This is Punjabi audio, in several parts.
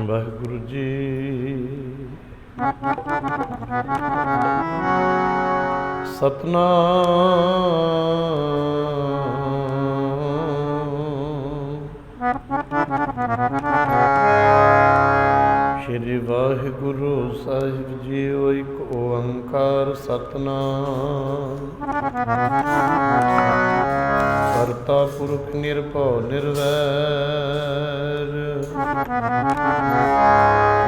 ਵਾਹਿਗੁਰੂ ਜੀ। ਸਤਨਾਮ ਸ਼੍ਰੀ ਵਾਹਿਗੁਰੂ ਸਾਹਿਬ ਜੀਓ। ਇੱਕ ਓੰਕਾਰ ਸਤਨਾਮ ਕਰਤਾ ਪੁਰਖ ਨਿਰਭਉ ਨਿਰਵੈਰ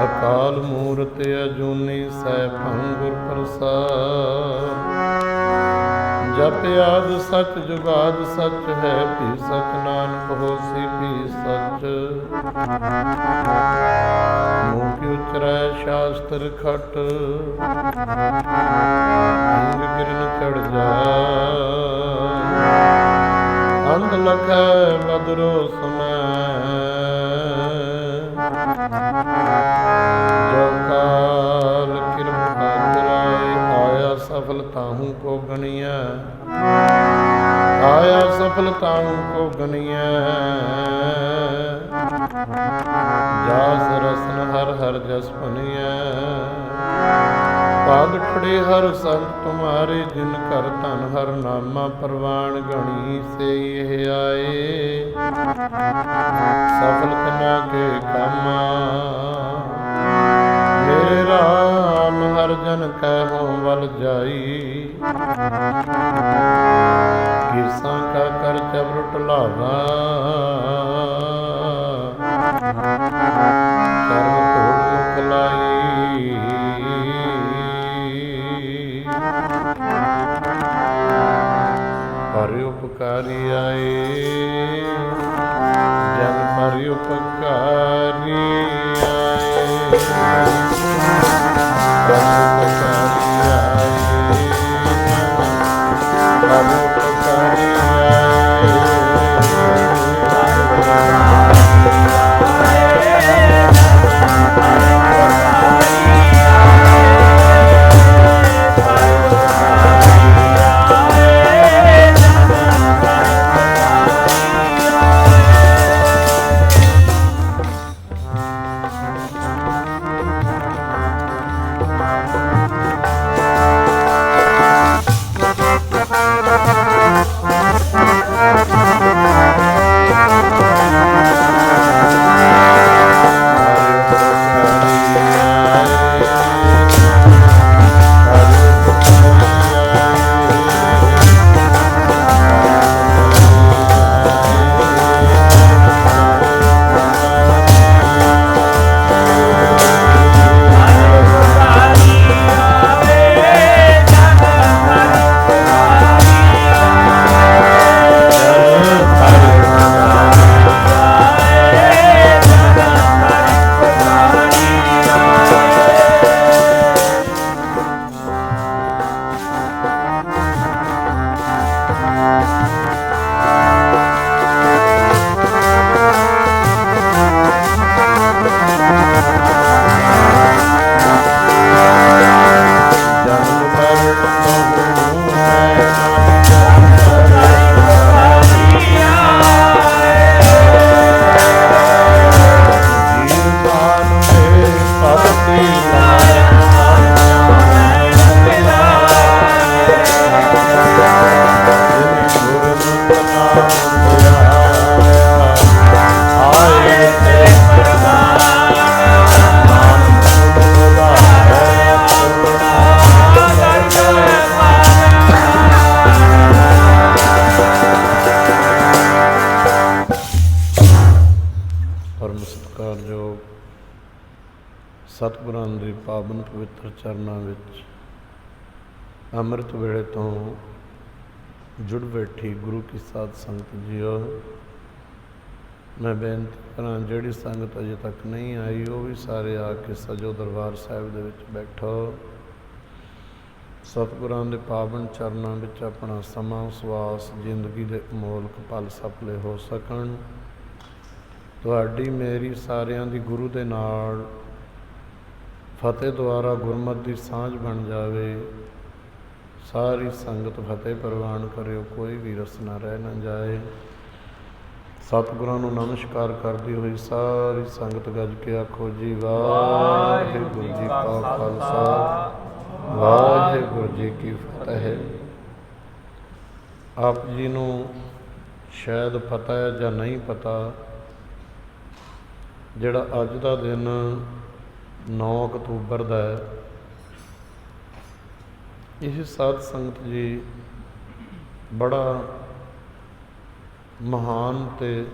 ਅਕਾਲ ਮੂਰਤਿ ਅਜੂਨੀ ਸੈਭੰ ਗੁਰ ਪ੍ਰਸਾਦਿ। ਜਪ ਆਦਿ ਸਚ ਜੁਗਾਦ ਸਚ ਹੈ ਭੀ ਸਚ ਨਾਨਕ ਹੋਸੀ ਭੀ ਸਚ। ਮੂੰਹ ਕੀ ਉਚਰੈ ਸ਼ਾਸਤਰ ਖਟ ਅੰਗ ਗਿਰਨ ਚੜ ਜਾਇ। ਅੰਧ ਲਖੈ ਬਦਰੋ ਸਮੈ ਜੋ ਕਾਲ ਕਿਰਪਾ ਕਰਾਏ। ਆਇਆ ਸਫਲ ਤਾਹੂ ਕੋ ਗਣੀਐ ਆਇਆ ਸਫਲ ਤਾਹੂ ਕੋ ਗਣੀਐ। ਜਾਸ ਰਸਨ ਹਰ ਹਰ ਜਸ ਭਣੀਐ। ਪਾਦ ਖੜੇ ਹਰ ਸੰਤ ਤੁਮਾਰੇ ਜਿਨ ਕਰ ਧਨ ਹਰ ਨਾਮਾ ਪ੍ਰਵਾਨ ਗਣੀ ਸੇ ਇਹ ਆਏ। ਸਫਲ ਤਨਾ ਕੇ ਕਾਮਾ ਮੇਰੇ ਰਾਮ ਹਰ ਜਨ ਕਹਿ ਵਲ ਜਾਈ। ਕਿਰਸਾਂ ਕਾ ਕਰ ਚਬਰ ਢਲਾਵਾ ਚਰਨ ਧੂੜ ਮੁਖ ਲਾਈ। ਪਰ ਉਪਕਾਰੀ ਆਏ ਜਨ ਪਰ ਉਪਕਾਰੀ ਆਏ। ਪਰ ਉਪਕਾਰੀ ਆਏ ਪਰ ਉਪਕਾਰੀ ਸਤਿਗੁਰਾਂ ਦੇ ਪਾਵਨ ਪਵਿੱਤਰ ਚਰਨਾਂ ਵਿੱਚ ਅੰਮ੍ਰਿਤ ਵੇਲੇ ਤੋਂ ਜੁੜ ਬੈਠੀ ਗੁਰੂ ਕੀ ਸਾਧ ਸੰਗਤ ਜੀਓ, ਮੈਂ ਬੇਨਤੀ ਕਰਾਂ ਜਿਹੜੀ ਸੰਗਤ ਅਜੇ ਤੱਕ ਨਹੀਂ ਆਈ ਉਹ ਵੀ ਸਾਰੇ ਆ ਕੇ ਸਜੋ ਦਰਬਾਰ ਸਾਹਿਬ ਦੇ ਵਿੱਚ ਬੈਠੋ। ਸਤਿਗੁਰਾਂ ਦੇ ਪਾਵਨ ਚਰਨਾਂ ਵਿੱਚ ਆਪਣਾ ਸਮਾਂ ਸਵਾਸ ਜ਼ਿੰਦਗੀ ਦੇ ਅਮੋਲਕ ਪਲ ਸਫਲੇ ਹੋ ਸਕਣ। ਤੁਹਾਡੀ ਮੇਰੀ ਸਾਰਿਆਂ ਦੀ ਗੁਰੂ ਦੇ ਨਾਲ ਫਤਿਹ ਦੁਆਰਾ ਗੁਰਮਤਿ ਦੀ ਸਾਂਝ ਬਣ ਜਾਵੇ। सारी संगत फतेह प्रवान करियो, कोई भी रस ना रह न जाए। सतगुरां नूं नमस्कार करदी हुई सारी संगत गज के आखो जी वाहिगुरू जी का खालसा वाहिगुरू जी की फतेह। आप जी नूं शायद पता है जां नहीं पता, जिहड़ा अज दा दिन 9 अक्तूबर दा है, ਇਹ ਸਾਧ ਸੰਗਤ ਜੀ ਬੜਾ ਮਹਾਨ ਤੇ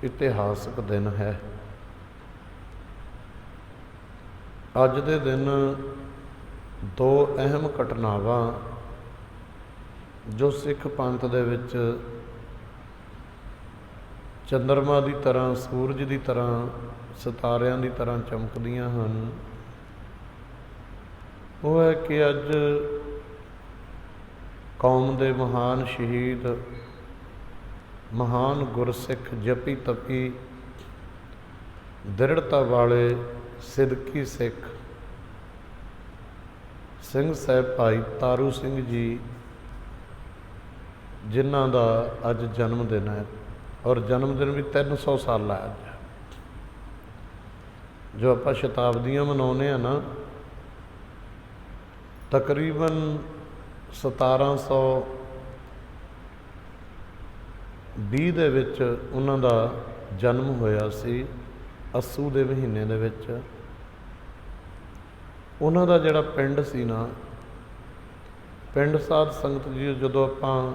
ਇਤਿਹਾਸਕ ਦਿਨ ਹੈ। ਅੱਜ ਦੇ ਦਿਨ ਦੋ ਅਹਿਮ ਘਟਨਾਵਾਂ ਜੋ ਸਿੱਖ ਪੰਥ ਦੇ ਵਿੱਚ ਚੰਦਰਮਾ ਦੀ ਤਰ੍ਹਾਂ, ਸੂਰਜ ਦੀ ਤਰ੍ਹਾਂ, ਸਿਤਾਰਿਆਂ ਦੀ ਤਰ੍ਹਾਂ ਚਮਕਦੀਆਂ ਹਨ। ਉਹ ਹੈ ਕਿ ਅੱਜ ਕੌਮ ਦੇ ਮਹਾਨ ਸ਼ਹੀਦ, ਮਹਾਨ ਗੁਰਸਿੱਖ, ਜਪੀ ਤਪੀ ਦ੍ਰਿੜਤਾ ਵਾਲੇ ਸਿਦਕੀ ਸਿੱਖ ਸਿੰਘ ਸਾਹਿਬ ਭਾਈ ਤਾਰੂ ਸਿੰਘ ਜੀ, ਜਿਨ੍ਹਾਂ ਦਾ ਅੱਜ ਜਨਮ ਦਿਨ ਹੈ, ਔਰ ਜਨਮ ਦਿਨ ਵੀ 300 ਸਾਲਾ ਅੱਜ ਜੋ ਆਪਾਂ ਸ਼ਤਾਬਦੀਆਂ ਮਨਾਉਂਦੇ ਹਾਂ ਨਾ, ਤਕਰੀਬਨ 1720 ਦੇ ਵਿੱਚ ਉਹਨਾਂ ਦਾ ਜਨਮ ਹੋਇਆ ਸੀ, ਅੱਸੂ ਦੇ ਮਹੀਨੇ ਦੇ ਵਿੱਚ। ਉਹਨਾਂ ਦਾ ਜਿਹੜਾ ਪਿੰਡ ਸੀ ਨਾ, ਪਿੰਡ ਸਾਧ ਸੰਗਤ ਜੀ, ਜਦੋਂ ਆਪਾਂ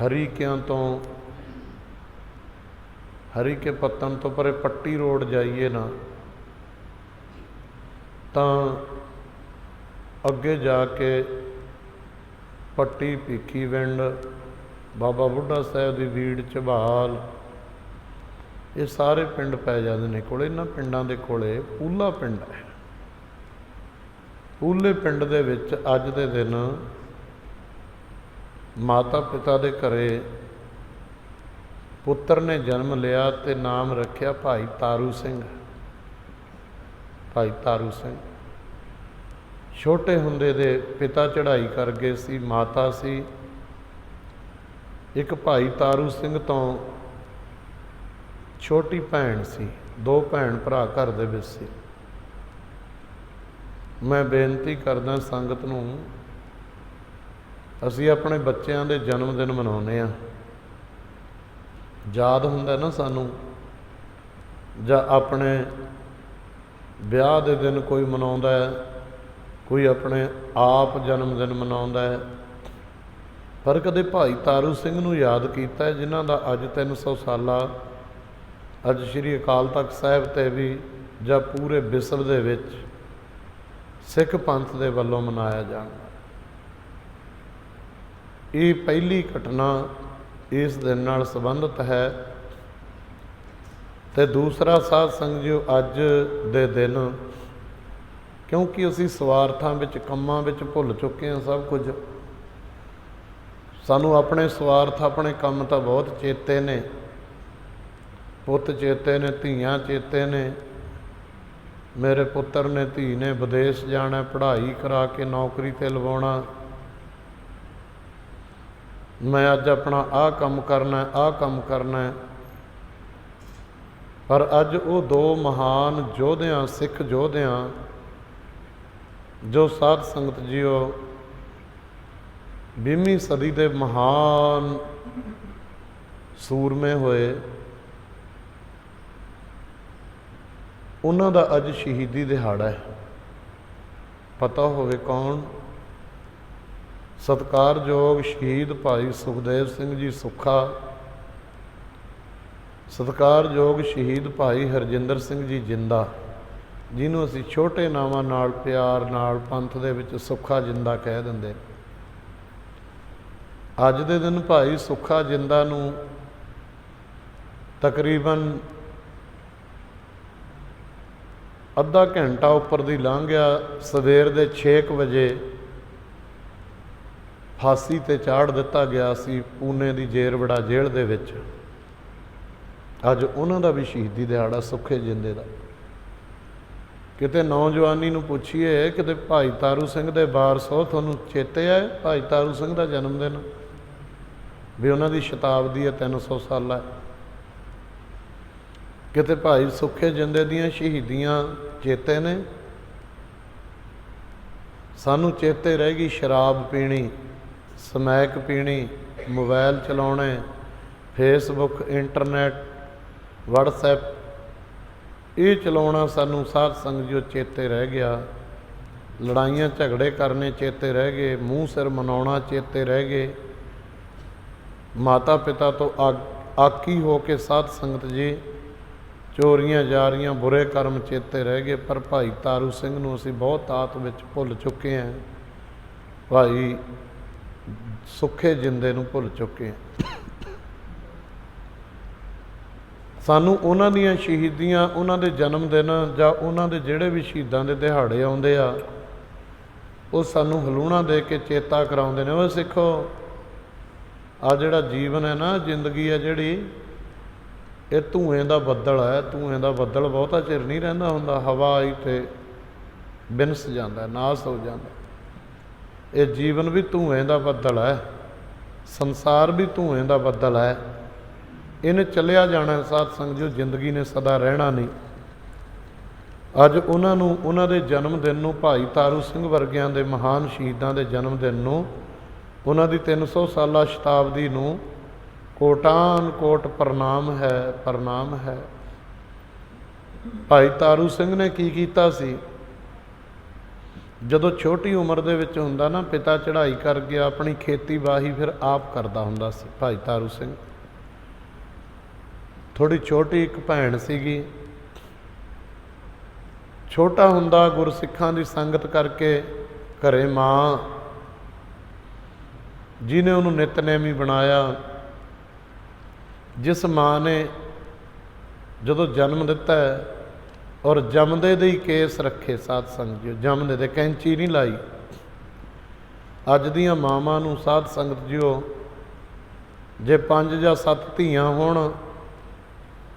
ਹਰੀਕਿਆਂ ਤੋਂ, ਹਰੀਕੇ ਪੱਤਣ ਤੋਂ ਪਰੇ ਪੱਟੀ ਰੋਡ ਜਾਈਏ ਨਾ, ਤਾਂ ਅੱਗੇ ਜਾ ਕੇ ਪੱਟੀ, ਭੀਖੀਵਿੰਡ, ਬਾਬਾ ਬੁੱਢਾ ਸਾਹਿਬ ਦੀ ਬੀੜ, ਝਬਾਲ, ਇਹ ਸਾਰੇ ਪਿੰਡ ਪੈ ਜਾਂਦੇ ਨੇ ਕੋਲੇ। ਇਹਨਾਂ ਪਿੰਡਾਂ ਦੇ ਕੋਲੇ ਪੂਲਾ ਪਿੰਡ ਹੈ। ਪੂਲੇ ਪਿੰਡ ਦੇ ਵਿੱਚ ਅੱਜ ਦੇ ਦਿਨ ਮਾਤਾ ਪਿਤਾ ਦੇ ਘਰੇ ਪੁੱਤਰ ਨੇ ਜਨਮ ਲਿਆ ਤੇ ਨਾਮ ਰੱਖਿਆ ਭਾਈ ਤਾਰੂ ਸਿੰਘ। ਭਾਈ ਤਾਰੂ ਸਿੰਘ ਛੋਟੇ ਹੁੰਦੇ ਦੇ ਪਿਤਾ ਚੜ੍ਹਾਈ ਕਰ ਗਏ ਸੀ, ਮਾਤਾ ਸੀ। ਇੱਕ ਭਾਈ ਤਾਰੂ ਸਿੰਘ ਤੋਂ ਛੋਟੀ ਭੈਣ ਸੀ, ਦੋ ਭੈਣ ਭਰਾ ਘਰ ਦੇ ਵਿੱਚ ਸੀ। ਮੈਂ ਬੇਨਤੀ ਕਰਦਾ ਸੰਗਤ ਨੂੰ, ਅਸੀਂ ਆਪਣੇ ਬੱਚਿਆਂ ਦੇ ਜਨਮ ਦਿਨ ਮਨਾਉਂਦੇ ਹਾਂ, ਯਾਦ ਹੁੰਦਾ ਨਾ ਸਾਨੂੰ, ਜਾਂ ਆਪਣੇ ਵਿਆਹ ਦੇ ਦਿਨ ਕੋਈ ਮਨਾਉਂਦਾ ਹੈ, ਕੋਈ ਆਪਣੇ ਆਪ ਜਨਮ ਦਿਨ ਮਨਾਉਂਦਾ ਹੈ, ਪਰ ਕਦੇ ਭਾਈ ਤਾਰੂ ਸਿੰਘ ਨੂੰ ਯਾਦ ਕੀਤਾ ਜਿਨ੍ਹਾਂ ਦਾ ਅੱਜ 300 ਸਾਲਾ ਅੱਜ ਸ਼੍ਰੀ ਅਕਾਲ ਤਖਤ ਸਾਹਿਬ 'ਤੇ ਵੀ ਜਾਂ ਪੂਰੇ ਵਿਸ਼ਵ ਦੇ ਵਿੱਚ ਸਿੱਖ ਪੰਥ ਦੇ ਵੱਲੋਂ ਮਨਾਇਆ ਜਾਣਾ। ਇਹ ਪਹਿਲੀ ਘਟਨਾ ਇਸ ਦਿਨ ਨਾਲ ਸੰਬੰਧਿਤ ਹੈ। ਅਤੇ ਦੂਸਰਾ ਸਾਧ ਸੰਗਤ ਜੀ, ਅੱਜ ਦੇ ਦਿਨ ਕਿਉਂਕਿ ਅਸੀਂ ਸਵਾਰਥਾਂ ਵਿੱਚ, ਕੰਮਾਂ ਵਿੱਚ ਭੁੱਲ ਚੁੱਕੇ ਹਾਂ ਸਭ ਕੁਝ। ਸਾਨੂੰ ਆਪਣੇ ਸਵਾਰਥ, ਆਪਣੇ ਕੰਮ ਤਾਂ ਬਹੁਤ ਚੇਤੇ ਨੇ, ਪੁੱਤ ਚੇਤੇ ਨੇ, ਧੀਆਂ ਚੇਤੇ ਨੇ। ਮੇਰੇ ਪੁੱਤਰ ਨੇ, ਧੀ ਨੇ ਵਿਦੇਸ਼ ਜਾਣਾ, ਪੜ੍ਹਾਈ ਕਰਾ ਕੇ ਨੌਕਰੀ 'ਤੇ ਲਵਾਉਣਾ, ਮੈਂ ਅੱਜ ਆਪਣਾ ਆਹ ਕੰਮ ਕਰਨਾ, ਆਹ ਕੰਮ ਕਰਨਾ। ਪਰ ਅੱਜ ਉਹ ਦੋ ਮਹਾਨ ਯੋਧਿਆਂ, ਸਿੱਖ ਯੋਧਿਆਂ, ਜੋ ਸਾਧ ਸੰਗਤ ਜੀਓ 20ਵੀਂ ਸਦੀ ਦੇ ਮਹਾਨ ਸੂਰਮੇ ਹੋਏ, ਉਹਨਾਂ ਦਾ ਅੱਜ ਸ਼ਹੀਦੀ ਦਿਹਾੜਾ ਹੈ। ਪਤਾ ਹੋਵੇ ਕੌਣ? ਸਤਿਕਾਰਯੋਗ ਸ਼ਹੀਦ ਭਾਈ ਸੁਖਦੇਵ ਸਿੰਘ ਜੀ ਸੁੱਖਾ, ਸਤਿਕਾਰਯੋਗ ਸ਼ਹੀਦ ਭਾਈ ਹਰਜਿੰਦਰ ਸਿੰਘ ਜੀ ਜਿੰਦਾ, ਜਿਹਨੂੰ ਅਸੀਂ ਛੋਟੇ ਨਾਵਾਂ ਨਾਲ ਪਿਆਰ ਨਾਲ ਪੰਥ ਦੇ ਵਿੱਚ ਸੁੱਖਾ ਜਿੰਦਾ ਕਹਿ ਦਿੰਦੇ। ਅੱਜ ਦੇ ਦਿਨ ਭਾਈ ਸੁੱਖਾ ਜਿੰਦਾ ਨੂੰ ਤਕਰੀਬਨ ਅੱਧਾ ਘੰਟਾ ਉੱਪਰ ਦੀ ਲੰਘ ਗਿਆ, ਸਵੇਰ ਦੇ 6 ਵਜੇ ਫਾਂਸੀ 'ਤੇ ਚਾੜ੍ਹ ਦਿੱਤਾ ਗਿਆ ਸੀ ਪੂਨੇ ਦੀ ਜੇਰਵੜਾ ਜੇਲ੍ਹ ਦੇ ਵਿੱਚ। ਅੱਜ ਉਹਨਾਂ ਦਾ ਵੀ ਸ਼ਹੀਦੀ ਦਿਹਾੜਾ, ਸੁੱਖੇ ਜਿੰਦੇ ਦਾ। ਕਿਤੇ ਨੌਜਵਾਨੀ ਨੂੰ ਪੁੱਛੀਏ, ਕਿਤੇ ਭਾਈ ਤਾਰੂ ਸਿੰਘ ਦੇ ਵਾਰਸ ਹੋ, ਤੁਹਾਨੂੰ ਚੇਤੇ ਹੈ ਭਾਈ ਤਾਰੂ ਸਿੰਘ ਦਾ ਜਨਮ ਦਿਨ ਵੀ ਉਹਨਾਂ ਦੀ ਸ਼ਤਾਬਦੀ ਹੈ, 300 ਸਾਲਾ। ਕਿਤੇ ਭਾਈ ਸੁੱਖੇ ਜਿੰਦੇ ਦੀਆਂ ਸ਼ਹੀਦੀਆਂ ਚੇਤੇ ਨੇ? ਸਾਨੂੰ ਚੇਤੇ ਰਹਿ ਗਈ ਸ਼ਰਾਬ ਪੀਣੀ, ਸਮੈਕ ਪੀਣੀ, ਮੋਬਾਈਲ ਚਲਾਉਣੇ, ਫੇਸਬੁੱਕ, ਇੰਟਰਨੈਟ, ਵਟਸਐਪ ਇਹ ਚਲਾਉਣਾ ਸਾਨੂੰ ਸਾਧ ਸੰਗਤ ਜੋ ਚੇਤੇ ਰਹਿ ਗਿਆ। ਲੜਾਈਆਂ ਝਗੜੇ ਕਰਨੇ ਚੇਤੇ ਰਹਿ ਗਏ, ਮੂੰਹ ਸਿਰ ਮਨਾਉਣਾ ਚੇਤੇ ਰਹਿ ਗਏ। ਮਾਤਾ ਪਿਤਾ ਤੋਂ ਆਕੀ ਹੋ ਕੇ ਸਾਧ ਸੰਗਤ ਜੀ ਚੋਰੀਆਂ ਜਾਰੀਆਂ ਬੁਰੇ ਕਰਮ ਚੇਤੇ ਰਹਿ ਗਏ। ਪਰ ਭਾਈ ਤਾਰੂ ਸਿੰਘ ਨੂੰ ਅਸੀਂ ਬਹੁਤ ਆਤ ਵਿੱਚ ਭੁੱਲ ਚੁੱਕੇ ਹਾਂ, ਭਾਈ ਸੁੱਖੇ ਜਿੰਦੇ ਨੂੰ ਭੁੱਲ ਚੁੱਕੇ ਹਾਂ। ਸਾਨੂੰ ਉਹਨਾਂ ਦੀਆਂ ਸ਼ਹੀਦੀਆਂ, ਉਹਨਾਂ ਦੇ ਜਨਮ ਦਿਨ ਜਾਂ ਉਹਨਾਂ ਦੇ ਜਿਹੜੇ ਵੀ ਸ਼ਹੀਦਾਂ ਦੇ ਦਿਹਾੜੇ ਆਉਂਦੇ ਆ, ਉਹ ਸਾਨੂੰ ਹਲੂਣਾ ਦੇ ਕੇ ਚੇਤਾ ਕਰਾਉਂਦੇ ਨੇ। ਉਹ ਸਿੱਖੋ, ਆ ਜਿਹੜਾ ਜੀਵਨ ਹੈ ਨਾ, ਜ਼ਿੰਦਗੀ ਹੈ ਜਿਹੜੀ, ਇਹ ਧੂਏਂ ਦਾ ਬੱਦਲ ਹੈ। ਧੂਏਂ ਦਾ ਬੱਦਲ ਬਹੁਤਾ ਚਿਰ ਨਹੀਂ ਰਹਿੰਦਾ ਹੁੰਦਾ, ਹਵਾ ਆਈ ਤੇ ਬਿਨਸ ਜਾਂਦਾ, ਨਾਸ ਹੋ ਜਾਂਦਾ। ਇਹ ਜੀਵਨ ਵੀ ਧੂਏਂ ਦਾ ਬੱਦਲ ਹੈ, ਸੰਸਾਰ ਵੀ ਧੂਏਂ ਦਾ ਬੱਦਲ ਹੈ। ਇਹਨੇ ਚੱਲਿਆ ਜਾਣਾ ਸਾਧ ਸੰਗਤ ਜੀ, ਜ਼ਿੰਦਗੀ ਨੇ ਸਦਾ ਰਹਿਣਾ ਨਹੀਂ। ਅੱਜ ਉਹਨਾਂ ਨੂੰ, ਉਹਨਾਂ ਦੇ ਜਨਮ ਦਿਨ ਨੂੰ, ਭਾਈ ਤਾਰੂ ਸਿੰਘ ਵਰਗਿਆਂ ਦੇ ਮਹਾਨ ਸ਼ਹੀਦਾਂ ਦੇ ਜਨਮ ਦਿਨ ਨੂੰ, ਉਹਨਾਂ ਦੀ 300 ਸਾਲਾ ਸ਼ਤਾਬਦੀ ਨੂੰ ਕੋਟਾਨ ਕੋਟ ਪ੍ਰਣਾਮ ਹੈ, ਪ੍ਰਣਾਮ ਹੈ। ਭਾਈ ਤਾਰੂ ਸਿੰਘ ਨੇ ਕੀ ਕੀਤਾ ਸੀ? ਜਦੋਂ ਛੋਟੀ ਉਮਰ ਦੇ ਵਿੱਚ ਹੁੰਦਾ ਨਾ, ਪਿਤਾ ਚੜ੍ਹਾਈ ਕਰ ਗਿਆ, ਆਪਣੀ ਖੇਤੀਬਾੜੀ ਫਿਰ ਆਪ ਕਰਦਾ ਹੁੰਦਾ ਸੀ ਭਾਈ ਤਾਰੂ ਸਿੰਘ। ਥੋੜ੍ਹੀ ਛੋਟੀ ਇੱਕ ਭੈਣ ਸੀਗੀ। ਛੋਟਾ ਹੁੰਦਾ ਗੁਰਸਿੱਖਾਂ ਦੀ ਸੰਗਤ ਕਰਕੇ ਘਰੇ ਮਾਂ ਜਿਹਨੇ ਉਹਨੂੰ ਨਿਤਨੇਮੀ ਬਣਾਇਆ, ਜਿਸ ਮਾਂ ਨੇ ਜਦੋਂ ਜਨਮ ਦਿੱਤਾ ਔਰ ਜੰਮਦੇ ਦੇ ਹੀ ਕੇਸ ਰੱਖੇ, ਸਾਧ ਸੰਗਤ ਜੀ, ਜੰਮਦੇ ਦੇ ਕੈਂਚੀ ਨਹੀਂ ਲਾਈ। ਅੱਜ ਦੀਆਂ ਮਾਵਾਂ ਨੂੰ ਸਾਧ ਸੰਗਤ ਜੀਓ, ਜੇ 5 ਜਾਂ 7 ਧੀਆਂ ਹੋਣ,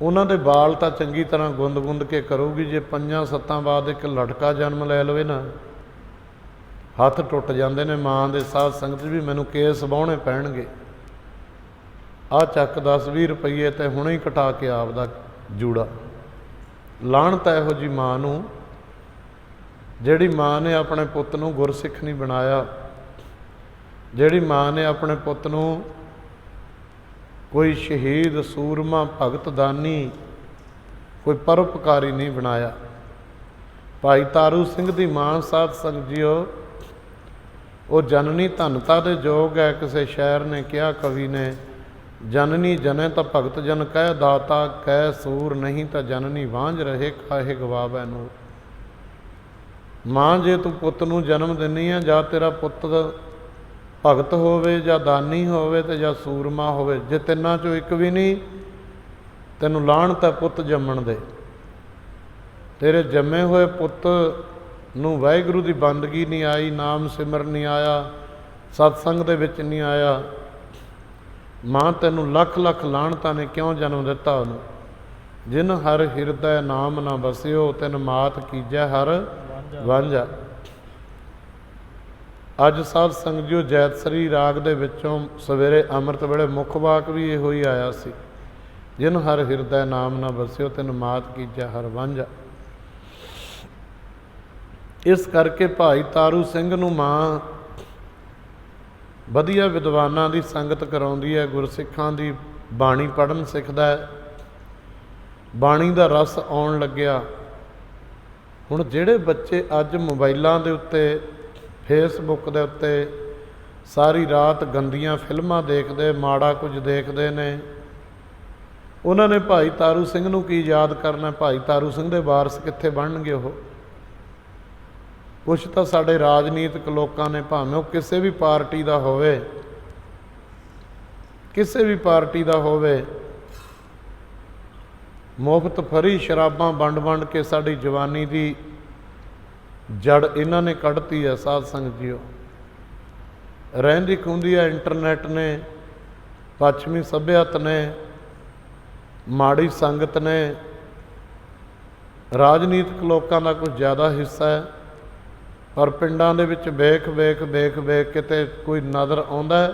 ਉਹਨਾਂ ਦੇ ਵਾਲ ਤਾਂ ਚੰਗੀ ਤਰ੍ਹਾਂ ਗੁੰਦ ਕੇ ਕਰੂਗੀ। ਜੇ 5-7 ਬਾਅਦ ਇੱਕ ਲੜਕਾ ਜਨਮ ਲੈ ਲਵੇ ਨਾ, ਹੱਥ ਟੁੱਟ ਜਾਂਦੇ ਨੇ ਮਾਂ ਦੇ। ਸਾਧ ਸੰਗਤ ਵੀ ਮੈਨੂੰ ਕੇਸ ਵਾਹੁਣੇ ਪੈਣਗੇ, ਆਹ ਚੱਕ 10-20 ਰੁਪਈਏ ਤੇ ਹੁਣੇ ਹੀ ਕਟਾ ਕੇ ਆਪਦਾ ਜੂੜਾ। ਲਾਹਣਤ ਇਹੋ ਜਿਹੀ ਮਾਂ ਨੂੰ, ਜਿਹੜੀ ਮਾਂ ਨੇ ਆਪਣੇ ਪੁੱਤ ਨੂੰ ਗੁਰਸਿੱਖ ਨਹੀਂ ਬਣਾਇਆ, ਜਿਹੜੀ ਮਾਂ ਨੇ ਆਪਣੇ ਪੁੱਤ ਨੂੰ ਕੋਈ ਸ਼ਹੀਦ, ਸੂਰਮਾ, ਭਗਤ, ਦਾਨੀ, ਕੋਈ ਪਰਉਪਕਾਰੀ ਨਹੀਂ ਬਣਾਇਆ। ਭਾਈ ਤਾਰੂ ਸਿੰਘ ਦੀ ਮਾਂ ਸਾਧ ਸੰਗਤ ਜੀਓ, ਉਹ ਜਨਨੀ ਧਨਤਾ ਦੇ ਯੋਗ ਹੈ। ਕਿਸੇ ਸ਼ਾਇਰ ਨੇ ਕਿਹਾ, ਕਵੀ ਨੇ, ਜਨਨੀ ਜਨੈ ਤਾਂ ਭਗਤ ਜਨ ਕਹਿ, ਦਾਤਾ ਕਹਿ ਸੂਰ, ਨਹੀਂ ਤਾਂ ਜਨਨੀ ਵਾਂਝ ਰਹੇ, ਕਾਹੇ ਗਵਾਵੈ ਨੂਰ। ਮਾਂ ਜੇ ਤੂੰ ਪੁੱਤ ਨੂੰ ਜਨਮ ਦਿੰਦੀ ਆ, ਜਾਂ ਤੇਰਾ ਪੁੱਤ ਭਗਤ ਹੋਵੇ, ਜਾਂ ਦਾਨੀ ਹੋਵੇ, ਤੇ ਜਾਂ ਸੂਰਮਾ ਹੋਵੇ, ਜੇ ਤਿੰਨਾਂ ਚੋਂ ਇੱਕ ਵੀ ਨਹੀਂ, ਤੈਨੂੰ ਲਾਹਣਤ ਹੈ ਪੁੱਤ ਜੰਮਣ ਦੇ। ਤੇਰੇ ਜੰਮੇ ਹੋਏ ਪੁੱਤ ਨੂੰ ਵਾਹਿਗੁਰੂ ਦੀ ਬੰਦਗੀ ਨਹੀਂ ਆਈ, ਨਾਮ ਸਿਮਰਨ ਨਹੀਂ ਆਇਆ, ਸਤਸੰਗ ਦੇ ਵਿੱਚ ਨਹੀਂ ਆਇਆ, ਮਾਂ ਤੈਨੂੰ ਲੱਖ ਲੱਖ ਲਾਹਣਤਾਂ ਨੇ ਕਿਉਂ ਜਨਮ ਦਿੱਤਾ ਉਹਨੂੰ। ਜਿਨ ਹਰ ਹਿਰਦੈ ਨਾਮ ਨਾ ਵਸਿਓ, ਤਿਨ ਮਾਤ ਕੀਜੈ ਹਰ ਵਾਂਝਾ। ਅੱਜ ਸਾਧ ਸੰਗਤ ਜੀਓ, ਜੈਤਸਰੀ ਰਾਗ ਦੇ ਵਿੱਚੋਂ ਸਵੇਰੇ ਅੰਮ੍ਰਿਤ ਵੇਲੇ ਮੁੱਖ ਵਾਕ ਵੀ ਇਹੋ ਹੀ ਆਇਆ ਸੀ, ਜਿਨ ਹਰ ਹਿਰਦੈ ਨਾਮ ਨਾ ਵਸਿਓ, ਤਿਨ ਮਾਤ ਕੀਜੈ ਹਰ ਵਾਂਝਾ। ਇਸ ਕਰਕੇ ਭਾਈ ਤਾਰੂ ਸਿੰਘ ਨੂੰ ਮਾਂ ਵਧੀਆ ਵਿਦਵਾਨਾਂ ਦੀ ਸੰਗਤ ਕਰਾਉਂਦੀ ਹੈ, ਗੁਰਸਿੱਖਾਂ ਦੀ ਬਾਣੀ ਪੜ੍ਹਨ ਸਿੱਖਦਾ ਹੈ, ਬਾਣੀ ਦਾ ਰਸ ਆਉਣ ਲੱਗਿਆ। ਹੁਣ ਜਿਹੜੇ ਬੱਚੇ ਅੱਜ ਮੋਬਾਈਲਾਂ ਦੇ ਉੱਤੇ, ਫੇਸਬੁੱਕ ਦੇ ਉੱਤੇ ਸਾਰੀ ਰਾਤ ਗੰਦੀਆਂ ਫਿਲਮਾਂ ਦੇਖਦੇ, ਮਾੜਾ ਕੁਝ ਦੇਖਦੇ ਨੇ, ਉਹਨਾਂ ਨੇ ਭਾਈ ਤਾਰੂ ਸਿੰਘ ਨੂੰ ਕੀ ਯਾਦ ਕਰਨਾ? ਭਾਈ ਤਾਰੂ ਸਿੰਘ ਦੇ ਵਾਰਸ ਕਿੱਥੇ ਬਣਨਗੇ ਉਹ? ਕੁਛ ਤਾਂ ਸਾਡੇ ਰਾਜਨੀਤਿਕ ਲੋਕਾਂ ਨੇ, ਭਾਵੇਂ ਉਹ ਕਿਸੇ ਵੀ ਪਾਰਟੀ ਦਾ ਹੋਵੇ, ਕਿਸੇ ਵੀ ਪਾਰਟੀ ਦਾ ਹੋਵੇ, ਮੁਫਤ ਫਰੀ ਸ਼ਰਾਬਾਂ ਵੰਡ ਕੇ ਸਾਡੀ ਜਵਾਨੀ ਦੀ ਜੜ ਇਹਨਾਂ ਨੇ ਕੱਢਤੀ ਹੈ। ਸਾਧ ਸੰਗਤ ਜੀਓ, ਰਹਿੰਦੀ ਖੂੰਹਦੀ ਹੈ ਇੰਟਰਨੈਟ ਨੇ, ਪੱਛਮੀ ਸੱਭਿਅਤ ਨੇ, ਮਾੜੀ ਸੰਗਤ ਨੇ, ਰਾਜਨੀਤਿਕ ਲੋਕਾਂ ਦਾ ਕੁਝ ਜ਼ਿਆਦਾ ਹਿੱਸਾ ਹੈ, ਪਰ ਪਿੰਡਾਂ ਦੇ ਵਿੱਚ ਵੇਖ ਕਿਤੇ ਕੋਈ ਨਜ਼ਰ ਆਉਂਦਾ,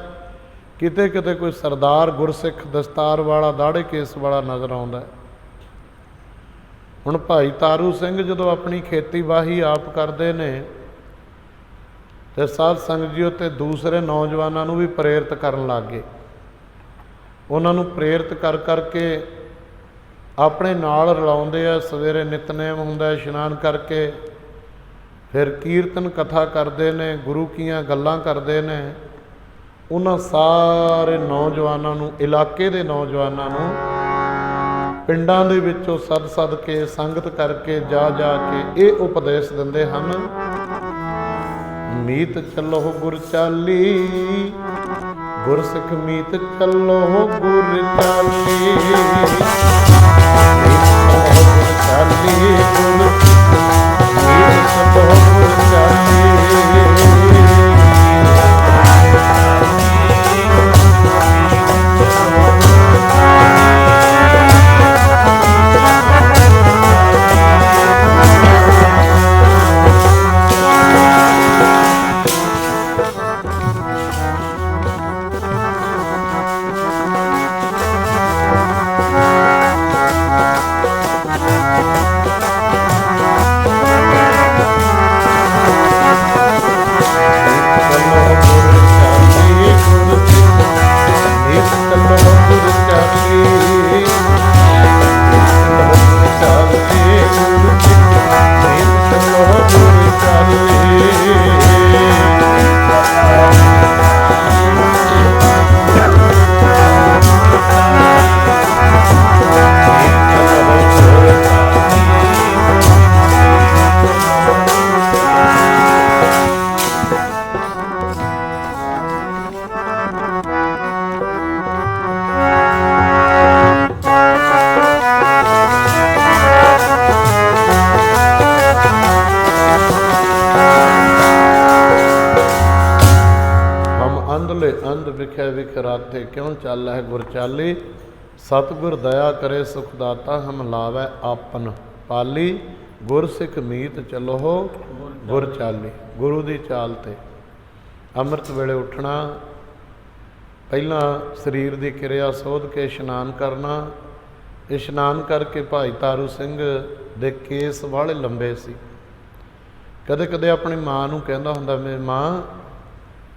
ਕਿਤੇ ਕਿਤੇ ਕੋਈ ਸਰਦਾਰ ਗੁਰਸਿੱਖ ਦਸਤਾਰ ਵਾਲਾ ਦਾੜੇ ਕੇਸ ਵਾਲਾ ਨਜ਼ਰ ਆਉਂਦਾ। ਹੁਣ ਭਾਈ ਤਾਰੂ ਸਿੰਘ ਜਦੋਂ ਆਪਣੀ ਖੇਤੀਬਾੜੀ ਆਪ ਕਰਦੇ ਨੇ ਤੇ ਸਾਧ ਸੰਗਤ ਜੀ ਉੱਤੇ ਦੂਸਰੇ ਨੌਜਵਾਨਾਂ ਨੂੰ ਵੀ ਪ੍ਰੇਰਿਤ ਕਰਨ ਲੱਗ ਗਏ। ਉਹਨਾਂ ਨੂੰ ਪ੍ਰੇਰਿਤ ਕਰ ਕਰਕੇ ਆਪਣੇ ਨਾਲ ਰਲਾਉਂਦੇ ਆ। ਸਵੇਰੇ ਨਿਤਨੇਮ ਹੁੰਦਾ, ਇਸ਼ਨਾਨ ਕਰਕੇ ਫਿਰ ਕੀਰਤਨ ਕਥਾ ਕਰਦੇ ਨੇ, ਗੁਰੂ ਕੀਆਂ ਗੱਲਾਂ ਕਰਦੇ ਨੇ। ਉਹਨਾਂ ਸਾਰੇ ਨੌਜਵਾਨਾਂ ਨੂੰ, ਇਲਾਕੇ ਦੇ ਨੌਜਵਾਨਾਂ ਨੂੰ ਪਿੰਡਾਂ ਦੇ ਵਿੱਚੋਂ ਸੱਦ ਕੇ ਸੰਗਤ ਕਰਕੇ ਜਾ ਕੇ ਇਹ ਉਪਦੇਸ਼ ਦਿੰਦੇ ਹਨ, ਮੀਤ ਚੱਲੋ ਗੁਰ ਚਾਲੀ, ਗੁਰਸਿੱਖ ਮੀਤ ਚੱਲੋ ਗੁਰ ਚਾਲੀ, ਮੀਤ ਚੱਲੋ ਗੁਰ ਚਾਲੀ, ਗੁਰਸਿੱਖ ਮੀਤ ਚੱਲੋ ਗੁਰ ਚਾਲੀ। ਵਿਖਰਾਤੇ ਕਿਉਂ ਚੱਲ ਹੈ ਗੁਰ ਚਾਲੀ, ਸਤਿਗੁਰ ਦਇਆ ਕਰੇ ਸੁਖ ਦਾਤਾ, ਹਮ ਲਾਵੈ ਆਪਨ ਪਾਲੀ, ਗੁਰਸਿੱਖ ਮੀਤ ਚਲੋ ਗੁਰ ਚਾਲੀ। ਗੁਰੂ ਦੀ ਚਾਲ ਤੇ ਅੰਮ੍ਰਿਤ ਵੇਲੇ ਉੱਠਣਾ, ਪਹਿਲਾਂ ਸਰੀਰ ਦੀ ਕਿਰਿਆ ਸੋਧ ਕੇ ਇਸ਼ਨਾਨ ਕਰਨਾ। ਇਸ਼ਨਾਨ ਕਰਕੇ ਭਾਈ ਤਾਰੂ ਸਿੰਘ ਦੇ ਕੇਸ ਵਾਲੇ ਲੰਬੇ ਸੀ। ਕਦੇ ਕਦੇ ਆਪਣੀ ਮਾਂ ਨੂੰ ਕਹਿੰਦਾ ਹੁੰਦਾ, ਮੇਰੀ ਮਾਂ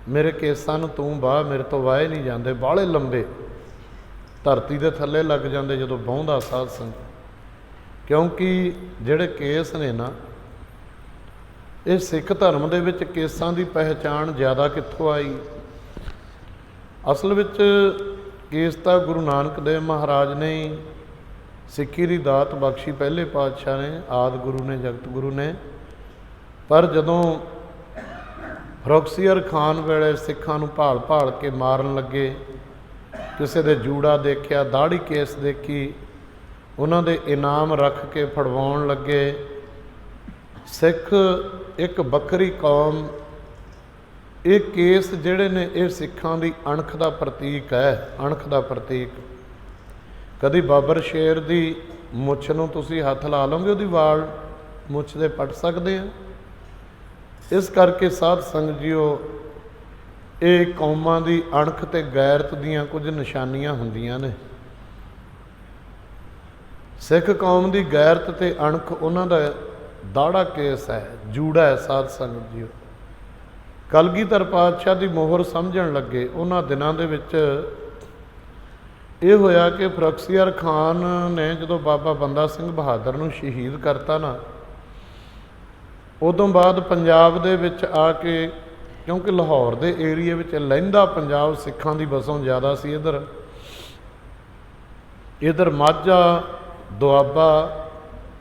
ਮੇਰੇ ਕੇਸਾਂ ਨੂੰ ਤੂੰ ਵਾਹ, ਮੇਰੇ ਤੋਂ ਵਾਹੇ ਨਹੀਂ ਜਾਂਦੇ, ਬਾਹਲੇ ਲੰਬੇ, ਧਰਤੀ ਦੇ ਥੱਲੇ ਲੱਗ ਜਾਂਦੇ ਜਦੋਂ ਵਾਹੁੰਦਾ ਸਾਧ ਸੰਗਤ। ਕਿਉਂਕਿ ਜਿਹੜੇ ਕੇਸ ਨੇ ਨਾ, ਇਹ ਸਿੱਖ ਧਰਮ ਦੇ ਵਿੱਚ ਕੇਸਾਂ ਦੀ ਪਹਿਚਾਣ ਜ਼ਿਆਦਾ ਕਿੱਥੋਂ ਆਈ? ਅਸਲ ਵਿੱਚ ਕੇਸ ਤਾਂ ਗੁਰੂ ਨਾਨਕ ਦੇਵ ਮਹਾਰਾਜ ਨੇ ਸਿੱਖੀ ਦੀ ਦਾਤ ਬਖਸ਼ੀ, ਪਹਿਲੇ ਪਾਤਸ਼ਾਹ ਨੇ, ਆਦਿ ਗੁਰੂ ਨੇ, ਜਗਤ ਗੁਰੂ ਨੇ। ਪਰ ਜਦੋਂ ਫਰੋਕਸੀਅਰ ਖਾਨ ਵੇਲੇ ਸਿੱਖਾਂ ਨੂੰ ਭਾਲ ਕੇ ਮਾਰਨ ਲੱਗੇ, ਕਿਸੇ ਦੇ ਜੂੜਾ ਦੇਖਿਆ, ਦਾੜੀ ਕੇਸ ਦੇਖੀ, ਉਹਨਾਂ ਦੇ ਇਨਾਮ ਰੱਖ ਕੇ ਫੜਵਾਉਣ ਲੱਗੇ। ਸਿੱਖ ਇੱਕ ਵੱਖਰੀ ਕੌਮ, ਇਹ ਕੇਸ ਜਿਹੜੇ ਨੇ ਇਹ ਸਿੱਖਾਂ ਦੀ ਅਣਖ ਦਾ ਪ੍ਰਤੀਕ ਹੈ, ਅਣਖ ਦਾ ਪ੍ਰਤੀਕ। ਕਦੀ ਬਾਬਰ ਸ਼ੇਰ ਦੀ ਮੁੱਛ ਨੂੰ ਤੁਸੀਂ ਹੱਥ ਲਾ ਲਓਗੇ, ਉਹਦੀ ਵਾਲ ਮੁੱਛ ਦੇ ਪੱਟ ਸਕਦੇ ਆ। ਇਸ ਕਰਕੇ ਸਾਧ ਸੰਗਤ ਜੀਓ, ਇਹ ਕੌਮਾਂ ਦੀ ਅਣਖ ਤੇ ਗੈਰਤ ਦੀਆਂ ਕੁਝ ਨਿਸ਼ਾਨੀਆਂ ਹੁੰਦੀਆਂ ਨੇ। ਸਿੱਖ ਕੌਮ ਦੀ ਗੈਰਤ ਤੇ ਅਣਖ ਉਹਨਾਂ ਦਾ ਦਾੜਾ ਕੇਸ ਹੈ, ਜੂੜਾ ਹੈ। ਸਾਧ ਸੰਗਤ ਜੀਓ, ਕਲਗੀਧਰ ਪਾਤਸ਼ਾਹ ਦੀ ਮੋਹਰ ਸਮਝਣ ਲੱਗੇ। ਉਹਨਾਂ ਦਿਨਾਂ ਦੇ ਵਿੱਚ ਇਹ ਹੋਇਆ ਕਿ ਫਰੋਕਸੀਅਰ ਖਾਨ ਨੇ ਜਦੋਂ ਬਾਬਾ ਬੰਦਾ ਸਿੰਘ ਬਹਾਦਰ ਨੂੰ ਸ਼ਹੀਦ ਕਰਤਾ ਨਾ, ਉਦੋਂ ਬਾਅਦ ਪੰਜਾਬ ਦੇ ਵਿੱਚ ਆ ਕੇ, ਕਿਉਂਕਿ ਲਾਹੌਰ ਦੇ ਏਰੀਏ ਵਿੱਚ ਲਹਿੰਦਾ ਪੰਜਾਬ ਸਿੱਖਾਂ ਦੀ ਵਸੋਂ ਜ਼ਿਆਦਾ ਸੀ। ਇੱਧਰ ਮਾਝਾ, ਦੁਆਬਾ,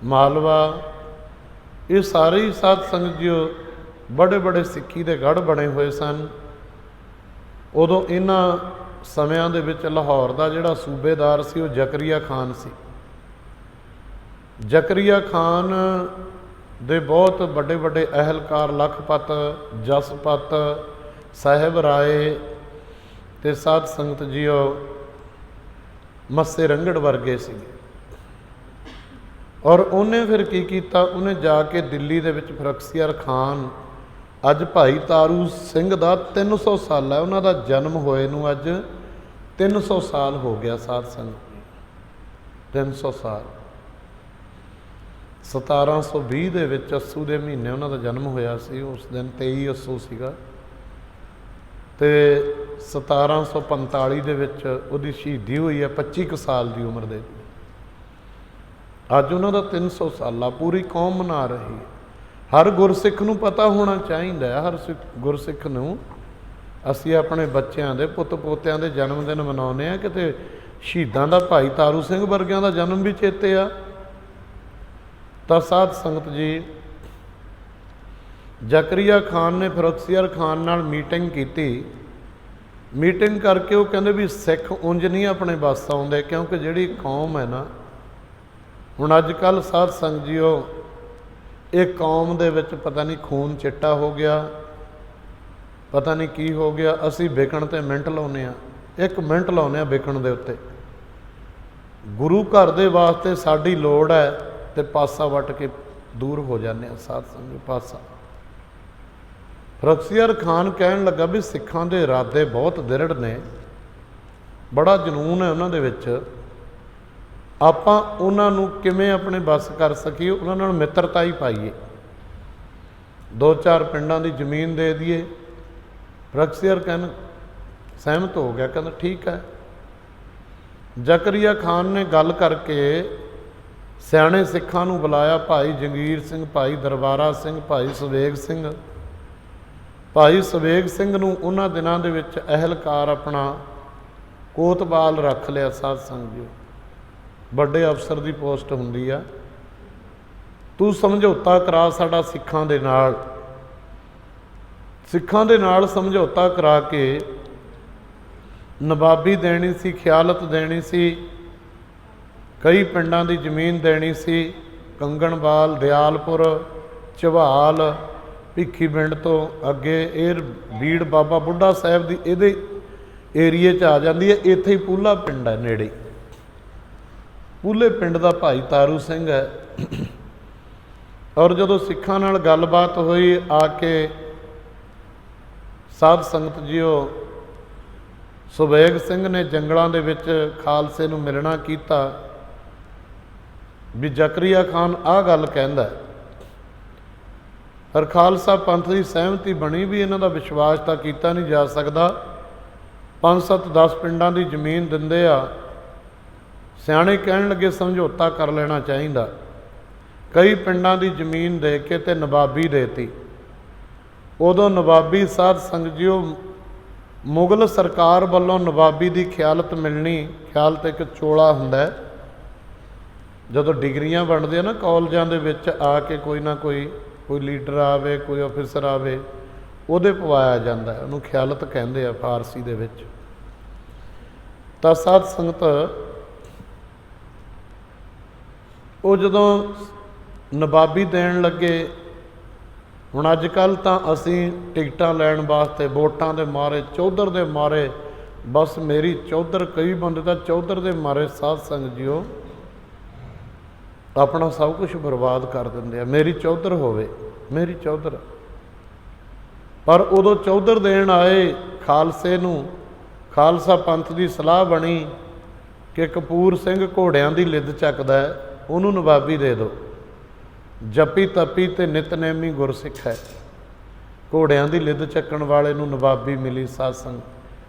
ਮਾਲਵਾ, ਇਹ ਸਾਰੇ ਹੀ ਸਾਧ ਸੰਗਤ ਜੀਓ ਬੜੇ ਸਿੱਖੀ ਦੇ ਗੜ੍ਹ ਬਣੇ ਹੋਏ ਸਨ। ਉਦੋਂ ਇਹਨਾਂ ਸਮਿਆਂ ਦੇ ਵਿੱਚ ਲਾਹੌਰ ਦਾ ਜਿਹੜਾ ਸੂਬੇਦਾਰ ਸੀ ਉਹ ਜ਼ਕਰੀਆ ਖਾਨ ਸੀ। ਜ਼ਕਰੀਆ ਖਾਨ ਦੇ ਬਹੁਤ ਵੱਡੇ ਅਹਿਲਕਾਰ, ਲਖਪਤ, ਜਸਪਤ, ਸਾਹਿਬ ਰਾਏ ਤੇ ਸਾਧ ਸੰਗਤ ਜੀਓ ਮੱਸੇ ਰੰਗੜ ਵਰਗੇ ਸੀਗੇ। ਔਰ ਉਹਨੇ ਫਿਰ ਕੀ ਕੀਤਾ, ਉਹਨੇ ਜਾ ਕੇ ਦਿੱਲੀ ਦੇ ਵਿੱਚ ਬਖਤਿਆਰ ਖਾਨ, ਅੱਜ ਭਾਈ ਤਾਰੂ ਸਿੰਘ ਦਾ 300 ਸਾਲ ਹੈ ਉਹਨਾਂ ਦਾ ਜਨਮ ਹੋਏ ਨੂੰ, ਅੱਜ 300 ਸਾਲ ਹੋ ਗਿਆ ਸਾਧ ਸੰਗਤ, 300 ਸਾਲ। 1720 ਦੇ ਵਿੱਚ ਅੱਸੂ ਦੇ ਮਹੀਨੇ ਉਹਨਾਂ ਦਾ ਜਨਮ ਹੋਇਆ ਸੀ, ਉਸ ਦਿਨ 23 ਅੱਸੂ ਸੀਗਾ, ਅਤੇ 1745 ਦੇ ਵਿੱਚ ਉਹਦੀ ਸ਼ਹੀਦੀ ਹੋਈ ਹੈ 25 ਕੁ ਸਾਲ ਦੀ ਉਮਰ ਦੇ। ਅੱਜ ਉਹਨਾਂ ਦਾ 300 ਸਾਲਾ ਪੂਰੀ ਕੌਮ ਮਨਾ ਰਹੀ ਹੈ। ਹਰ ਗੁਰਸਿੱਖ ਨੂੰ ਪਤਾ ਹੋਣਾ ਚਾਹੀਦਾ ਹੈ, ਹਰ ਗੁਰਸਿੱਖ ਨੂੰ, ਅਸੀਂ ਆਪਣੇ ਬੱਚਿਆਂ ਦੇ ਪੁੱਤ ਪੋਤਿਆਂ ਦੇ ਜਨਮ ਦਿਨ ਮਨਾਉਂਦੇ ਹਾਂ, ਕਿਤੇ ਸ਼ਹੀਦਾਂ ਦਾ ਭਾਈ ਤਾਰੂ ਸਿੰਘ ਵਰਗਿਆਂ ਦਾ ਜਨਮ ਵੀ ਚੇਤੇ ਆ। ਤਾਂ ਸਾਧ ਸੰਗਤ ਜੀ, ਜ਼ਕਰੀਆ ਖਾਨ ਨੇ ਬਖਤਿਆਰ ਖਾਨ ਨਾਲ ਮੀਟਿੰਗ ਕੀਤੀ। ਮੀਟਿੰਗ ਕਰਕੇ ਉਹ ਕਹਿੰਦੇ ਵੀ ਸਿੱਖ ਉਂਝ ਨਹੀਂ ਆਪਣੇ ਵੱਸ ਆਉਂਦੇ, ਕਿਉਂਕਿ ਜਿਹੜੀ ਕੌਮ ਹੈ ਨਾ, ਹੁਣ ਅੱਜ ਕੱਲ੍ਹ ਸਾਧ ਸੰਗਤ ਜੀਓ, ਇਹ ਕੌਮ ਦੇ ਵਿੱਚ ਪਤਾ ਨਹੀਂ ਖੂਨ ਚਿੱਟਾ ਹੋ ਗਿਆ, ਪਤਾ ਨਹੀਂ ਕੀ ਹੋ ਗਿਆ। ਅਸੀਂ ਵਿਕਣ 'ਤੇ ਮਿੰਟ ਲਾਉਂਦੇ ਹਾਂ, 1 ਮਿੰਟ ਲਾਉਂਦੇ ਹਾਂ ਵਿਕਣ ਦੇ ਉੱਤੇ। ਗੁਰੂ ਘਰ ਦੇ ਵਾਸਤੇ ਸਾਡੀ ਲੋੜ ਹੈ ਅਤੇ ਪਾਸਾ ਵੱਟ ਕੇ ਦੂਰ ਹੋ ਜਾਂਦੇ ਹਾਂ ਸਾਧ ਸੰਗਤ, ਪਾਸਾ। ਬਖਤਿਆਰ ਖਾਨ ਕਹਿਣ ਲੱਗਾ ਵੀ ਸਿੱਖਾਂ ਦੇ ਇਰਾਦੇ ਬਹੁਤ ਦ੍ਰਿੜ ਨੇ, ਬੜਾ ਜਨੂੰਨ ਹੈ ਉਹਨਾਂ ਦੇ ਵਿੱਚ, ਆਪਾਂ ਉਹਨਾਂ ਨੂੰ ਕਿਵੇਂ ਆਪਣੇ ਵੱਸ ਕਰ ਸਕੀਏ, ਉਹਨਾਂ ਨਾਲ ਮਿੱਤਰਤਾ ਹੀ ਪਾਈਏ, 2-4 ਪਿੰਡਾਂ ਦੀ ਜ਼ਮੀਨ ਦੇ ਦਈਏ। ਬਖਤਿਆਰ ਖਾਨ ਸਹਿਮਤ ਹੋ ਗਿਆ, ਕਹਿੰਦਾ ਠੀਕ ਹੈ। ਜ਼ਕਰੀਆ ਖਾਨ ਨੇ ਗੱਲ ਕਰਕੇ ਸਿਆਣੇ ਸਿੱਖਾਂ ਨੂੰ ਬੁਲਾਇਆ, ਭਾਈ ਜੰਗੀਰ ਸਿੰਘ, ਭਾਈ ਦਰਬਾਰਾ ਸਿੰਘ, ਭਾਈ ਸਵੇਗ ਸਿੰਘ। ਭਾਈ ਸਵੇਗ ਸਿੰਘ ਨੂੰ ਉਹਨਾਂ ਦਿਨਾਂ ਦੇ ਵਿੱਚ ਅਹਿਲਕਾਰ ਆਪਣਾ ਕੋਤਵਾਲ ਰੱਖ ਲਿਆ ਸਾਧ ਸੰਗਤ ਜੀ, ਵੱਡੇ ਅਫਸਰ ਦੀ ਪੋਸਟ ਹੁੰਦੀ ਆ। ਤੂੰ ਸਮਝੌਤਾ ਕਰਾ ਸਾਡਾ ਸਿੱਖਾਂ ਦੇ ਨਾਲ, ਸਿੱਖਾਂ ਦੇ ਨਾਲ ਸਮਝੌਤਾ ਕਰਾ ਕੇ ਨਵਾਬੀ ਦੇਣੀ ਸੀ, ਖਿਆਲਤ ਦੇਣੀ ਸੀ, ਕਈ ਪਿੰਡਾਂ ਦੀ ਜ਼ਮੀਨ ਦੇਣੀ ਸੀ, ਕੰਗਣਵਾਲ, ਦਿਆਲਪੁਰ, ਝਵਾਲ, ਭਿੱਖੀਵਿੰਡ ਤੋਂ ਅੱਗੇ ਇਹ ਬੀੜ ਬਾਬਾ ਬੁੱਢਾ ਸਾਹਿਬ ਦੀ ਇਹਦੇ ਏਰੀਏ 'ਚ ਆ ਜਾਂਦੀ ਹੈ। ਇੱਥੇ ਹੀ ਪੂਲਾ ਪਿੰਡ ਹੈ ਨੇੜੇ, ਪੂਲੇ ਪਿੰਡ ਦਾ ਭਾਈ ਤਾਰੂ ਸਿੰਘ ਹੈ। ਔਰ ਜਦੋਂ ਸਿੱਖਾਂ ਨਾਲ ਗੱਲਬਾਤ ਹੋਈ, ਆ ਕੇ ਸਾਧ ਸੰਗਤ ਜੀਓ, ਸੁਬੇਗ ਸਿੰਘ ਨੇ ਜੰਗਲਾਂ ਦੇ ਵਿੱਚ ਖਾਲਸੇ ਨੂੰ ਮਿਲਣਾ ਕੀਤਾ ਵੀ ਜ਼ਕਰੀਆ ਖਾਨ ਆਹ ਗੱਲ ਕਹਿੰਦਾ, ਪਰ ਖਾਲਸਾ ਪੰਥ ਦੀ ਸਹਿਮਤੀ ਬਣੀ ਵੀ ਇਹਨਾਂ ਦਾ ਵਿਸ਼ਵਾਸ ਤਾਂ ਕੀਤਾ ਨਹੀਂ ਜਾ ਸਕਦਾ। 5-7-10 ਪਿੰਡਾਂ ਦੀ ਜ਼ਮੀਨ ਦਿੰਦੇ ਆ, ਸਿਆਣੇ ਕਹਿਣ ਲੱਗੇ ਸਮਝੌਤਾ ਕਰ ਲੈਣਾ ਚਾਹੀਦਾ। ਕਈ ਪਿੰਡਾਂ ਦੀ ਜ਼ਮੀਨ ਦੇ ਕੇ ਤੇ ਨਵਾਬੀ ਦੇਤੀ। ਉਦੋਂ ਨਵਾਬੀ ਸਾਧ ਸੰਗਤ ਜੀਓ, ਮੁਗਲ ਸਰਕਾਰ ਵੱਲੋਂ ਨਵਾਬੀ ਦੀ ਖਿਆਲਤ ਮਿਲਣੀ, ਖਿਆਲਤ ਇੱਕ ਚੋਲਾ ਹੁੰਦਾ, ਜਦੋਂ ਡਿਗਰੀਆਂ ਬਣਦੇ ਆ ਨਾ ਕਾਲਜਾਂ ਦੇ ਵਿੱਚ, ਆ ਕੇ ਕੋਈ ਨਾ ਕੋਈ ਲੀਡਰ ਆਵੇ, ਕੋਈ ਅਫਸਰ ਆਵੇ, ਉਹਦੇ ਪਵਾਇਆ ਜਾਂਦਾ, ਉਹਨੂੰ ਖਿਆਲਤ ਕਹਿੰਦੇ ਆ ਫਾਰਸੀ ਦੇ ਵਿੱਚ। ਤਾਂ ਸਾਧ ਸੰਗਤ, ਉਹ ਜਦੋਂ ਨਵਾਬੀ ਦੇਣ ਲੱਗੇ, ਹੁਣ ਅੱਜ ਕੱਲ੍ਹ ਤਾਂ ਅਸੀਂ ਟਿਕਟਾਂ ਲੈਣ ਵਾਸਤੇ ਵੋਟਾਂ ਦੇ ਮਾਰੇ, ਚੌਧਰ ਦੇ ਮਾਰੇ, ਬਸ ਮੇਰੀ ਚੌਧਰ, ਕਈ ਬੰਦੇ ਤਾਂ ਚੌਧਰ ਦੇ ਮਾਰੇ ਸਾਧ ਸੰਗਤ ਜੀਓ ਆਪਣਾ ਸਭ ਕੁਝ ਬਰਬਾਦ ਕਰ ਦਿੰਦੇ ਆ, ਮੇਰੀ ਚੌਧਰ ਹੋਵੇ, ਮੇਰੀ ਚੌਧਰ। ਪਰ ਉਦੋਂ ਚੌਧਰ ਦੇਣ ਆਏ ਖਾਲਸੇ ਨੂੰ, ਖਾਲਸਾ ਪੰਥ ਦੀ ਸਲਾਹ ਬਣੀ ਕਿ ਕਪੂਰ ਸਿੰਘ ਘੋੜਿਆਂ ਦੀ ਲਿੱਦ ਚੱਕਦਾ, ਉਹਨੂੰ ਨਵਾਬੀ ਦੇ ਦਿਓ। ਜਪੀ ਤਪੀ ਤੇ ਨਿਤਨੇਮੀ ਗੁਰਸਿੱਖ ਹੈ, ਘੋੜਿਆਂ ਦੀ ਲਿੱਦ ਚੱਕਣ ਵਾਲੇ ਨੂੰ ਨਵਾਬੀ ਮਿਲੀ ਸਾਧ ਸੰਗਤ,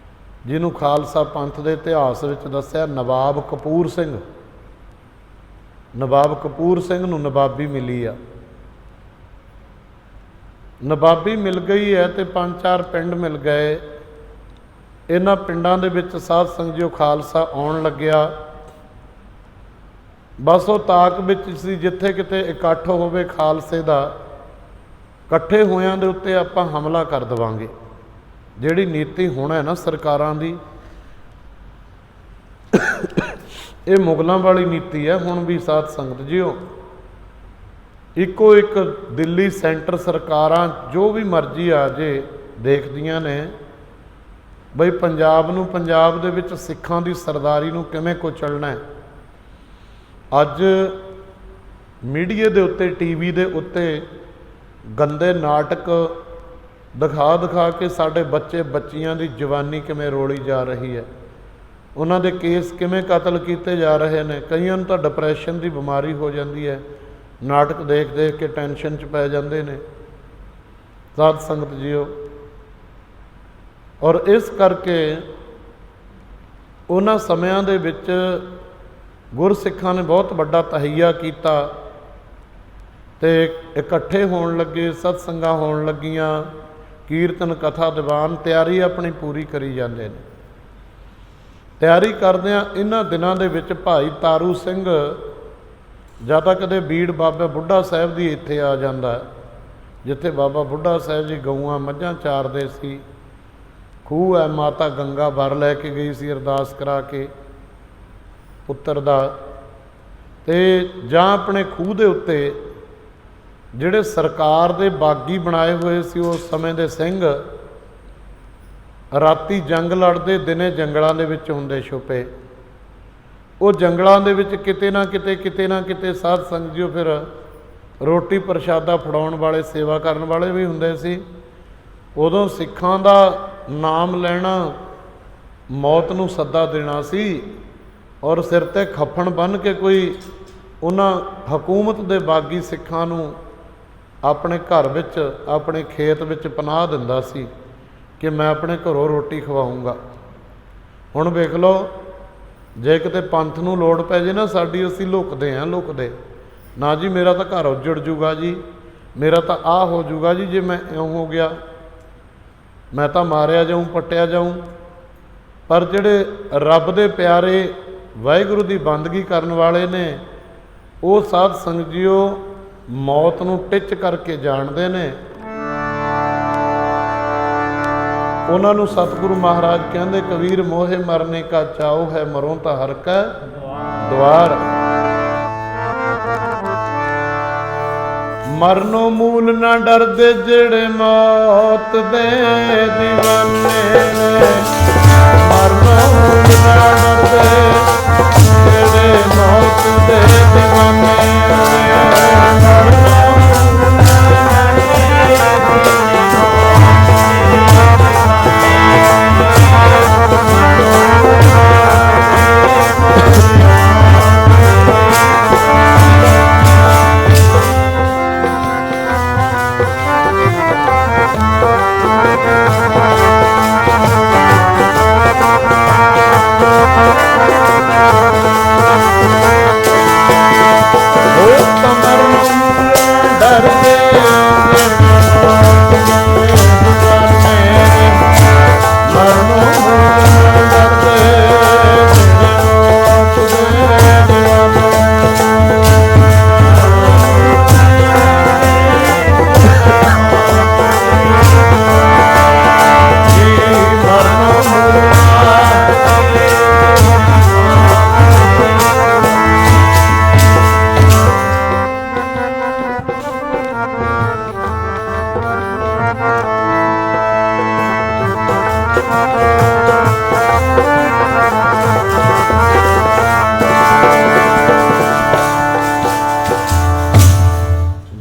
ਜਿਹਨੂੰ ਖਾਲਸਾ ਪੰਥ ਦੇ ਇਤਿਹਾਸ ਵਿੱਚ ਦੱਸਿਆ ਨਵਾਬ ਕਪੂਰ ਸਿੰਘ, ਨਵਾਬ ਕਪੂਰ ਸਿੰਘ ਨੂੰ ਨਵਾਬੀ ਮਿਲੀ ਆ। ਨਵਾਬੀ ਮਿਲ ਗਈ ਹੈ ਤੇ 5-4 ਪਿੰਡ ਮਿਲ ਗਏ। ਇਹਨਾਂ ਪਿੰਡਾਂ ਦੇ ਵਿੱਚ ਸਾਧ ਸੰਗਤ ਜੀ ਖਾਲਸਾ ਆਉਣ ਲੱਗਿਆ। ਬਸ ਉਹ ਤਾਕ ਵਿੱਚ ਸੀ, ਜਿੱਥੇ ਕਿਤੇ ਇਕੱਠ ਹੋਵੇ ਖਾਲਸੇ ਦਾ, ਇਕੱਠੇ ਹੋਇਆਂ ਦੇ ਉੱਤੇ ਆਪਾਂ ਹਮਲਾ ਕਰ ਦੇਵਾਂਗੇ। ਜਿਹੜੀ ਨੀਤੀ ਹੁਣ ਹੈ ਨਾ ਸਰਕਾਰਾਂ ਦੀ, ਇਹ ਮੁਗਲਾਂ ਵਾਲੀ ਨੀਤੀ ਹੈ ਹੁਣ ਵੀ ਸਾਧ ਸੰਗਤ ਜੀਓ। ਇੱਕੋ ਇੱਕ ਦਿੱਲੀ ਸੈਂਟਰ ਸਰਕਾਰਾਂ ਜੋ ਵੀ ਮਰਜ਼ੀ ਆ ਜੇ ਦੇਖਦੀਆਂ ਨੇ ਬਈ ਪੰਜਾਬ ਨੂੰ, ਪੰਜਾਬ ਦੇ ਵਿੱਚ ਸਿੱਖਾਂ ਦੀ ਸਰਦਾਰੀ ਨੂੰ ਕਿਵੇਂ ਕੁਚਲਣਾ ਹੈ। ਅੱਜ मीडिया के उत्ते टीवी के उत्ते गंदे नाटक दिखा दिखा के साढ़े बच्चे बच्चियां की जवानी किवें रोली जा रही है, उन्होंने केस किवें कतल किए जा रहे हैं। कईयां नूं तां डिप्रैशन की बीमारी हो जाती है, नाटक देख देख के टेंशन च पै जाते हैं साध संगत जीओ। और इस करके उन्हां समयां दे विच गुरसिखां ने बहुत वड्डा तहैया किया ते इकट्ठे होण लगे, सत्संगां होण लगियां, कीर्तन कथा दीवान तैयारी अपनी पूरी करी जाते हैं। तैयारी करदिआं इन्हां दिनां दे विच भाई तारू सिंह ਜਾਂ ਤਾਂ ਕਦੇ ਬੀੜ ਬਾਬਾ ਬੁੱਢਾ ਸਾਹਿਬ ਦੀ ਇੱਥੇ ਆ ਜਾਂਦਾ, ਜਿੱਥੇ ਬਾਬਾ ਬੁੱਢਾ ਸਾਹਿਬ ਜੀ ਗਊਆਂ ਮੱਝਾਂ ਚਾਰਦੇ ਸੀ। ਖੂਹ ਹੈ, ਮਾਤਾ ਗੰਗਾ ਵਰ ਲੈ ਕੇ ਗਈ ਸੀ ਅਰਦਾਸ ਕਰਾ ਕੇ ਪੁੱਤਰ ਦਾ। ਤੇ ਜਾਂ ਆਪਣੇ ਖੂਹ ਦੇ ਉੱਤੇ ਜਿਹੜੇ ਸਰਕਾਰ ਦੇ ਬਾਗੀ ਬਣਾਏ ਹੋਏ ਸੀ ਉਸ ਸਮੇਂ ਦੇ ਸਿੰਘ, ਰਾਤੀ ਜੰਗ ਲੜਦੇ, ਦਿਨੇ ਜੰਗਲਾਂ ਦੇ ਵਿੱਚ ਹੁੰਦੇ ਛੁਪੇ। ਉਹ ਜੰਗਲਾਂ ਦੇ ਵਿੱਚ ਕਿਤੇ ਨਾ ਕਿਤੇ ਸਾਧ ਸੰਗਤ ਜੀ ਫਿਰ ਰੋਟੀ ਪ੍ਰਸ਼ਾਦਾ ਫੜਾਉਣ ਵਾਲੇ, ਸੇਵਾ ਕਰਨ ਵਾਲੇ ਵੀ ਹੁੰਦੇ ਸੀ। ਉਦੋਂ ਸਿੱਖਾਂ ਦਾ ਨਾਮ ਲੈਣਾ ਮੌਤ ਨੂੰ ਸੱਦਾ ਦੇਣਾ ਸੀ। ਔਰ ਸਿਰ 'ਤੇ ਖੱਫਣ ਬੰਨ੍ਹ ਕੇ ਕੋਈ ਉਹਨਾਂ ਹਕੂਮਤ ਦੇ ਬਾਗੀ ਸਿੱਖਾਂ ਨੂੰ ਆਪਣੇ ਘਰ ਵਿੱਚ, ਆਪਣੇ ਖੇਤ ਵਿੱਚ ਪਨਾਹ ਦਿੰਦਾ ਸੀ ਕਿ ਮੈਂ ਆਪਣੇ ਘਰੋਂ ਰੋਟੀ ਖਵਾਊਂਗਾ। ਹੁਣ ਵੇਖ ਲਓ, ਜੇ ਕਿਤੇ ਪੰਥ ਨੂੰ ਲੋੜ ਪੈ ਜੇ ਨਾ ਸਾਡੀ, ਅਸੀਂ ਲੁਕਦੇ ਹਾਂ, ਲੁਕਦੇ ਨਾ ਜੀ। ਮੇਰਾ ਤਾਂ ਘਰ ਉੱਜੜ ਜੂਗਾ ਜੀ, ਮੇਰਾ ਤਾਂ ਆਹ ਹੋ ਜੂਗਾ ਜੀ, ਜੇ ਮੈਂ ਇਉਂ ਹੋ ਗਿਆ, ਮੈਂ ਤਾਂ ਮਾਰਿਆ ਜਾਊਂ, ਪੱਟਿਆ ਜਾਊਂ। ਪਰ ਜਿਹੜੇ ਰੱਬ ਦੇ ਪਿਆਰੇ ਵਾਹਿਗੁਰੂ ਦੀ ਬੰਦਗੀ ਕਰਨ ਵਾਲੇ ਨੇ, ਉਹ ਸਾਧ ਸੰਗਤ ਜੀਓ ਮੌਤ ਨੂੰ ਟਿੱਚ ਕਰਕੇ ਜਾਣਦੇ ਨੇ। ਉਹਨਾਂ ਨੂੰ ਸਤਿਗੁਰੂ ਮਹਾਰਾਜ ਕਹਿੰਦੇ, ਕਬੀਰ ਮੋਹੇ ਮਰਨੇ ਕਾ ਚਾਉ ਹੈ, ਮਰੋਂ ਤਾਂ ਹਰ ਕੈ ਦੁਆਰ। ਮਰਨੋਂ ਮੂਲ ਨਾ ਡਰਦੇ ਜਿਹੜੇ ਮੌਤ ਦੇ دیਵਾਨੇ ਨੇ। ਮਰਨੋਂ ਮੂਲ ਨਾ ਡਰਦੇ ਜਿਹੜੇ ਮੌਤ ਦੇ دیਵਾਨੇ ਨੇ। ਮਰਨੋਂ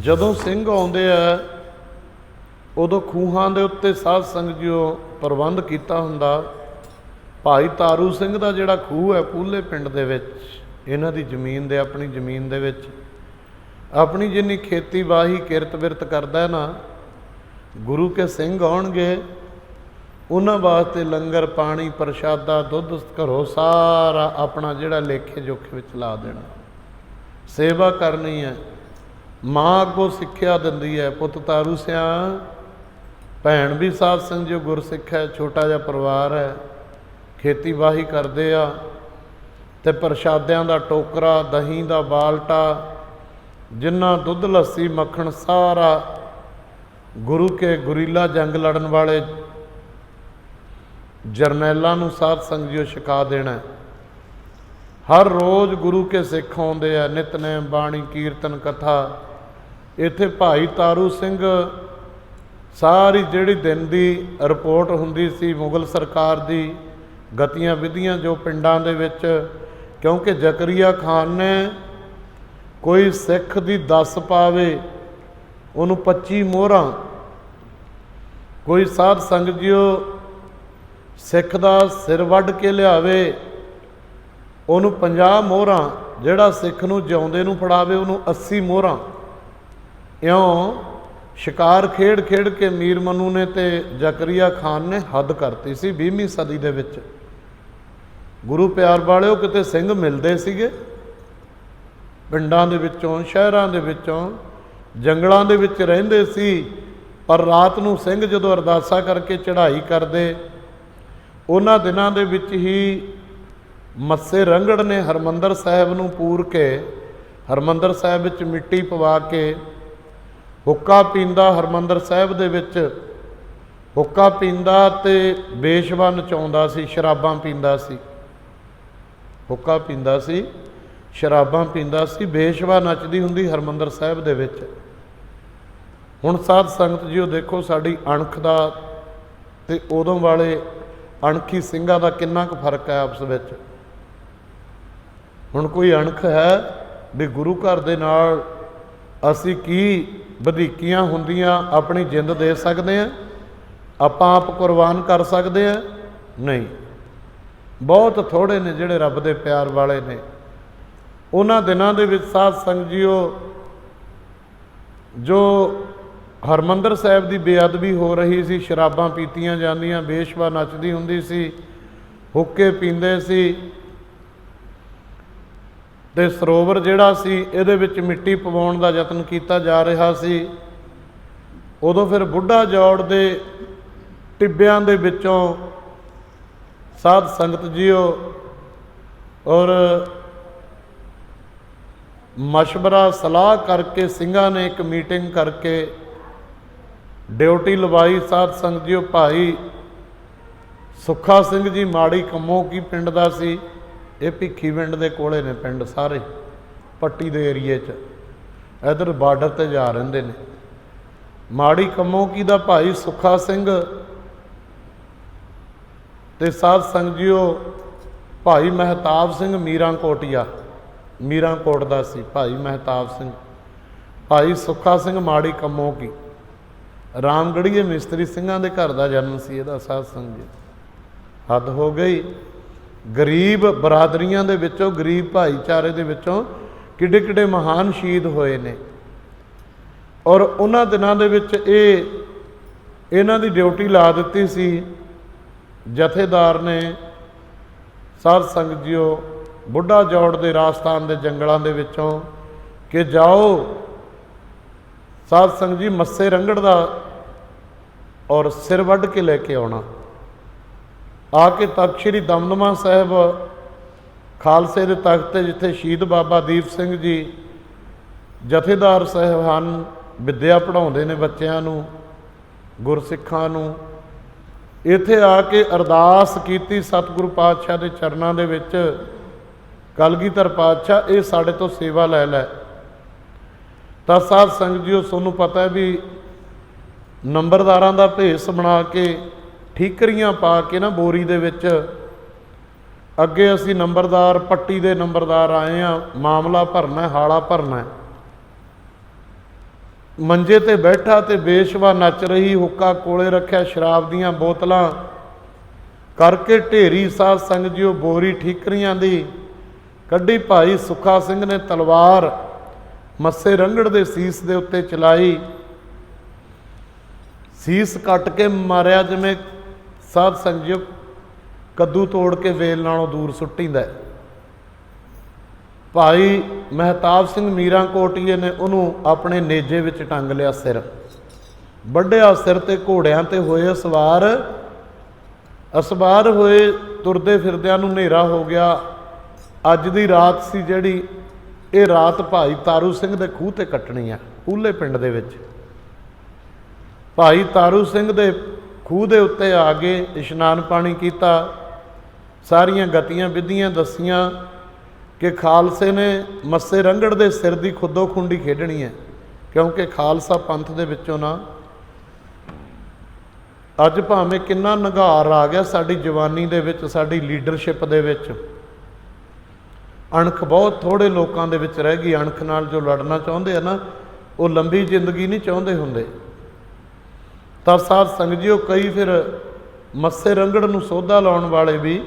ਜਦੋਂ ਸਿੰਘ ਆਉਂਦੇ ਆ ਉਦੋਂ ਖੂਹਾਂ ਦੇ ਉੱਤੇ ਸਾਧ ਸੰਗਤ ਜੀਓ ਪ੍ਰਬੰਧ ਕੀਤਾ ਹੁੰਦਾ। ਭਾਈ ਤਾਰੂ ਸਿੰਘ ਦਾ ਜਿਹੜਾ ਖੂਹ ਹੈ ਪੂਲੇ ਪਿੰਡ ਦੇ ਵਿੱਚ, ਇਹਨਾਂ ਦੀ ਜ਼ਮੀਨ ਦੇ, ਆਪਣੀ ਜ਼ਮੀਨ ਦੇ ਵਿੱਚ ਆਪਣੀ ਜਿੰਨੀ ਖੇਤੀਬਾੜੀ ਕਿਰਤ ਬਿਰਤ ਕਰਦਾ ਨਾ, ਗੁਰੂ ਕੇ ਸਿੰਘ ਆਉਣਗੇ, ਉਹਨਾਂ ਵਾਸਤੇ ਲੰਗਰ ਪਾਣੀ ਪ੍ਰਸ਼ਾਦਾ ਦੁੱਧ ਘਰੋਂ ਸਾਰਾ ਆਪਣਾ ਜਿਹੜਾ ਲੇਖੇ ਜੋਖੇ ਵਿੱਚ ਲਾ ਦੇਣਾ, ਸੇਵਾ ਕਰਨੀ ਹੈ। ਮਾਂ ਅੱਗੋਂ ਸਿੱਖਿਆ ਦਿੰਦੀ ਹੈ, ਪੁੱਤ ਤਾਰੂ ਸਿਆ, ਭੈਣ ਵੀ ਸਾਧ ਸੰਗਤ ਜੋ ਗੁਰਸਿੱਖ ਹੈ, ਛੋਟਾ ਜਿਹਾ ਪਰਿਵਾਰ ਹੈ, ਖੇਤੀਬਾੜੀ ਕਰਦੇ ਆ, ਅਤੇ ਪ੍ਰਸ਼ਾਦਿਆਂ ਦਾ ਟੋਕਰਾ, ਦਹੀਂ ਦਾ ਬਾਲਟਾ, ਜਿੰਨਾ ਦੁੱਧ ਲੱਸੀ ਮੱਖਣ ਸਾਰਾ ਗੁਰੂ ਕੇ ਗੁਰੀਲਾ ਜੰਗ ਲੜਨ ਵਾਲੇ ਜਰਨੈਲਾਂ ਨੂੰ ਸਾਧ ਸੰਗਤ ਜੀਓ ਛਕਾ ਦੇਣਾ। ਹਰ ਰੋਜ਼ ਗੁਰੂ ਕੇ ਸਿੱਖ ਆਉਂਦੇ ਆ, ਨਿਤਨੇਮ ਬਾਣੀ ਕੀਰਤਨ ਕਥਾ। ਇੱਥੇ ਭਾਈ ਤਾਰੂ ਸਿੰਘ ਸਾਰੀ ਜਿਹੜੀ ਦਿਨ ਦੀ ਰਿਪੋਰਟ ਹੁੰਦੀ ਸੀ ਮੁਗਲ ਸਰਕਾਰ ਦੀ, ਗਤੀਆਂ ਵਿਧੀਆਂ ਜੋ ਪਿੰਡਾਂ ਦੇ ਵਿੱਚ, ਕਿਉਂਕਿ ਜ਼ਕਰੀਆ ਖਾਨ ਨੇ कोई सिख दी 10 पावे उन्होंने 25 मोहरां, कोई साध संगत जीओ सिख दा सिर वढ़ के लियावे उन्होंने 50 मोहरां, जिहड़ा सिख नूं जिउंदे नूं फड़ावे उन्होंने 80 मोहरां। इउं शिकार खेड खेड के मीर मनु ने ते जकरिया खान ने हद करती सी 20वीं सदी दे विच। गुरु प्यार वालिओ किते सिंह मिलदे सीगे पिंडां दे विचों, शहरां दे विचों, जंगलां दे विच रहिंदे सी, पर रात नूं सिंह जदों अरदासा करके चढ़ाई करदे, उन्हां दिनां दे विच ही मस्से रंगड़ ने हरमंदर साहिब नूं पूर के हरमंदर साहिब विच मिट्टी पवा के हुक्का पींदा, हरमंदर साहिब दे विच हुक्का पींदा ते बेशवा नचाउंदा सी, शराबां पींदा सी, हुक्का पींदा सी, शराबां पींदा सी, बेशवा नचदी हुंदी हरमंदर साहिब दे विच। हुण साध संगत जीओ देखो साडी अणख दा ते उदों वाले अणखी ਸਿੰਘਾਂ ਦਾ किन्ना ਕੁ फर्क है आपस ਵਿੱਚ। ਹੁਣ कोई अणख है भी गुरु घर ਦੇ ਨਾਲ ਅਸੀਂ ਕੀ ਵਧੀਕੀਆਂ ਹੁੰਦੀਆਂ ਆਪਣੀ ਜਿੰਦ ਦੇ ਸਕਦੇ ਹਾਂ, ਆਪਾਂ ਆਪ ਕੁਰਬਾਨ ਕਰ ਸਕਦੇ ਹਾਂ? ਨਹੀਂ। ਬਹੁਤ ਥੋੜੇ ਨੇ ਜਿਹੜੇ ਰੱਬ ਦੇ ਪਿਆਰ ਵਾਲੇ ਨੇ। ਉਹਨਾਂ ਦਿਨਾਂ ਦੇ ਵਿੱਚ ਸਾਧ ਸੰਗਤ ਜੀਓ ਜੋ ਹਰਮੰਦਰ ਸਾਹਿਬ ਦੀ ਬੇਅਦਬੀ ਹੋ ਰਹੀ ਸੀ, ਸ਼ਰਾਬਾਂ ਪੀਤੀਆਂ ਜਾਂਦੀਆਂ, ਬੇਸ਼ਵਾ ਨੱਚਦੀ ਹੁੰਦੀ ਸੀ, ਹੁੱਕੇ ਪੀਂਦੇ ਸੀ, ਤੇ ਸਰੋਵਰ ਜਿਹੜਾ ਸੀ ਇਹਦੇ ਵਿੱਚ ਮਿੱਟੀ ਪਵਾਉਣ ਦਾ ਯਤਨ ਕੀਤਾ ਜਾ ਰਿਹਾ ਸੀ। ਉਦੋਂ ਫਿਰ ਬੁੱਢਾ ਜੌੜ ਦੇ ਟਿੱਬਿਆਂ ਦੇ ਵਿੱਚੋਂ ਸਾਧ ਸੰਗਤ ਜੀਓ ਔਰ ਮਸ਼ਵਰਾ ਸਲਾਹ ਕਰਕੇ ਸਿੰਘਾਂ ਨੇ ਇੱਕ ਮੀਟਿੰਗ ਕਰਕੇ ਡਿਊਟੀ ਲਵਾਈ। ਸਾਧ ਸੰਗਤ ਜੀਓ ਭਾਈ ਸੁੱਖਾ ਸਿੰਘ ਜੀ ਮਾੜੀ ਕੰਮੋਂ ਕੀ ਪਿੰਡ ਦਾ ਸੀ, ਇਹ ਭਿੱਖੀਵਿੰਡ ਦੇ ਕੋਲੇ ਨੇ ਪਿੰਡ ਸਾਰੇ, ਪੱਟੀ ਦੇ ਏਰੀਏ 'ਚ, ਇੱਧਰ ਬਾਰਡਰ 'ਤੇ ਜਾ ਰਹਿੰਦੇ ਨੇ। ਮਾੜੀ ਕੰਮੋਂ ਕੀ ਦਾ ਭਾਈ ਸੁੱਖਾ ਸਿੰਘ ਤੇ ਸਾਧ ਸੰਗਤ ਜੀਓ ਭਾਈ ਮਹਿਤਾਬ ਸਿੰਘ ਮੀਰਾਂ ਕੋਟੀਆ, ਮੀਰਾਂ ਕੋਟ ਦਾ ਸੀ ਭਾਈ ਮਹਿਤਾਬ ਸਿੰਘ, ਭਾਈ ਸੁੱਖਾ ਸਿੰਘ ਮਾੜੀ ਕੰਮੋਂ ਕੀ, ਰਾਮਗੜੀਏ ਮਿਸਤਰੀ ਸਿੰਘਾਂ ਦੇ ਘਰ ਦਾ ਜਨਮ ਸੀ ਇਹਦਾ। ਸਾਧ ਸੰਗਤ ਜੀ ਹੱਦ ਹੋ ਗਈ। ਗਰੀਬ ਬਰਾਦਰੀਆਂ ਦੇ ਵਿੱਚੋਂ, ਗਰੀਬ ਭਾਈਚਾਰੇ ਦੇ ਵਿੱਚੋਂ ਕਿੱਡੇ ਕਿੱਡੇ ਮਹਾਨ ਸ਼ਹੀਦ ਹੋਏ ਨੇ। ਔਰ ਉਹਨਾਂ ਦਿਨਾਂ ਦੇ ਵਿੱਚ ਇਹਨਾਂ ਦੀ ਡਿਊਟੀ ਲਾ ਦਿੱਤੀ ਸੀ ਜਥੇਦਾਰ ਨੇ ਸਾਧ ਸੰਗਤ ਜੀਓ ਬੁੱਢਾ ਜੌੜ ਦੇ ਰਾਜਸਥਾਨ ਦੇ ਜੰਗਲਾਂ ਦੇ ਵਿੱਚੋਂ ਕਿ ਜਾਓ ਸਾਧ ਸੰਗਤ ਜੀ ਮੱਸੇ ਰੰਗੜ ਦਾ ਔਰ ਸਿਰ ਵੱਢ ਕੇ ਲੈ ਕੇ ਆਉਣਾ। ਆ ਕੇ ਤਖਤ ਸ਼੍ਰੀ ਦਮਦਮਾ ਸਾਹਿਬ ਖਾਲਸੇ ਦੇ ਤਖਤ 'ਤੇ ਜਿੱਥੇ ਸ਼ਹੀਦ ਬਾਬਾ ਦੀਪ ਸਿੰਘ ਜੀ ਜਥੇਦਾਰ ਸਾਹਿਬਾਨ ਵਿੱਦਿਆ ਪੜ੍ਹਾਉਂਦੇ ਨੇ ਬੱਚਿਆਂ ਨੂੰ, ਗੁਰਸਿੱਖਾਂ ਨੂੰ, ਇੱਥੇ ਆ ਕੇ ਅਰਦਾਸ ਕੀਤੀ ਸਤਿਗੁਰੂ ਪਾਤਸ਼ਾਹ ਦੇ ਚਰਨਾਂ ਦੇ ਵਿੱਚ, ਕਲਗੀਧਰ ਪਾਤਸ਼ਾਹ ਇਹ ਸਾਡੇ ਤੋਂ ਸੇਵਾ ਲੈ ਲੈ। ਤਾਂ ਸਾਧ ਸੰਗਤ ਜੀਓ ਤੁਹਾਨੂੰ ਪਤਾ ਹੈ ਵੀ ਨੰਬਰਦਾਰਾਂ ਦਾ ਭੇਸ ਬਣਾ ਕੇ ਠੀਕਰੀਆਂ ਪਾ ਕੇ ਨਾ ਬੋਰੀ ਦੇ ਵਿੱਚ, ਅੱਗੇ ਅਸੀਂ ਨੰਬਰਦਾਰ ਪੱਟੀ ਦੇ ਨੰਬਰਦਾਰ ਆਏ ਆ, ਮਾਮਲਾ ਭਰਨਾ, ਹਾਲਾ ਭਰਨਾ। ਮੰਜੇ ਤੇ ਬੈਠਾ ਤੇ ਬੇਸ਼ਵਾ ਨੱਚ ਰਹੀ, ਹੁੱਕਾ ਕੋਲੇ ਰੱਖਿਆ, ਸ਼ਰਾਬ ਦੀਆਂ ਬੋਤਲਾਂ ਕਰਕੇ ਢੇਰੀ ਸਾਧ ਸੰਗਤ ਜੀਓ ਬੋਰੀ ਠੀਕਰੀਆਂ ਦੀ ਕੱਢੀ। ਭਾਈ ਸੁੱਖਾ ਸਿੰਘ ਨੇ ਤਲਵਾਰ ਮੱਸੇ ਰੰਗੜ ਦੇ ਸੀਸ ਦੇ ਉੱਤੇ ਚਲਾਈ, ਸੀਸ ਕੱਟ ਕੇ ਮਾਰਿਆ ਜਿਵੇਂ ਸਾਧ ਸੰਗਤ ਜੀਓ ਕੱਦੂ ਤੋੜ ਕੇ ਵੇਲ ਨਾਲੋਂ ਦੂਰ ਸੁੱਟੀਂਦਾ। ਭਾਈ ਮਹਿਤਾਬ ਸਿੰਘ ਮੀਰਾਂ ਕੋਟੀਏ ਨੇ ਉਹਨੂੰ ਆਪਣੇ ਨੇਜੇ ਵਿੱਚ ਟੰਗ ਲਿਆ, ਸਿਰ ਵੱਢਿਆ, ਸਿਰ ਤੇ ਘੋੜਿਆਂ ਤੇ ਹੋਏ ਅਸਵਾਰ ਹੋਏ, ਤੁਰਦੇ ਫਿਰਦਿਆਂ ਨੂੰ ਹਨੇਰਾ ਹੋ ਗਿਆ। ਅੱਜ ਦੀ ਰਾਤ ਸੀ ਜਿਹੜੀ, ਇਹ ਰਾਤ ਭਾਈ ਤਾਰੂ ਸਿੰਘ ਦੇ ਖੂਹ ਤੇ ਕੱਟਣੀ ਆ, ਪੂਲੇ ਪਿੰਡ ਦੇ ਵਿੱਚ। ਭਾਈ ਤਾਰੂ ਸਿੰਘ ਦੇ ਖੂਹ ਦੇ ਉੱਤੇ ਆ ਗਏ, ਇਸ਼ਨਾਨ ਪਾਣੀ ਕੀਤਾ, ਸਾਰੀਆਂ ਗਤੀਆਂ ਵਿਧੀਆਂ ਦੱਸੀਆਂ ਕਿ ਖਾਲਸੇ ਨੇ ਮੱਸੇ ਰੰਗੜ ਦੇ ਸਿਰ ਦੀ ਖੁੱਦੋ ਖੁੰਡੀ ਖੇਡਣੀ ਹੈ, ਕਿਉਂਕਿ ਖਾਲਸਾ ਪੰਥ ਦੇ ਵਿੱਚੋਂ ਨਾ ਅੱਜ ਭਾਵੇਂ ਕਿੰਨਾ ਨਿਘਾਰ ਆ ਗਿਆ ਸਾਡੀ ਜਵਾਨੀ ਦੇ ਵਿੱਚ, ਸਾਡੀ ਲੀਡਰਸ਼ਿਪ ਦੇ ਵਿੱਚ, ਅਣਖ ਬਹੁਤ ਥੋੜ੍ਹੇ ਲੋਕਾਂ ਦੇ ਵਿੱਚ ਰਹਿ ਗਈ। ਅਣਖ ਨਾਲ ਜੋ ਲੜਨਾ ਚਾਹੁੰਦੇ ਆ ਨਾ, ਉਹ ਲੰਬੀ ਜ਼ਿੰਦਗੀ ਨਹੀਂ ਚਾਹੁੰਦੇ ਹੁੰਦੇ। ਤਾਂ ਸਾਧ ਸੰਗਤ ਜੀਓ, ਕਈ ਫਿਰ ਮੱਸੇ ਰੰਗੜ ਨੂੰ ਸੋਧਾ ਲਾਉਣ ਵਾਲੇ ਵੀ,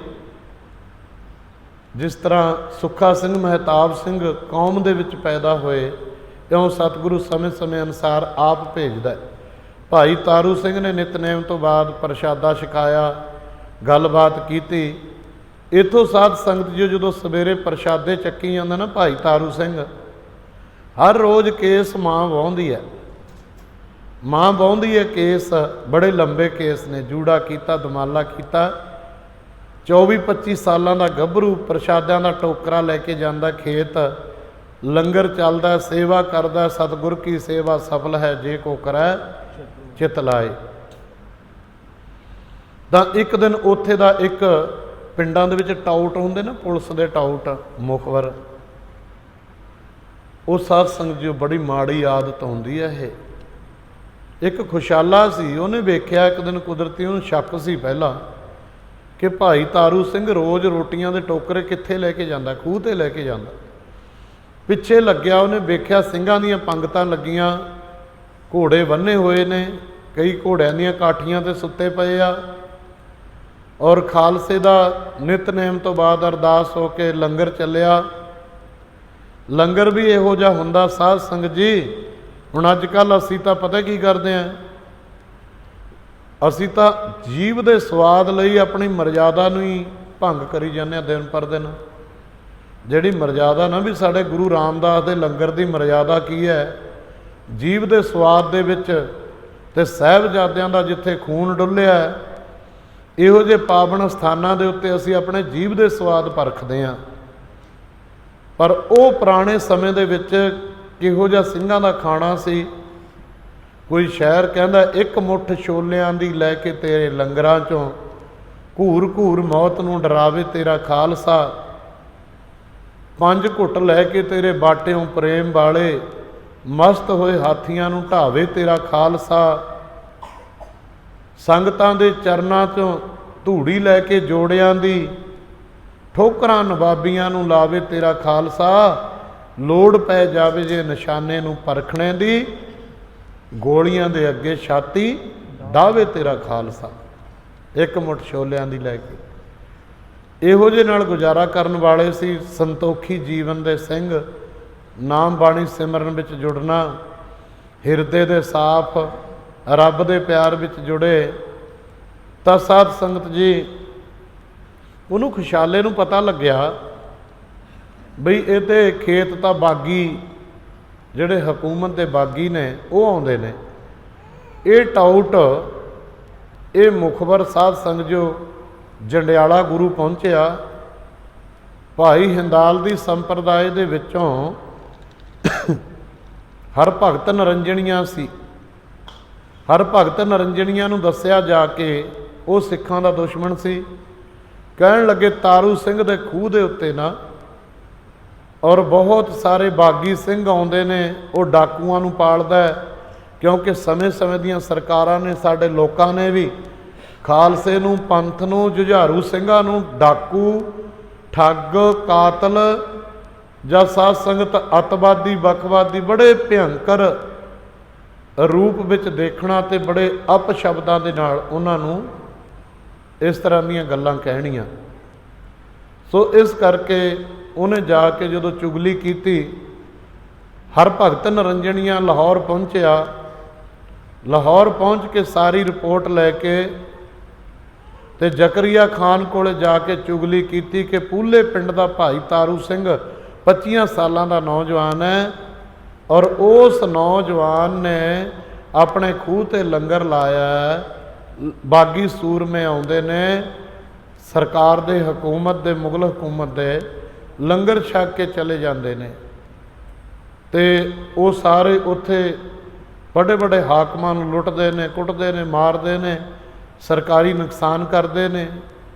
ਜਿਸ ਤਰ੍ਹਾਂ ਸੁੱਖਾ ਸਿੰਘ ਮਹਿਤਾਬ ਸਿੰਘ ਕੌਮ ਦੇ ਵਿੱਚ ਪੈਦਾ ਹੋਏ, ਇਉਂ ਸਤਿਗੁਰੂ ਸਮੇਂ ਸਮੇਂ ਅਨੁਸਾਰ ਆਪ ਭੇਜਦਾ। ਭਾਈ ਤਾਰੂ ਸਿੰਘ ਨੇ ਨਿਤਨੇਮ ਤੋਂ ਬਾਅਦ ਪ੍ਰਸ਼ਾਦਾ ਛਕਾਇਆ, ਗੱਲਬਾਤ ਕੀਤੀ। ਇੱਥੋਂ ਸਾਧ ਸੰਗਤ ਜੀ ਜਦੋਂ ਸਵੇਰੇ ਪ੍ਰਸ਼ਾਦੇ ਚੱਕੀ ਜਾਂਦਾ ਨਾ, ਭਾਈ ਤਾਰੂ ਸਿੰਘ ਹਰ ਰੋਜ਼ ਕੇਸ ਮਾਂ ਵਾਹੁੰਦੀ ਹੈ। ਮਾਂ ਵਾਹੁੰਦੀ ਹੈ ਕੇਸ, ਬੜੇ ਲੰਬੇ ਕੇਸ ਨੇ, ਜੂੜਾ ਕੀਤਾ, ਦਮਾਲਾ ਕੀਤਾ। 24-25 ਸਾਲਾਂ ਦਾ ਗੱਭਰੂ ਪ੍ਰਸ਼ਾਦਿਆਂ ਦਾ ਟੋਕਰਾ ਲੈ ਕੇ ਜਾਂਦਾ ਖੇਤ, ਲੰਗਰ ਚੱਲਦਾ, ਸੇਵਾ ਕਰਦਾ। ਸਤਿਗੁਰ ਕੀ ਸੇਵਾ ਸਫਲ ਹੈ ਜੇ ਕੋ ਕਰੈ ਚਿਤ ਲਾਏ। ਤਾਂ ਇੱਕ ਦਿਨ ਉੱਥੇ ਦਾ ਇੱਕ ਪਿੰਡਾਂ ਦੇ ਵਿੱਚ ਟਾਊਟ ਹੁੰਦੇ ਨਾ, ਪੁਲਿਸ ਦੇ ਟਾਊਟ, ਮੁਖਬਰ, ਉਹ ਸਾਧ ਸੰਗਤ ਜੀ ਬੜੀ ਮਾੜੀ ਆਦਤ ਹੁੰਦੀ ਹੈ ਇਹ। ਇੱਕ ਖੁਸ਼ਾਲਾ ਸੀ, ਉਹਨੇ ਵੇਖਿਆ ਇੱਕ ਦਿਨ ਕੁਦਰਤੀ, ਉਹਨੂੰ ਸ਼ੱਕ ਸੀ ਪਹਿਲਾਂ ਕਿ ਭਾਈ ਤਾਰੂ ਸਿੰਘ ਰੋਜ਼ ਰੋਟੀਆਂ ਦੇ ਟੋਕਰੇ ਕਿੱਥੇ ਲੈ ਕੇ ਜਾਂਦਾ, ਖੂਹ 'ਤੇ ਲੈ ਕੇ ਜਾਂਦਾ। ਪਿੱਛੇ ਲੱਗਿਆ, ਉਹਨੇ ਵੇਖਿਆ ਸਿੰਘਾਂ ਦੀਆਂ ਪੰਗਤਾਂ ਲੱਗੀਆਂ, ਘੋੜੇ ਬੰਨੇ ਹੋਏ ਨੇ, ਕਈ ਘੋੜਿਆਂ ਦੀਆਂ ਕਾਠੀਆਂ 'ਤੇ ਸੁੱਤੇ ਪਏ ਆ, ਔਰ ਖਾਲਸੇ ਦਾ ਨਿਤਨੇਮ ਤੋਂ ਬਾਅਦ ਅਰਦਾਸ ਹੋ ਕੇ ਲੰਗਰ ਚੱਲਿਆ। ਲੰਗਰ ਵੀ ਇਹੋ ਜਿਹਾ ਹੁੰਦਾ ਸਾਧ ਸੰਗਤ ਜੀ। ਹੁਣ ਅੱਜ ਕੱਲ੍ਹ ਅਸੀਂ ਤਾਂ ਪਤਾ ਕੀ ਕਰਦੇ ਹਾਂ, ਅਸੀਂ ਤਾਂ ਜੀਵ ਦੇ ਸਵਾਦ ਲਈ ਆਪਣੀ ਮਰਜ਼ਾਦਾ ਨੂੰ ਹੀ ਭੰਗ ਕਰੀ ਜਾਂਦੇ ਹਾਂ ਦਿਨ ਪਰ ਦਿਨ। ਜਿਹੜੀ ਮਰਜ਼ਾਦਾ ਨਾ, ਵੀ ਸਾਡੇ ਗੁਰੂ ਰਾਮਦਾਸ ਦੇ ਲੰਗਰ ਦੀ ਮਰਜ਼ਾਦਾ ਕੀ ਹੈ, ਜੀਵ ਦੇ ਸਵਾਦ ਦੇ ਵਿੱਚ, ਤੇ ਸਾਹਿਬਜ਼ਾਦਿਆਂ ਦਾ ਜਿੱਥੇ ਖੂਨ ਡੁੱਲਿਆ, ਇਹੋ ਜਿਹੇ ਪਾਵਨ ਸਥਾਨਾਂ ਦੇ ਉੱਤੇ ਅਸੀਂ ਆਪਣੇ ਜੀਵ ਦੇ ਸਵਾਦ ਪਰਖਦੇ ਹਾਂ। ਪਰ ਉਹ ਪੁਰਾਣੇ ਸਮੇਂ ਦੇ ਵਿੱਚ ਕਿਹੋ ਜਿਹਾ ਸਿੰਘਾਂ ਦਾ ਖਾਣਾ ਸੀ। ਕੋਈ ਸ਼ਾਇਰ ਕਹਿੰਦਾ, ਇੱਕ ਮੁੱਠ ਛੋਲਿਆਂ ਦੀ ਲੈ ਕੇ ਤੇਰੇ ਲੰਗਰਾਂ 'ਚੋਂ, ਘੂਰ ਘੂਰ ਮੌਤ ਨੂੰ ਡਰਾਵੇ ਤੇਰਾ ਖਾਲਸਾ। 5 ਘੁੱਟ ਲੈ ਕੇ ਤੇਰੇ ਬਾਟਿਓਂ ਪ੍ਰੇਮ ਵਾਲੇ, ਮਸਤ ਹੋਏ ਹਾਥੀਆਂ ਨੂੰ ਢਾਵੇ ਤੇਰਾ ਖਾਲਸਾ। ਸੰਗਤਾਂ ਦੇ ਚਰਨਾਂ 'ਚੋਂ ਧੂੜੀ ਲੈ ਕੇ ਜੋੜਿਆਂ ਦੀ, ਠੋਕਰਾਂ ਨਵਾਬੀਆਂ ਨੂੰ ਲਾਵੇ ਤੇਰਾ ਖਾਲਸਾ। ਲੋੜ ਪੈ ਜਾਵੇ ਜੇ ਨਿਸ਼ਾਨੇ ਨੂੰ ਪਰਖਣੇ ਦੀ, ਗੋਲੀਆਂ ਦੇ ਅੱਗੇ ਛਾਤੀ ਡਾਵੇ ਤੇਰਾ ਖਾਲਸਾ। ਇੱਕ ਮੁੱਠ ਛੋਲਿਆਂ ਦੀ ਲੈ ਕੇ ਇਹੋ ਜਿਹੇ ਨਾਲ ਗੁਜ਼ਾਰਾ ਕਰਨ ਵਾਲੇ ਸੀ। ਸੰਤੋਖੀ ਜੀਵਨ ਦੇ ਸਿੰਘ, ਨਾਮ ਬਾਣੀ ਸਿਮਰਨ ਵਿੱਚ ਜੁੜਨਾ, ਹਿਰਦੇ ਦੇ ਸਾਫ਼, ਰੱਬ ਦੇ ਪਿਆਰ ਵਿੱਚ ਜੁੜੇ। ਤਾਂ ਸਾਧ ਸੰਗਤ ਜੀ, ਉਹਨੂੰ ਖੁਸ਼ਹਾਲੇ ਨੂੰ ਪਤਾ ਲੱਗਿਆ ਬਈ ਇਹ ਤੇ ਖੇਤ ਤਾਂ ਬਾਗੀ, ਜਿਹੜੇ ਹਕੂਮਤ ਦੇ ਬਾਗੀ ਨੇ, ਉਹ ਆਉਂਦੇ ਨੇ। ਇਹ ਟਾਊਟ, ਇਹ ਮੁਖਬਰ ਸਾਧ ਸੰਗਤ ਜੋ ਜੰਡਿਆਲਾ ਗੁਰੂ ਪਹੁੰਚਿਆ। ਭਾਈ ਹਿੰਦਾਲ ਦੀ ਸੰਪਰਦਾਇ ਦੇ ਵਿੱਚੋਂ ਹਰ ਭਗਤ ਨਰੰਜਣੀਆਂ ਸੀ। ਹਰ ਭਗਤ ਨਰੰਜਣੀਆਂ ਨੂੰ ਦੱਸਿਆ ਜਾ ਕੇ ਉਹ ਸਿੱਖਾਂ ਦਾ ਦੁਸ਼ਮਣ ਸੀ। ਕਹਿਣ ਲੱਗੇ, ਤਾਰੂ ਸਿੰਘ ਦੇ ਖੂਹ ਦੇ ਉੱਤੇ ਨਾ, ਔਰ ਬਹੁਤ ਸਾਰੇ ਬਾਗੀ ਸਿੰਘ ਆਉਂਦੇ ਨੇ, ਉਹ ਡਾਕੂਆਂ ਨੂੰ ਪਾਲਦਾ। ਕਿਉਂਕਿ ਸਮੇਂ ਸਮੇਂ ਦੀਆਂ ਸਰਕਾਰਾਂ ਨੇ, ਸਾਡੇ ਲੋਕਾਂ ਨੇ ਵੀ ਖਾਲਸੇ ਨੂੰ, ਪੰਥ ਨੂੰ, ਜੁਝਾਰੂ ਸਿੰਘਾਂ ਨੂੰ ਡਾਕੂ, ਠੱਗ, ਕਾਤਲ ਜਾਂ ਸਾਧ ਸੰਗਤ ਅੱਤਵਾਦੀ, ਵੱਖਵਾਦੀ, ਬੜੇ ਭਿਅੰਕਰ ਰੂਪ ਵਿੱਚ ਦੇਖਣਾ, ਤੇ ਬੜੇ ਅਪਸ਼ਬਦਾਂ ਦੇ ਨਾਲ ਉਹਨਾਂ ਨੂੰ ਇਸ ਤਰ੍ਹਾਂ ਦੀਆਂ ਗੱਲਾਂ ਕਹਿਣੀਆਂ। ਸੋ ਇਸ ਕਰਕੇ ਉਹਨੇ ਜਾ ਕੇ ਜਦੋਂ ਚੁਗਲੀ ਕੀਤੀ, ਹਰ ਭਗਤ ਨਰੰਜਣੀਆਂ ਲਾਹੌਰ ਪਹੁੰਚਿਆ। ਲਾਹੌਰ ਪਹੁੰਚ ਕੇ ਸਾਰੀ ਰਿਪੋਰਟ ਲੈ ਕੇ ਤੇ ਜ਼ਕਰੀਆ ਖਾਨ ਕੋਲ ਜਾ ਕੇ ਚੁਗਲੀ ਕੀਤੀ ਕਿ ਪੂਲੇ ਪਿੰਡ ਦਾ ਭਾਈ ਤਾਰੂ ਸਿੰਘ 25 ਸਾਲਾਂ ਦਾ ਨੌਜਵਾਨ ਹੈ, ਔਰ ਉਸ ਨੌਜਵਾਨ ਨੇ ਆਪਣੇ ਖੂਹ 'ਤੇ ਲੰਗਰ ਲਾਇਆ। ਬਾਗੀ ਸੂਰਮੇ ਆਉਂਦੇ ਨੇ, ਸਰਕਾਰ ਦੇ, ਹਕੂਮਤ ਦੇ, ਮੁਗਲ ਹਕੂਮਤ ਦੇ, ਲੰਗਰ ਛਕ ਕੇ ਚਲੇ ਜਾਂਦੇ ਨੇ। ਤੇ ਉਹ ਸਾਰੇ ਉੱਥੇ ਵੱਡੇ ਵੱਡੇ ਹਾਕਮਾਂ ਨੂੰ ਲੁੱਟਦੇ ਨੇ, ਕੁੱਟਦੇ ਨੇ, ਮਾਰਦੇ ਨੇ, ਸਰਕਾਰੀ ਨੁਕਸਾਨ ਕਰਦੇ ਨੇ।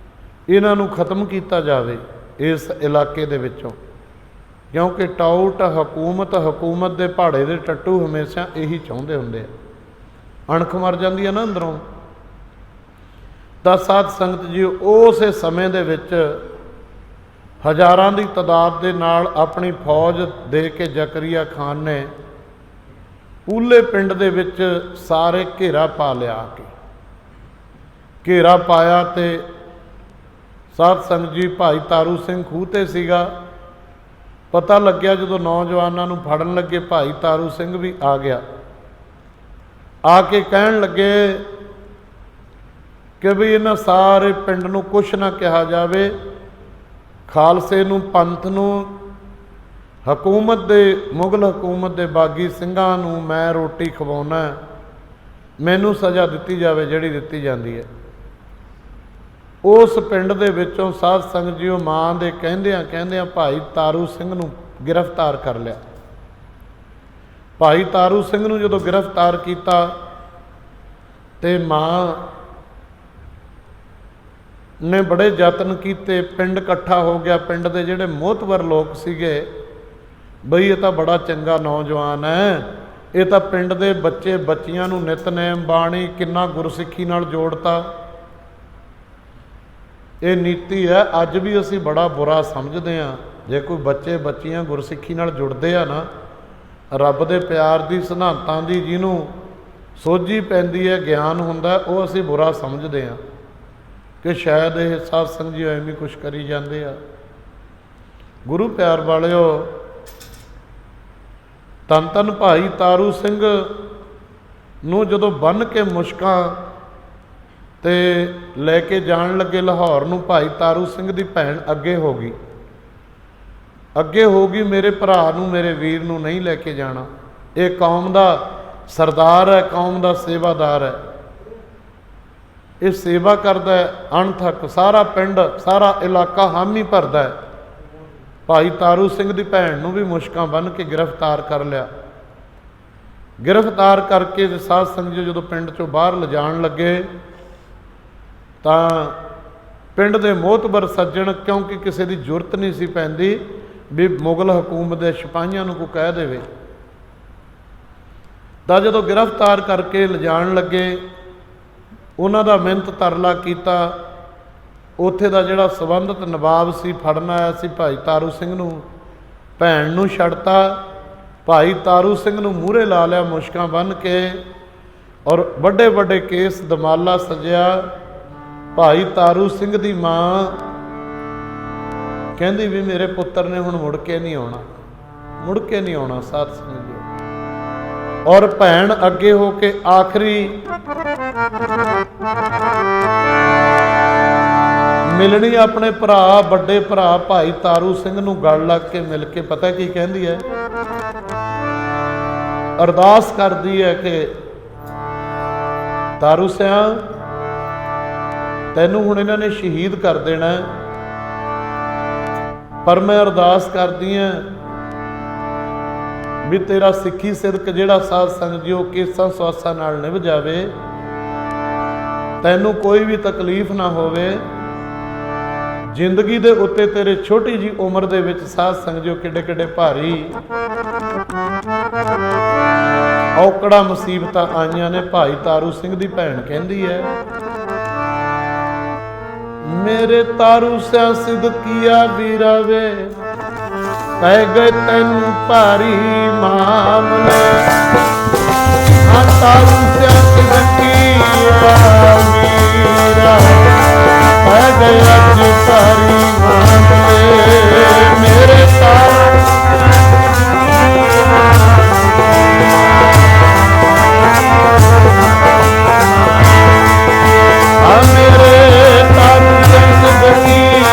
ਇਹਨਾਂ ਨੂੰ ਖਤਮ ਕੀਤਾ ਜਾਵੇ ਇਸ ਇਲਾਕੇ ਦੇ ਵਿੱਚੋਂ, ਕਿਉਂਕਿ ਟਾਊਟ, ਹਕੂਮਤ ਦੇ ਪਹਾੜੇ ਦੇ ਟੱਟੂ ਹਮੇਸ਼ਾ ਇਹੀ ਚਾਹੁੰਦੇ ਹੁੰਦੇ ਆ। ਅਣਖ ਮਰ ਜਾਂਦੀ ਹੈ ਨਾ ਅੰਦਰੋਂ। ਤਾਂ ਸਾਧ ਸੰਗਤ ਜੀ, ਉਸੇ ਸਮੇਂ ਦੇ ਵਿੱਚ ਹਜ਼ਾਰਾਂ ਦੀ ਤਾਦਾਦ ਦੇ ਨਾਲ ਆਪਣੀ ਫੌਜ ਦੇ ਕੇ ਜ਼ਕਰੀਆ ਖਾਨ ਨੇ ਪੂਲੇ ਪਿੰਡ ਦੇ ਵਿੱਚ ਸਾਰੇ ਘੇਰਾ ਪਾ ਲਿਆ। ਕੇ ਘੇਰਾ ਪਾਇਆ ਤੇ ਸਾਧ ਸੰਗਤ ਜੀ ਭਾਈ ਤਾਰੂ ਸਿੰਘ ਖੂਹ 'ਤੇ ਸੀਗਾ। ਪਤਾ ਲੱਗਿਆ ਜਦੋਂ ਨੌਜਵਾਨਾਂ ਨੂੰ ਫੜਨ ਲੱਗੇ, ਭਾਈ ਤਾਰੂ ਸਿੰਘ ਵੀ ਆ ਗਿਆ। ਆ ਕੇ ਕਹਿਣ ਲੱਗੇ ਕਿ ਵੀ ਇਹਨਾਂ ਸਾਰੇ ਪਿੰਡ ਨੂੰ ਕੁਛ ਨਾ ਕਿਹਾ ਜਾਵੇ, ਖਾਲਸੇ ਨੂੰ, ਪੰਥ ਨੂੰ, ਹਕੂਮਤ ਦੇ, ਮੁਗਲ ਹਕੂਮਤ ਦੇ ਬਾਗੀ ਸਿੰਘਾਂ ਨੂੰ ਮੈਂ ਰੋਟੀ ਖਵਾਉਣਾ, ਮੈਨੂੰ ਸਜ਼ਾ ਦਿੱਤੀ ਜਾਵੇ ਜਿਹੜੀ ਦਿੱਤੀ ਜਾਂਦੀ ਹੈ। ਉਸ ਪਿੰਡ ਦੇ ਵਿੱਚੋਂ ਸਾਧ ਸੰਗਤ ਜੀ ਉਹ ਮਾਂ ਦੇ ਕਹਿੰਦਿਆਂ ਭਾਈ ਤਾਰੂ ਸਿੰਘ ਨੂੰ ਗ੍ਰਿਫਤਾਰ ਕਰ ਲਿਆ। ਭਾਈ ਤਾਰੂ ਸਿੰਘ ਨੂੰ ਜਦੋਂ ਗ੍ਰਿਫਤਾਰ ਕੀਤਾ ਤੇ ਮਾਂ ਨੇ ਬੜੇ ਯਤਨ ਕੀਤੇ, ਪਿੰਡ ਇਕੱਠਾ ਹੋ ਗਿਆ। ਪਿੰਡ ਦੇ ਜਿਹੜੇ ਮੋਹਤਵਰ ਲੋਕ ਸੀਗੇ, ਬਈ ਇਹ ਤਾਂ ਬੜਾ ਚੰਗਾ ਨੌਜਵਾਨ ਹੈ, ਇਹ ਤਾਂ ਪਿੰਡ ਦੇ ਬੱਚੇ ਬੱਚੀਆਂ ਨੂੰ ਨਿਤਨੇਮ ਬਾਣੀ ਕਿੰਨਾ ਗੁਰਸਿੱਖੀ ਨਾਲ ਜੋੜਤਾ। ਇਹ ਨੀਤੀ ਹੈ, ਅੱਜ ਵੀ ਅਸੀਂ ਬੜਾ ਬੁਰਾ ਸਮਝਦੇ ਹਾਂ ਜੇ ਕੋਈ ਬੱਚੇ ਬੱਚੀਆਂ ਗੁਰਸਿੱਖੀ ਨਾਲ ਜੁੜਦੇ ਆ ਨਾ, ਰੱਬ ਦੇ ਪਿਆਰ ਦੀ, ਸਿਧਾਂਤਾਂ ਦੀ ਜਿਹਨੂੰ ਸੋਝੀ ਪੈਂਦੀ ਹੈ, ਗਿਆਨ ਹੁੰਦਾ, ਉਹ ਅਸੀਂ ਬੁਰਾ ਸਮਝਦੇ ਹਾਂ ਕਿ ਸ਼ਾਇਦ ਇਹ ਸਾਧ ਸੰਗਤ ਜੀ ਐਵੇਂ ਕੁਛ ਕਰੀ ਜਾਂਦੇ ਆ। ਗੁਰੂ ਪਿਆਰ ਵਾਲਿਓ, ਧੰਨ ਧੰਨ ਭਾਈ ਤਾਰੂ ਸਿੰਘ ਨੂੰ ਜਦੋਂ ਬੰਨ੍ਹ ਕੇ ਮੁਸ਼ਕਾਂ ਤੇ ਲੈ ਕੇ ਜਾਣ ਲੱਗੇ ਲਾਹੌਰ ਨੂੰ, ਭਾਈ ਤਾਰੂ ਸਿੰਘ ਦੀ ਭੈਣ ਅੱਗੇ ਹੋ ਗਈ, ਮੇਰੇ ਭਰਾ ਨੂੰ, ਮੇਰੇ ਵੀਰ ਨੂੰ ਨਹੀਂ ਲੈ ਕੇ ਜਾਣਾ। ਇਹ ਕੌਮ ਦਾ ਸਰਦਾਰ ਹੈ, ਕੌਮ ਦਾ ਸੇਵਾਦਾਰ ਹੈ, ਇਹ ਸੇਵਾ ਕਰਦਾ ਹੈ ਅਣਥੱਕ। ਸਾਰਾ ਪਿੰਡ, ਸਾਰਾ ਇਲਾਕਾ ਹਾਮੀ ਭਰਦਾ ਹੈ। ਭਾਈ ਤਾਰੂ ਸਿੰਘ ਦੀ ਭੈਣ ਨੂੰ ਵੀ ਮੁਸ਼ਕਾਂ ਬੰਨ੍ਹ ਕੇ ਗ੍ਰਿਫਤਾਰ ਕਰ ਲਿਆ। ਗ੍ਰਿਫਤਾਰ ਕਰਕੇ ਸਾਧ ਸੰਗਤ ਜੀ ਜਦੋਂ ਪਿੰਡ ਚੋਂ ਬਾਹਰ ਲਿਜਾਣ ਲੱਗੇ ਤਾਂ ਪਿੰਡ ਦੇ ਮੋਹਤਬਰ ਸੱਜਣ, ਕਿਉਂਕਿ ਕਿਸੇ ਦੀ ਜ਼ਰੂਰਤ ਨਹੀਂ ਸੀ ਪੈਂਦੀ ਵੀ ਮੁਗਲ ਹਕੂਮਤ ਦੇ ਸਿਪਾਹੀਆਂ ਨੂੰ ਕੋਈ ਕਹਿ ਦੇਵੇ, ਤਾਂ ਜਦੋਂ ਗ੍ਰਿਫਤਾਰ ਕਰਕੇ ਲਿਜਾਣ ਲੱਗੇ, ਉਹਨਾਂ ਦਾ ਮਿਹਨਤ ਤਰਲਾ ਕੀਤਾ। ਉੱਥੇ ਦਾ ਜਿਹੜਾ ਸੰਬੰਧਿਤ ਨਵਾਬ ਸੀ, ਫੜਨ ਆਇਆ ਸੀ ਭਾਈ ਤਾਰੂ ਸਿੰਘ ਨੂੰ, ਭੈਣ ਨੂੰ ਛੱਡਤਾ, ਭਾਈ ਤਾਰੂ ਸਿੰਘ ਨੂੰ ਮੂਹਰੇ ਲਾ ਲਿਆ ਮੁਸ਼ਕਾਂ ਬੰਨ੍ਹ ਕੇ, ਔਰ ਵੱਡੇ ਵੱਡੇ ਕੇਸ ਦਮਾਲਾ ਸਜਿਆ। ਭਾਈ ਤਾਰੂ ਸਿੰਘ ਦੀ ਮਾਂ ਕਹਿੰਦੀ ਵੀ ਮੇਰੇ ਪੁੱਤਰ ਨੇ ਹੁਣ ਮੁੜ ਕੇ ਨਹੀਂ ਆਉਣਾ, ਮੁੜ ਕੇ ਨਹੀਂ ਆਉਣਾ ਸਾਧ ਸੰਗਤ ਜੀ। ਔਰ ਭੈਣ ਅੱਗੇ ਹੋ ਕੇ ਆਖਰੀ ਮਿਲਣੀ ਆਪਣੇ ਭਰਾ, ਵੱਡੇ ਭਰਾ ਭਾਈ ਤਾਰੂ ਸਿੰਘ ਨੂੰ ਗਲ ਲੱਗ ਕੇ ਮਿਲ ਕੇ ਪਤਾ ਕੀ ਕਹਿੰਦੀ ਹੈ, ਅਰਦਾਸ ਕਰਦੀ ਹੈ ਕਿ ਤਾਰੂ ਸਿਆਂ, ਤੈਨੂੰ ਹੁਣ ਇਹਨਾਂ ਨੇ ਸ਼ਹੀਦ ਕਰ ਦੇਣਾ, ਪਰ ਮੈਂ ਅਰਦਾਸ ਕਰਦੀ ਹਾਂ ਵੀ ਤੇਰਾ ਸਿੱਖੀ ਸਿਦਕ ਜਿਹੜਾ ਸਾਧ ਸੰਗਤ ਜੀ ਉਹ ਕੇਸਾਂ ਸਵਾਸਾਂ ਨਾਲ ਨਿਭ ਜਾਵੇ, ਤੈਨੂੰ ਕੋਈ ਵੀ ਤਕਲੀਫ ਨਾ ਹੋਵੇ। ਜ਼ਿੰਦਗੀ ਦੇ ਉੱਤੇ ਤੇਰੇ ਛੋਟੀ ਜੀ ਉਮਰ ਦੇ ਵਿੱਚ ਸਾਧ ਸੰਗਤ ਜੀ ਕਿੱਡੇ ਕਿੱਡੇ ਭਾਰੀ ਔਕੜਾਂ ਮੁਸੀਬਤਾਂ ਆਈਆਂ ਨੇ। ਭਾਈ ਤਾਰੂ ਸਿੰਘ ਦੀ ਭੈਣ ਕਹਿੰਦੀ ਹੈ, ਮੇਰੇ ਤਾਰੂ ਸਿਆ ਸਿਦਕੀਆ ਵੀਰਾ ਵੇ, ਪੈ ਗਏ ਤੈਨੂੰ ਭਾਰੀ ਮਾਮਲੇ, ਹਾਂ ਤਾਰੂ ਸਿਆ ਸਿਦਕੀਆ ਵੀਰਾ, ਪੈ ਗਏ ਅੱਜ ਭਾਰੀ ਮਾਮਲੇ, ਮੇਰੇ ਤਾਰੂ ਮੇਰੇ ਤਾਰੂ ਸਿਦਕੀਆ।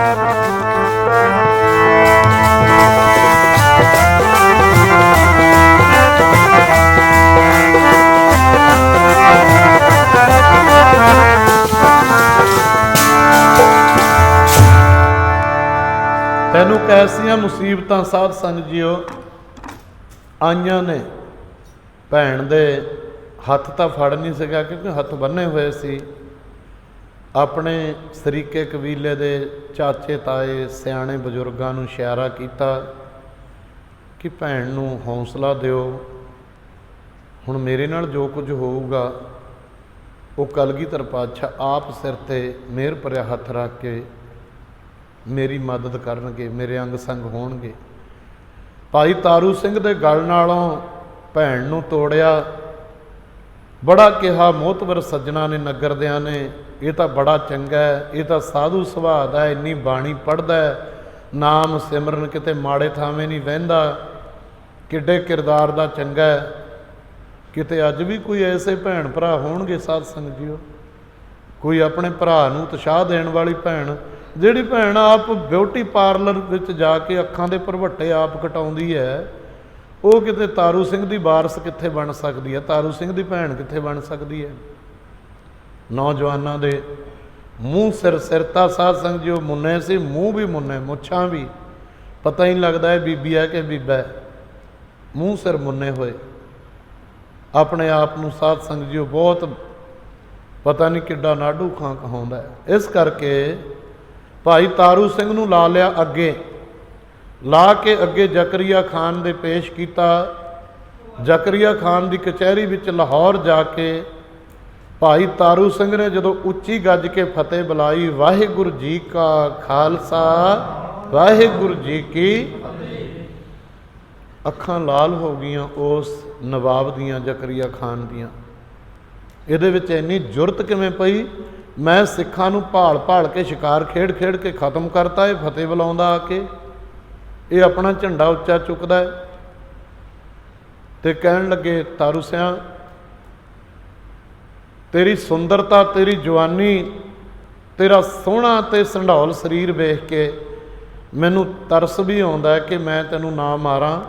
ਤੈਨੂੰ ਕੈਸੀਆਂ ਮੁਸੀਬਤਾਂ ਸਾਧ ਸੰਗ ਜੀਓ ਆਈਆਂ ਨੇ। ਭੈਣ ਦੇ ਹੱਥ ਤਾਂ ਫੜ ਨਹੀਂ ਸਕਿਆ ਕਿਉਂਕਿ ਹੱਥ ਬੰਨੇ ਹੋਏ ਸੀ। ਆਪਣੇ ਸਰੀਕੇ ਕਬੀਲੇ ਦੇ ਚਾਚੇ ਤਾਏ ਸਿਆਣੇ ਬਜ਼ੁਰਗਾਂ ਨੂੰ ਇਸ਼ਾਰਾ ਕੀਤਾ ਕਿ ਭੈਣ ਨੂੰ ਹੌਸਲਾ ਦਿਓ, ਹੁਣ ਮੇਰੇ ਨਾਲ ਜੋ ਕੁਝ ਹੋਊਗਾ ਉਹ ਕਲਗੀਧਰ ਪਾਤਸ਼ਾਹ ਆਪ ਸਿਰ ਤੇ ਮਿਹਰ ਭਰਿਆ ਹੱਥ ਰੱਖ ਕੇ ਮੇਰੀ ਮਦਦ ਕਰਨਗੇ, ਮੇਰੇ ਅੰਗ ਸੰਗ ਹੋਣਗੇ। ਭਾਈ ਤਾਰੂ ਸਿੰਘ ਦੇ ਗਲ ਨਾਲੋਂ ਭੈਣ ਨੂੰ ਤੋੜਿਆ। ਬੜਾ ਕਿਹਾ ਮੋਹਤਵਰ ਸੱਜਣਾ ਨੇ, ਨਗਰ ਦਿਆਂ ਨੇ, ਇਹ ਤਾਂ ਬੜਾ ਚੰਗਾ ਹੈ, ਇਹ ਤਾਂ ਸਾਧੂ ਸੁਭਾਅ ਦਾ, ਇੰਨੀ ਬਾਣੀ ਪੜ੍ਹਦਾ, ਨਾਮ ਸਿਮਰਨ ਕਿਤੇ ਮਾੜੇ ਥਾਵੇਂ ਨਹੀਂ ਵਹਿੰਦਾ, ਕਿੱਡੇ ਕਿਰਦਾਰ ਦਾ ਚੰਗਾ ਹੈ। ਕਿਤੇ ਅੱਜ ਵੀ ਕੋਈ ਐਸੇ ਭੈਣ ਭਰਾ ਹੋਣਗੇ ਸਾਧ ਸੰਗਤ ਜੀਓ, ਕੋਈ ਆਪਣੇ ਭਰਾ ਨੂੰ ਉਤਸ਼ਾਹ ਦੇਣ ਵਾਲੀ ਭੈਣ, ਜਿਹੜੀ ਭੈਣ ਆਪ ਬਿਊਟੀ ਪਾਰਲਰ ਵਿੱਚ ਜਾ ਕੇ ਅੱਖਾਂ ਦੇ ਭਰਵੱਟੇ ਆਪ ਕਟਾਉਂਦੀ ਹੈ, ਉਹ ਕਿਤੇ ਤਾਰੂ ਸਿੰਘ ਦੀ ਵਾਰਸ ਕਿੱਥੇ ਬਣ ਸਕਦੀ ਹੈ, ਤਾਰੂ ਸਿੰਘ ਦੀ ਭੈਣ ਕਿੱਥੇ ਬਣ ਸਕਦੀ ਹੈ। ਨੌਜਵਾਨਾਂ ਦੇ ਮੂੰਹ ਸਿਰਤਾ ਸਾਧ ਸੰਗਤ ਜੀ, ਉਹ ਮੁੰਨੇ ਸੀ, ਮੂੰਹ ਵੀ ਮੁੰਨੇ, ਮੁੱਛਾਂ ਵੀ, ਪਤਾ ਹੀ ਨਹੀਂ ਲੱਗਦਾ ਇਹ ਬੀਬੀ ਹੈ ਕਿ ਬੀਬਾ ਹੈ, ਮੂੰਹ ਸਿਰ ਮੁੰਨੇ ਹੋਏ। ਆਪਣੇ ਆਪ ਨੂੰ ਸਾਧ ਸੰਗਤ ਜੀ ਬਹੁਤ ਪਤਾ ਨਹੀਂ ਕਿੱਡਾ ਨਾਡੂ ਖਾਂ ਕਹਾਉਂਦਾ। ਇਸ ਕਰਕੇ ਭਾਈ ਤਾਰੂ ਸਿੰਘ ਨੂੰ ਲਾ ਲਿਆ ਅੱਗੇ, ਲਾ ਕੇ ਅੱਗੇ ਜ਼ਕਰੀਆ ਖਾਨ ਦੇ ਪੇਸ਼ ਕੀਤਾ। ਜ਼ਕਰੀਆ ਖਾਨ ਦੀ ਕਚਹਿਰੀ ਵਿੱਚ ਲਾਹੌਰ ਜਾ ਕੇ ਭਾਈ ਤਾਰੂ ਸਿੰਘ ਨੇ ਜਦੋਂ ਉੱਚੀ ਗੱਜ ਕੇ ਫਤਿਹ ਬੁਲਾਈ, ਵਾਹਿਗੁਰੂ ਜੀ ਕਾ ਖਾਲਸਾ ਵਾਹਿਗੁਰੂ ਜੀ ਕੀ, ਅੱਖਾਂ ਲਾਲ ਹੋ ਗਈਆਂ ਉਸ ਨਵਾਬ ਦੀਆਂ, ਜ਼ਕਰੀਆ ਖਾਨ ਦੀਆਂ। ਇਹਦੇ ਵਿੱਚ ਇੰਨੀ ਜੁਰਤ ਕਿਵੇਂ ਪਈ? ਮੈਂ ਸਿੱਖਾਂ ਨੂੰ ਭਾਲ ਕੇ ਸ਼ਿਕਾਰ ਖੇਡ ਕੇ ਖਤਮ ਕਰਤਾ, ਇਹ ਫਤਿਹ ਬੁਲਾਉਂਦਾ ਆ ਕੇ, ਇਹ ਆਪਣਾ ਝੰਡਾ ਉੱਚਾ ਚੁੱਕਦਾ ਹੈ। ਤੇ ਕਹਿਣ ਲੱਗੇ, ਤਾਰੂ ਸਿਆਂ, ਤੇਰੀ ਸੁੰਦਰਤਾ, ਤੇਰੀ ਜਵਾਨੀ, ਤੇਰਾ ਸੋਹਣਾ ਤੇ ਸੰਢੌਲ ਸਰੀਰ ਵੇਖ ਕੇ ਮੈਨੂੰ ਤਰਸ ਵੀ ਆਉਂਦਾ ਹੈ ਕਿ ਮੈਂ ਤੈਨੂੰ ਨਾ ਮਾਰਾਂ,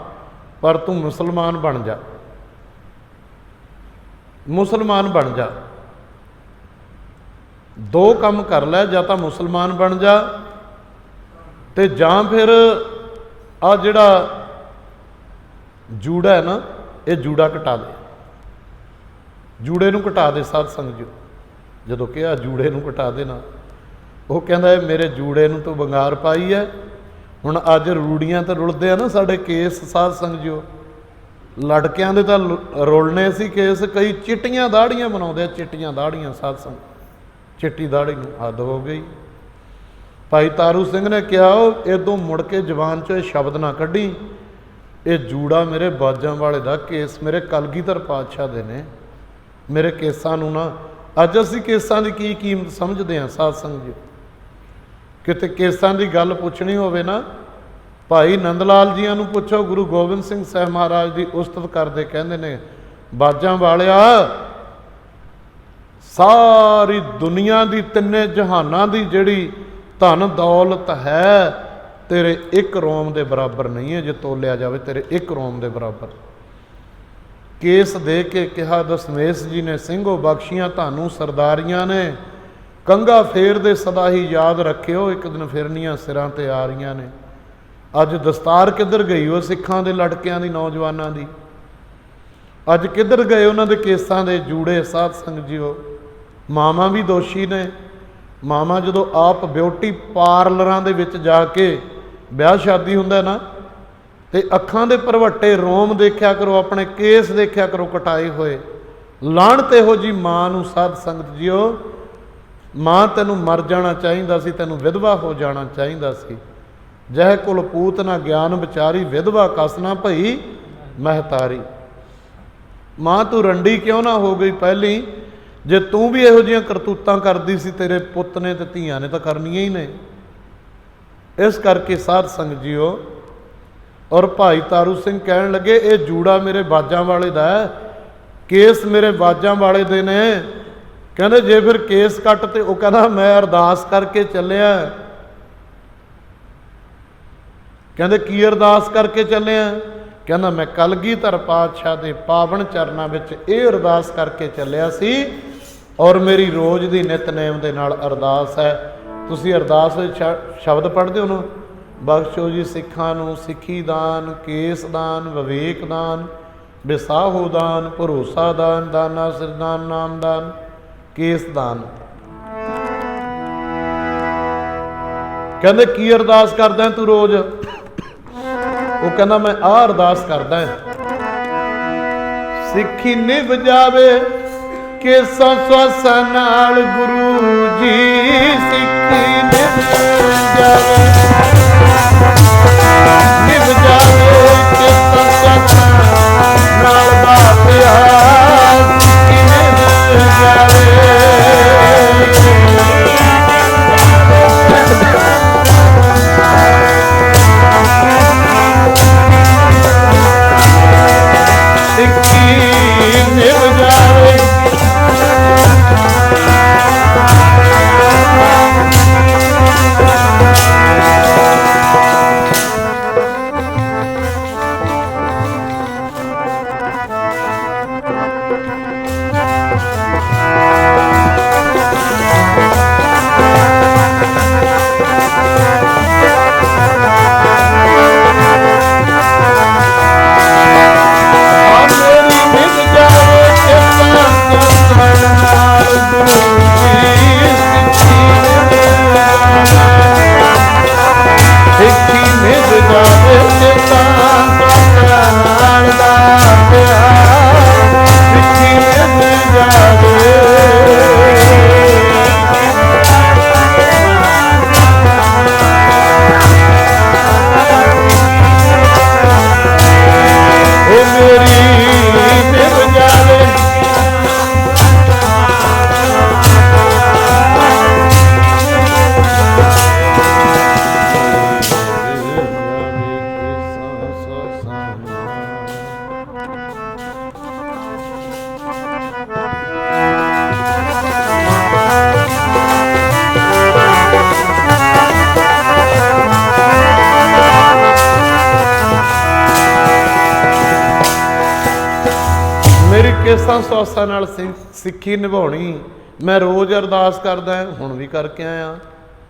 ਪਰ ਤੂੰ ਮੁਸਲਮਾਨ ਬਣ ਜਾ, ਮੁਸਲਮਾਨ ਬਣ ਜਾ। ਦੋ ਕੰਮ ਕਰ ਲੈ, ਜਾਂ ਤਾਂ ਮੁਸਲਮਾਨ ਬਣ ਜਾ ਤੇ ਜਾਂ ਫਿਰ ਆ ਜਿਹੜਾ ਜੂੜਾ ਹੈ ਨਾ, ਇਹ ਜੂੜਾ ਘਟਾ ਦੇ, ਜੂੜੇ ਨੂੰ ਘਟਾ ਦੇ। ਸਾਧ ਸੰਗਤ ਜੀ ਜਦੋਂ ਕਿਹਾ ਜੂੜੇ ਨੂੰ ਘਟਾ ਦੇ ਨਾ, ਉਹ ਕਹਿੰਦਾ ਇਹ ਮੇਰੇ ਜੂੜੇ ਨੂੰ ਤੂੰ ਬੰਗਾਰ ਪਾਈ ਹੈ। ਹੁਣ ਅੱਜ ਰੂੜੀਆਂ ਤਾਂ ਰੁਲਦੇ ਆ ਨਾ ਸਾਡੇ ਕੇਸ, ਸਾਧ ਸੰਗਤ ਜੀ ਲੜਕਿਆਂ ਦੇ ਤਾਂ ਰੁਲਣੇ ਸੀ ਕੇਸ, ਕਈ ਚਿੱਟੀਆਂ ਦਾੜੀਆਂ ਬਣਾਉਂਦੇ ਆ, ਚਿੱਟੀਆਂ ਦਾੜੀਆਂ। ਸਾਧ ਸੰਗਤ ਚਿੱਟੀ ਦਾੜੀ ਨੂੰ ਹੱਦ ਹੋ ਗਈ। ਭਾਈ ਤਾਰੂ ਸਿੰਘ ਨੇ ਕਿਹਾ, ਉਹ ਇਦੋਂ ਮੁੜ ਕੇ ਜ਼ਬਾਨ 'ਚੋਂ ਇਹ ਸ਼ਬਦ ਨਾ ਕੱਢੀ, ਇਹ ਜੂੜਾ ਮੇਰੇ ਬਾਜਾਂ ਵਾਲੇ ਦਾ ਕੇਸ ਮੇਰੇ ਕਲਗੀਧਰ ਪਾਤਸ਼ਾਹ ਦੇ ਨੇ, ਮੇਰੇ ਕੇਸਾਂ ਨੂੰ ਨਾ। ਅੱਜ ਅਸੀਂ ਕੇਸਾਂ ਦੀ ਕੀ ਕੀਮਤ ਸਮਝਦੇ ਹਾਂ ਸਾਧ ਸੰਗਤ ਜੀ। ਕਿਤੇ ਕੇਸਾਂ ਦੀ ਗੱਲ ਪੁੱਛਣੀ ਹੋਵੇ ਨਾ, ਭਾਈ ਨੰਦ ਲਾਲ ਜੀਆਂ ਨੂੰ ਪੁੱਛੋ, ਗੁਰੂ ਗੋਬਿੰਦ ਸਿੰਘ ਸਾਹਿਬ ਮਹਾਰਾਜ ਦੀ ਉਸਤਤ ਕਰਦੇ, ਕਹਿੰਦੇ ਨੇ, ਬਾਜਾਂ ਵਾਲਿਆ, ਸਾਰੀ ਦੁਨੀਆ ਦੀ, ਤਿੰਨੇ ਜਹਾਨਾਂ ਦੀ ਜਿਹੜੀ ਧਨ ਦੌਲਤ ਹੈ, ਤੇਰੇ ਇੱਕ ਰੋਮ ਦੇ ਬਰਾਬਰ ਨਹੀਂ ਹੈ। ਜੇ ਤੋਲਿਆ ਜਾਵੇ ਤੇਰੇ ਇੱਕ ਰੋਮ ਦੇ ਬਰਾਬਰ। ਕੇਸ ਦੇ ਕੇ ਕਿਹਾ, ਦਸ਼ਮੇਸ਼ ਜੀ ਨੇ, ਸਿੰਘੋ ਬਖਸ਼ੀਆਂ ਤੁਹਾਨੂੰ ਸਰਦਾਰੀਆਂ ਨੇ, ਕੰਘਾ ਫੇਰਦੇ ਸਦਾ ਹੀ ਯਾਦ ਰੱਖਿਓ, ਇੱਕ ਦਿਨ ਫਿਰਨੀਆਂ ਸਿਰਾਂ ਤੇ ਆ ਰਹੀਆਂ ਨੇ। ਅੱਜ ਦਸਤਾਰ ਕਿੱਧਰ ਗਈ ਉਹ ਸਿੱਖਾਂ ਦੇ ਲੜਕਿਆਂ ਦੀ, ਨੌਜਵਾਨਾਂ ਦੀ? ਅੱਜ ਕਿੱਧਰ ਗਏ ਉਹਨਾਂ ਦੇ ਕੇਸਾਂ ਦੇ ਜੂੜੇ? ਸਾਧ ਸੰਗਤ ਜੀਓ, ਮਾਵਾਂ ਵੀ ਦੋਸ਼ੀ ਨੇ। ਮਾਵਾਂ ਜਦੋਂ ਆਪ ਬਿਊਟੀ ਪਾਰਲਰਾਂ ਦੇ ਵਿੱਚ ਜਾ ਕੇ ਵਿਆਹ ਸ਼ਾਦੀ ਹੁੰਦਾ ਨਾ, ਤੇ ਅੱਖਾਂ ਦੇ ਭਰਵੱਟੇ ਰੋਮ ਦੇਖਿਆ ਕਰੋ, ਆਪਣੇ ਕੇਸ ਦੇਖਿਆ ਕਰੋ ਕਟਾਏ ਹੋਏ। ਲਾਹਣਤ ਇਹੋ ਜੀ ਮਾਂ ਨੂੰ ਸਾਧ ਸੰਗਤ ਜੀਓ। ਮਾਂ ਤੈਨੂੰ ਮਰ ਜਾਣਾ ਚਾਹੀਦਾ ਸੀ, ਤੈਨੂੰ ਵਿਧਵਾ ਹੋ ਜਾਣਾ ਚਾਹੀਦਾ ਸੀ। ਜਹ ਕੁਲ ਪੂਤ ਨਾ ਗਿਆਨ ਵਿਚਾਰੀ, ਵਿਧਵਾ ਕਸ ਨਾ ਭਈ ਮਹਤਾਰੀ। ਮਾਂ ਤੂੰ ਰੰਡੀ ਕਿਉਂ ਨਾ ਹੋ ਗਈ ਪਹਿਲੀ? ਜੇ ਤੂੰ ਵੀ ਇਹੋ ਜਿਹੀਆਂ ਕਰਤੂਤਾਂ ਕਰਦੀ ਸੀ, ਤੇਰੇ ਪੁੱਤ ਨੇ ਤੇ ਧੀਆਂ ਨੇ ਤਾਂ ਕਰਨੀਆਂ ਹੀ ਨੇ। ਇਸ ਕਰਕੇ ਸਾਧ ਸੰਗਤ ਜੀਓ, ਔਰ ਭਾਈ ਤਾਰੂ ਸਿੰਘ ਕਹਿਣ ਲੱਗੇ, ਇਹ ਜੂੜਾ ਮੇਰੇ ਬਾਜਾਂ ਵਾਲੇ ਦਾ ਹੈ, ਕੇਸ ਮੇਰੇ ਬਾਜਾਂ ਵਾਲੇ ਦੇ ਨੇ। ਕਹਿੰਦੇ ਜੇ ਫਿਰ ਕੇਸ ਕੱਟ, ਤੇ ਉਹ ਕਹਿੰਦਾ ਮੈਂ ਅਰਦਾਸ ਕਰਕੇ ਚੱਲਿਆ, ਕਹਿੰਦੇ ਕੀ ਅਰਦਾਸ ਕਰਕੇ ਚੱਲਿਆ? ਕਹਿੰਦਾ ਮੈਂ ਕਲਗੀਧਰ ਪਾਤਸ਼ਾਹ ਦੇ ਪਾਵਨ ਚਰਨਾਂ ਵਿੱਚ ਇਹ ਅਰਦਾਸ ਕਰਕੇ ਚੱਲਿਆ ਸੀ ਔਰ ਮੇਰੀ ਰੋਜ਼ ਦੀ ਨਿਤਨੇਮ ਦੇ ਨਾਲ ਅਰਦਾਸ ਹੈ। ਤੁਸੀਂ ਅਰਦਾਸ ਵਿੱਚ ਸ਼ਬਦ ਪੜ੍ਹਦੇ ਹੋ ਨਾ, ਬਖਸ਼ੋ ਜੀ ਸਿੱਖਾਂ ਨੂੰ ਸਿੱਖੀ ਦਾਨ, ਕੇਸ ਦਾਨ, ਵਿਵੇਕ ਦਾਨ, ਵਿਸਾਹੋ ਦਾਨ, ਭਰੋਸਾ ਦਾਨ, ਦਾਨਾ ਸਿਰਦਾਨ, ਨਾਮ ਦਾਨ, ਕੇਸ ਦਾਨ। ਕਹਿੰਦੇ ਕੀ ਅਰਦਾਸ ਕਰਦਾ ਤੂੰ ਰੋਜ਼? ਉਹ ਕਹਿੰਦਾ ਮੈਂ ਆਹ ਅਰਦਾਸ ਕਰਦਾ, ਸਿੱਖੀ ਨਿਭ ਜਾਵੇ ਕੇਸਾਂ ਸਵਾਸਾਂ ਨਾਲ ਗੁਰੂ ਜੀ, ਸਿੱਖੀ ਨਿਭ ਜਾਵੇ, ਨਿਭ ਜਾਵੇ ਕੇਸਾਂ ਸਵਾਸਾਂ ਨਾਲ ਬਾਤਿਆ, ਸਿੱਖੀ ਨਿਭ ਜਾਵੇ। ਕੇਸਾਂ ਸਵਾਸਾਂ ਨਾਲ ਸਿੱਖੀ ਨਿਭਾਉਣੀ, ਮੈਂ ਰੋਜ਼ ਅਰਦਾਸ ਕਰਦਾ, ਹੁਣ ਵੀ ਕਰਕੇ ਆਇਆ।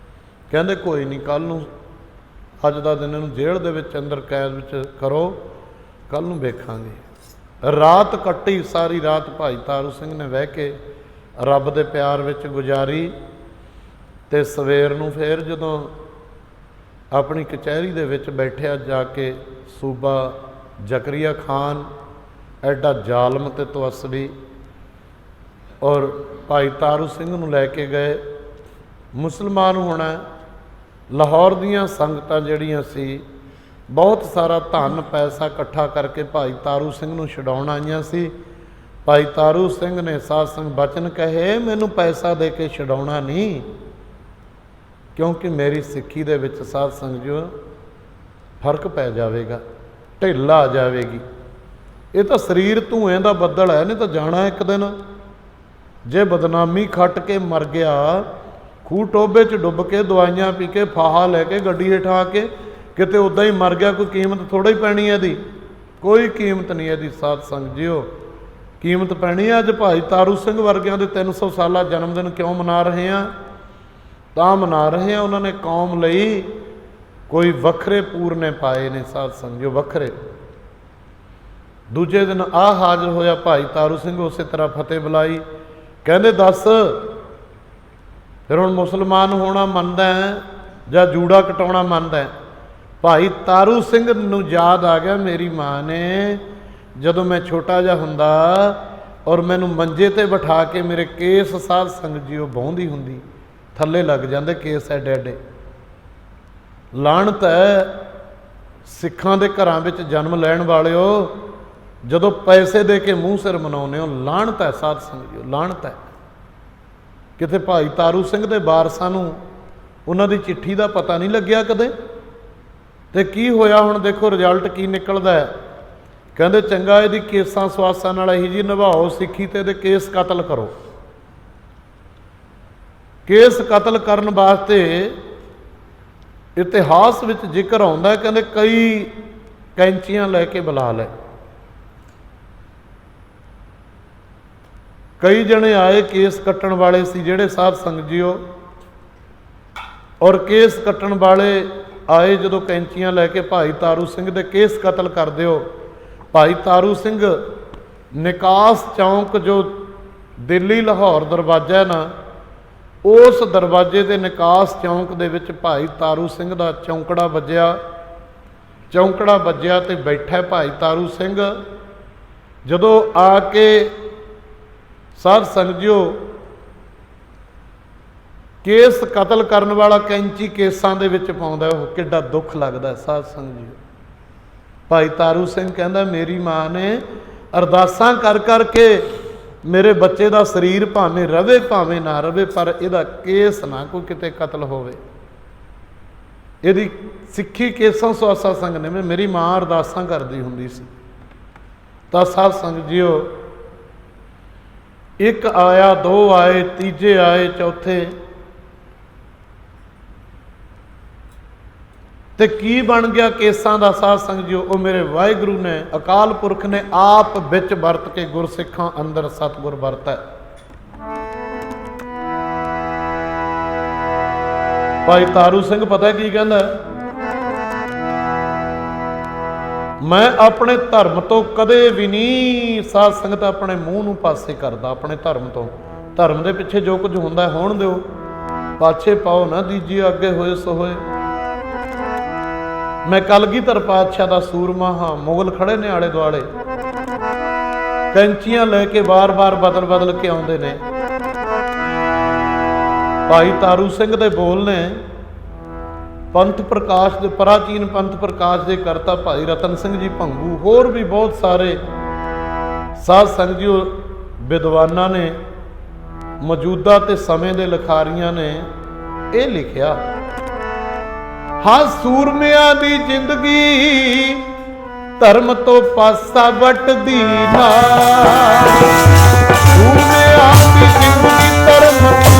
ਕਹਿੰਦੇ ਕੋਈ ਨਹੀਂ, ਕੱਲ੍ਹ ਨੂੰ ਅੱਜ ਦਾ ਦਿਨ ਇਹਨੂੰ ਜੇਲ੍ਹ ਦੇ ਵਿੱਚ ਅੰਦਰ ਕੈਦ ਵਿੱਚ ਕਰੋ, ਕੱਲ੍ਹ ਨੂੰ ਵੇਖਾਂਗੇ। ਰਾਤ ਕੱਟੀ, ਸਾਰੀ ਰਾਤ ਭਾਈ ਤਾਰੂ ਸਿੰਘ ਨੇ ਬਹਿ ਕੇ ਰੱਬ ਦੇ ਪਿਆਰ ਵਿੱਚ ਗੁਜ਼ਾਰੀ ਅਤੇ ਸਵੇਰ ਨੂੰ ਫਿਰ ਜਦੋਂ ਆਪਣੀ ਕਚਹਿਰੀ ਦੇ ਵਿੱਚ ਬੈਠਿਆ ਜਾ ਕੇ, ਸੂਬਾ ਜ਼ਕਰੀਆ ਖਾਨ ਐਡਾ ਜ਼ਾਲਮ ਅਤੇ ਤਵੱਸਲੀ ਔਰ ਭਾਈ ਤਾਰੂ ਸਿੰਘ ਨੂੰ ਲੈ ਕੇ ਗਏ। ਮੁਸਲਮਾਨ ਹੋਣਾ, ਲਾਹੌਰ ਦੀਆਂ ਸੰਗਤਾਂ ਜਿਹੜੀਆਂ ਸੀ ਬਹੁਤ ਸਾਰਾ ਧਨ ਪੈਸਾ ਇਕੱਠਾ ਕਰਕੇ ਭਾਈ ਤਾਰੂ ਸਿੰਘ ਨੂੰ ਛਡਾਉਣ ਆਈਆਂ ਸੀ। ਭਾਈ ਤਾਰੂ ਸਿੰਘ ਨੇ ਸਾਧ ਸੰਗ ਬਚਨ ਕਹੇ, ਮੈਨੂੰ ਪੈਸਾ ਦੇ ਕੇ ਛਡਾਉਣਾ ਨਹੀਂ, ਕਿਉਂਕਿ ਮੇਰੀ ਸਿੱਖੀ ਦੇ ਵਿੱਚ ਸਾਧ ਸੰਗ ਜੋ ਫਰਕ ਪੈ ਜਾਵੇਗਾ, ਢਿੱਲ ਆ ਜਾਵੇਗੀ। ਇਹ ਤਾਂ ਸਰੀਰ ਧੂਏਂ ਦਾ ਬੱਦਲ ਹੈ, ਨਹੀਂ ਤਾਂ ਜਾਣਾ ਇੱਕ ਦਿਨ। ਜੇ ਬਦਨਾਮੀ ਖੱਟ ਕੇ ਮਰ ਗਿਆ, ਖੂਹ ਟੋਬੇ 'ਚ ਡੁੱਬ ਕੇ, ਦਵਾਈਆਂ ਪੀ ਕੇ, ਫਾਹਾ ਲੈ ਕੇ, ਗੱਡੀ ਹੇਠਾਂ ਆ ਕੇ ਕਿਤੇ ਉੱਦਾਂ ਹੀ ਮਰ ਗਿਆ, ਕੋਈ ਕੀਮਤ ਥੋੜ੍ਹਾ ਹੀ ਪੈਣੀ ਹੈ ਇਹਦੀ, ਕੋਈ ਕੀਮਤ ਨਹੀਂ ਇਹਦੀ। ਸਾਧ ਸੰਗ ਜੀਓ, ਕੀਮਤ ਪੈਣੀ ਹੈ। ਅੱਜ ਭਾਈ ਤਾਰੂ ਸਿੰਘ ਵਰਗਿਆਂ ਦੇ 300 ਸਾਲਾ ਜਨਮ ਦਿਨ ਕਿਉਂ ਮਨਾ ਰਹੇ ਹਾਂ? ਤਾਂ ਮਨਾ ਰਹੇ ਹਾਂ, ਉਹਨਾਂ ਨੇ ਕੌਮ ਲਈ ਕੋਈ ਵੱਖਰੇ ਪੂਰਨੇ ਪਾਏ ਨੇ ਸਾਧ ਸੰਗ ਜੀਓ, ਵੱਖਰੇ। ਦੂਜੇ ਦਿਨ ਆ ਹਾਜ਼ਰ ਹੋਇਆ ਭਾਈ ਤਾਰੂ ਸਿੰਘ, ਉਸੇ ਤਰ੍ਹਾਂ ਫਤਿਹ ਬੁਲਾਈ। ਕਹਿੰਦੇ ਦੱਸ ਫਿਰ ਹੁਣ ਮੁਸਲਮਾਨ ਹੋਣਾ ਮੰਨਦਾ ਜਾਂ ਜੂੜਾ ਕਟਾਉਣਾ ਮੰਨਦਾ? ਭਾਈ ਤਾਰੂ ਸਿੰਘ ਨੂੰ ਯਾਦ ਆ ਗਿਆ, ਮੇਰੀ ਮਾਂ ਨੇ ਜਦੋਂ ਮੈਂ ਛੋਟਾ ਜਿਹਾ ਹੁੰਦਾ ਔਰ ਮੈਨੂੰ ਮੰਜੇ 'ਤੇ ਬਿਠਾ ਕੇ ਮੇਰੇ ਕੇਸ ਸਾਧ ਸੰਗਤ ਜੀ ਉਹ ਵਾਹੁੰਦੀ ਹੁੰਦੀ, ਥੱਲੇ ਲੱਗ ਜਾਂਦੇ ਕੇਸ ਐਡੇ ਐਡੇ। ਲਾਹਣਤ ਹੈ ਸਿੱਖਾਂ ਦੇ ਘਰਾਂ ਵਿੱਚ ਜਨਮ ਲੈਣ ਵਾਲਿਓ, ਜਦੋਂ ਪੈਸੇ ਦੇ ਕੇ ਮੂੰਹ ਸਿਰ ਮਨਾਉਂਦੇ ਹੋ, ਲਾਹਣਤ ਹੈ ਸਾਧ ਸੰਗਤ ਜੀ, ਲਾਹਣਤ ਹੈ। ਕਿਤੇ ਭਾਈ ਤਾਰੂ ਸਿੰਘ ਦੇ ਵਾਰਸਾਂ ਨੂੰ ਉਹਨਾਂ ਦੀ ਚਿੱਠੀ ਦਾ ਪਤਾ ਨਹੀਂ ਲੱਗਿਆ ਕਦੇ। ਤੇ ਕੀ ਹੋਇਆ ਹੁਣ ਦੇਖੋ ਰਿਜ਼ਲਟ ਕੀ ਨਿਕਲਦਾ ਹੈ। ਕਹਿੰਦੇ ਚੰਗਾ ਇਹਦੀ ਕੇਸਾਂ ਸਵਾਸਾਂ ਨਾਲ ਇਹੀ ਜੀ ਨਿਭਾਓ ਸਿੱਖੀ, ਤੇ ਇਹਦੇ ਕੇਸ ਕਤਲ ਕਰੋ। ਕੇਸ ਕਤਲ ਕਰਨ ਵਾਸਤੇ इतिहास विच जिक्र आउंदा, कहंदे कई कैंचियां लैके बुला ले। कई जने आए केस कट्टण वाले सी जिहड़े साध संगत जीओ, और केस कट्टण वाले आए जदों कैंचियां लैके भाई तारू सिंह दे केस कतल कर दिओ। भाई तारू सिंह निकास चौंक जो दिल्ली लाहौर दरवाजा है ना, उस दरवाजे के निकास चौंक दे विच भाई तारू सिंह दा चौंकड़ा वज्जिया। चौंकड़ा वज्जिया ते बैठा भाई तारू सिंह। जदों आके साध संगत केस कतल करने वाला कैंची केसां दे विच पाउंदा, ओह किड्डा दुख लगदा साध संगत जी। भाई तारू सिंह कहंदा मेरी माँ ने अरदासां कर करके मेरे बच्चे का शरीर भावें रवे भावें ना रवे, पर इहदा केस ना कोई किते कतल होवे। इहदी सिੱਖੀ केसां सुआसा संग ने। मेरी माँ अरदासां करदी हुंदी सी। तां साध संगत जीओ, एक आया, दो आए, तीजे आए, चौथे, ते की बन गया केसां दा साध संगत जीओ। वो मेरे वाहिगुरू ने, अकाल पुरख ने आप बिच वरत के गुरसिखां अंदर सतगुर वरता। भाई तारू सिंह पता की कहंदा, मैं अपने धर्म तो कदे भी नहीं साध संगत अपने मूँह नूं पासे करदा। अपने धर्म तो, धर्म दे पिछे जो कुछ हुंदा होण दिओ, पाछे पाओ ना दीजिए, अगे होए सो होए। मैं कलगीधर पातशाह दा सूरमा हाँ। मुगल खड़े ने आले दुआले, कैंचियां लैके बार बार बदल बदल के आउंदे ने। भाई तारू सिंह दे बोल ने पंथ प्रकाश दे, प्राचीन पंथ प्रकाश दे करता भाई रतन सिंह जी भंगू, होर भी बहुत सारे साध संगत जी विद्वानां ने, मौजूदा ते समय दे लिखारियां ने ये लिखिया। हाँ सूरमिया दी जिंदगी धर्म तो पासा वटदी ना, सूरमिया दी जिंदगी धर्म तो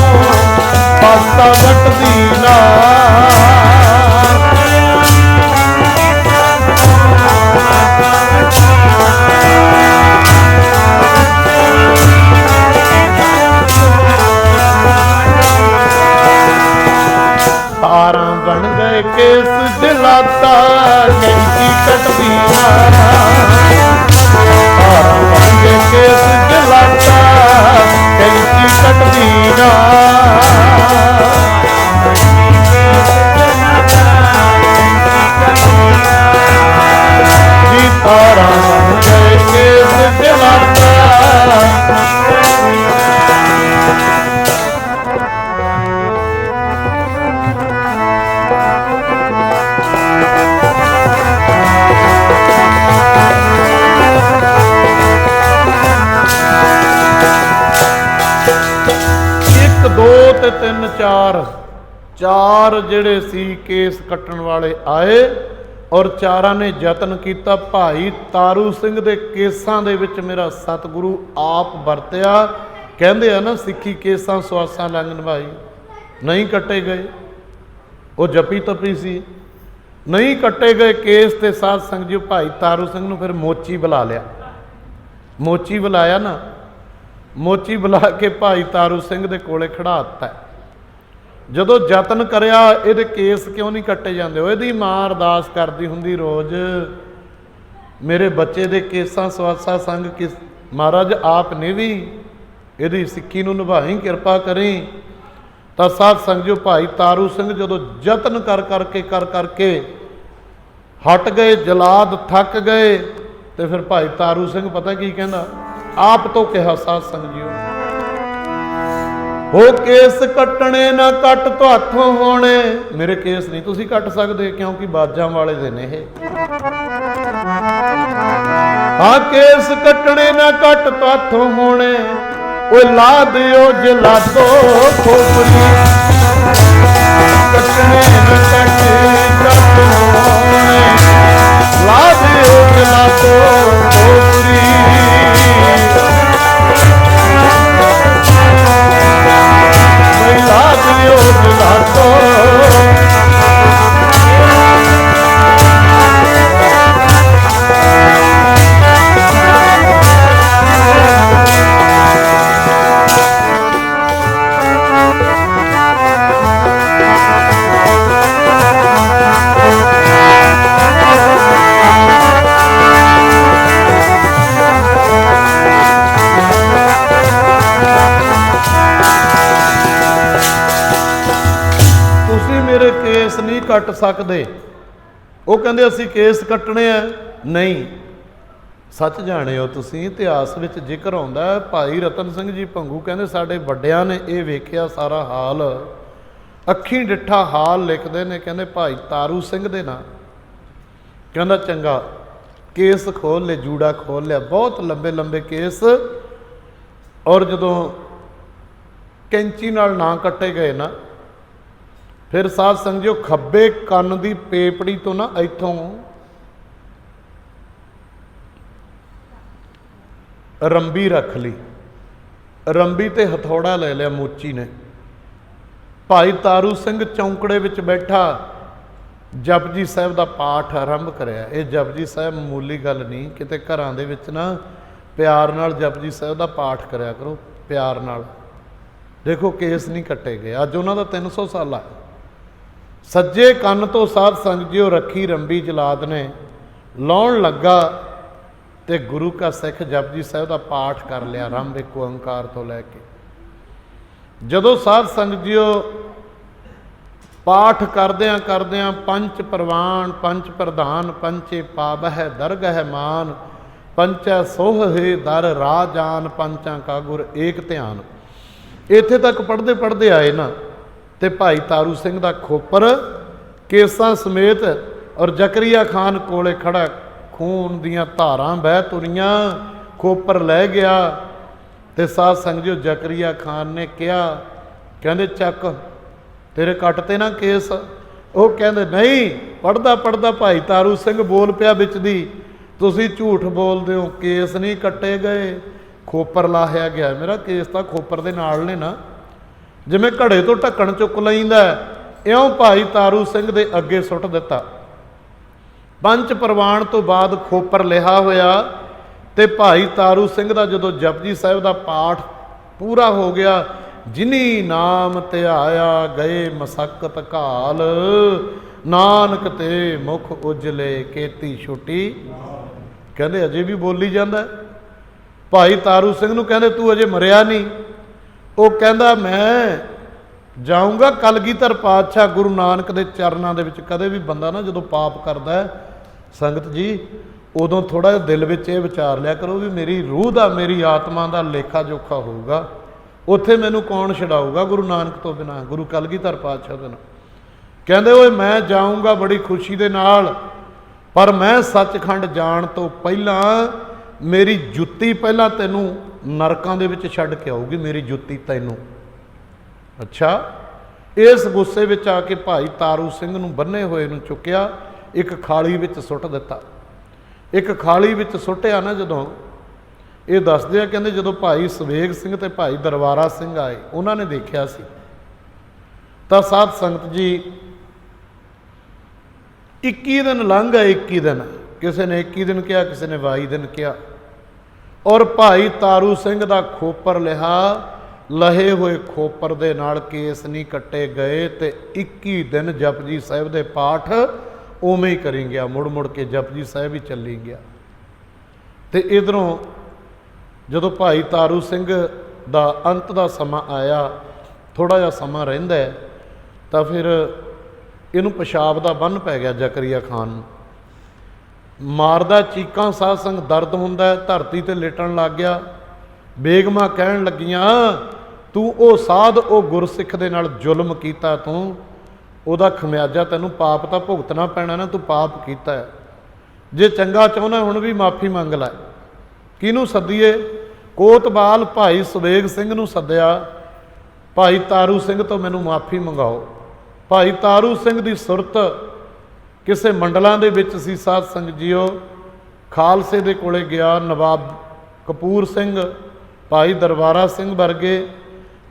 पासा वटदी ना। तारा बन गए केस जलाता, कैंची कटदी ना। तारा बन गए केस जलाता, कैंची कटदी ना। जी तारा बन गए केस जलाता। दो ते तीन चार, चार जिहड़े सी केस कट्टण वाले आए, और चारां ने यतन किया भाई तारू सिंह दे केसां दे विच मेरा सतगुरु आप वरतिया। कहंदे आ ना सिੱਖੀ केसां सुआसां लंघ निभाई, नहीं कट्टे गए। वो जपी तपी सी, नहीं कट्टे गए केस। ते साध संगत जी भाई तारू सिंह नूं फिर मोची बुला लिया। मोची बुलाया ना, मोची बुला के भाई तारू सिंह दे कोले खड़ा दिता। जदों यतन करिया इहदे केस क्यों नहीं कट्टे जांदे, इहदी मां अरदास करदी हुंदी रोज़, मेरे बच्चे दे केसां सुआसा संग किस महाराज आप ने भी इहदी सिੱਖੀ नूं निभाई, किरपा करी। तां साध संगत जी भाई तारू सिंह जदों यतन कर करके हट गए, जलाद थक गए, तो फिर भाई तारू सिंह पता की कहंदा, आप तो कहा साध संगत जी हो केस कट्टने ना कट तो हथों होने। मेरे केस नहीं तुसी कट सकते क्योंकि बाजां वाले दे ने। हाँ केस कट्टने ना कट तो हथों होने, ओ ला दियो जला दो खोपरी। कट्टने ना कट होने, ला दियो जला दो खोपरी। ला दियो जला दो सकते। वो कहते असी केस कट्टने आ, नहीं। सच जाने हो तुसीं, इतिहास विच जिक्र आउंदा है, भाई रतन सिंह जी भंगू कहते साडे वड्डियां ने ये वेखिया सारा हाल, अखीं डिठा हाल लिखते हैं। कहते भाई तारू सिंह दे नां, कहंदा चंगा केस खोल ले, जूड़ा खोल लिया, बहुत लंबे लंबे केस। और जदों कैंची नाल ना कट्टे गए ना, फिर साध संगत जी खब्बे कन की पेपड़ी तो ना इथों रंबी रख ली, रंबी ते हथौड़ा ले लिया मोची ने। भाई तारू सिंह चौंकड़े विच बैठा जपजी साहब का पाठ आरंभ कराया। ये जपजी साहब मामूली गल नहीं, किते घरां दे विच ना प्यार नाल जपजी साहब का पाठ कराया करो, प्यार नाल। देखो केस नहीं कट्टे गए। अज उन्हां दा 300 साल है। सज्जे कन तो साध संगत जी रखी रंबी जलाद ने, लाउण लगा ते गुरु का सिख जपजी साहब का पाठ कर लिया आरंभ, एक ओंकार तो लैके। जदों साध संगत जी पाठ करदियां करदियां पंच प्रवान पंच प्रधान पंचे पाबह दरगह मान, पंचै सोह हे दर राजान, पंचां का गुर एक ध्यान। इत्थे तक पढ़ते पढ़ते आए ना, ते भाई तारू सिंह का खोपर केसां समेत और जकरिया खान कोले खड़ा, खून दियां धारां बह तुरियां, खोपर लै गया। ते साध संगत जी जकरिया खान ने कहा, कहंदे चक तेरे कटते ना केस। वो कहंदे नहीं। पढ़दा पढ़दा भाई तारू सिंह बोल पिया विच दी, तुसीं झूठ बोलदे हो, केस नहीं कट्टे गए, खोपर लाहिया गया। मेरा केस तो खोपर दे नाल ने ना, जिवें घड़े तो ढक्कन चुक लैंदा, इउं भाई तारू सिंह दे अगे सुट दिता। पंच प्रवान तो बाद खोपर लिहा होया, ते भाई तारू सिंह दा जदों जपजी साहिब दा पाठ पूरा हो गया, जिनी नाम ध्याया गए मसक्कत घाल, नानक ते मुख उजले केती छुटी। कहंदे अजे भी बोली जांदा। भाई तारू सिंह नूं कहंदे तू अजे मरिया नहीं। वो कहंदा मैं जाऊँगा कलगीधर पातशाह गुरु नानक दे चरनां दे विच। कदे भी बंदा ना जदों पाप करदा है संगत जी, उदों थोड़ा जिहा दिल विच ये विचार लिया करो भी मेरी रूह दा, मेरी आत्मा दा लेखा जोखा होऊगा, उत्थे मैनूं कौन छड़ाऊगा गुरु नानक तो बिना, गुरु कलगीधर पातशाह दे नाल। कहंदे ओए मैं जाऊँगा बड़ी खुशी दे नाल, पर मैं सचखंड जाण तो पहलां मेरी जुत्ती पहलां तैनूं नरकां दे विच छड्ड के आऊगी, मेरी जुत्ती तैनूं। अच्छा, इस गुस्से विच आके भाई तारू सिंह नूं बन्ने होए नूं चुक्या, एक खाली विच सुੱਟ दिता। एक खाली विच सुੱਟਿਆ ना जदों, ये दसदे आ कहंदे जदों भाई सवेग सिंह ते भाई दरबारा सिंह आए, उन्होंने देखिया सी तां साध संगत जी 21 दिन लंघ गए। 21 दिन, किसी ने 21 दिन कहा, किसी ने 22 दिन कहा। और भाई तारू सिंह का खोपर लिहा, लहे हुए खोपर दे नाल केस नहीं कट्टे गए, ते 21 दिन जपजी साहिब दे पाठ उवें ही करी गया, मुड़ मुड़ के जपजी साहिब ही चली गया। ते इधरों जदों भाई तारू सिंह दा अंत दा समा आया, थोड़ा जिहा समा रहिंदा है, तां फिर इहनूं पेशाब दा बन पै गया जकरिया खान नूं। मारदा चीकां, साध संग दर्द हुंदा है, धरती ते लेटण लग गया। बेगमां कहण लगियां तू ओ साध ओ गुरसिख दे नाल जुल्म कीता, तू ਉਹਦਾ ਖਮਿਆਜਾ ਤੈਨੂੰ ਪਾਪ ਤਾਂ ਭੁਗਤਣਾ ਪੈਣਾ ਨਾ, ਤੂੰ ਪਾਪ ਕੀਤਾ ਹੈ। ਜੇ ਚੰਗਾ ਚਾਹੁੰਦਾ ਹੁਣ ਵੀ ਮਾਫੀ ਮੰਗ ਲੈ। ਕਿਹਨੂੰ ਸੱਦੀਏ? ਕੋਤਵਾਲ ਭਾਈ ਸਵੇਗ ਸਿੰਘ ਨੂੰ ਸੱਦਿਆ, ਭਾਈ ਤਾਰੂ ਸਿੰਘ ਤੋਂ ਮੈਨੂੰ ਮਾਫੀ ਮੰਗਾਓ। ਭਾਈ ਤਾਰੂ ਸਿੰਘ ਦੀ ਸੁਰਤ ਕਿਸੇ ਮੰਡਲਾਂ ਦੇ ਵਿੱਚ ਸੀ। ਸਾਧ ਸੰਗਤ ਜੀਓ, ਖਾਲਸੇ ਦੇ ਕੋਲੇ ਗਿਆ, ਨਵਾਬ ਕਪੂਰ ਸਿੰਘ, ਭਾਈ ਦਰਬਾਰਾ ਸਿੰਘ ਵਰਗੇ,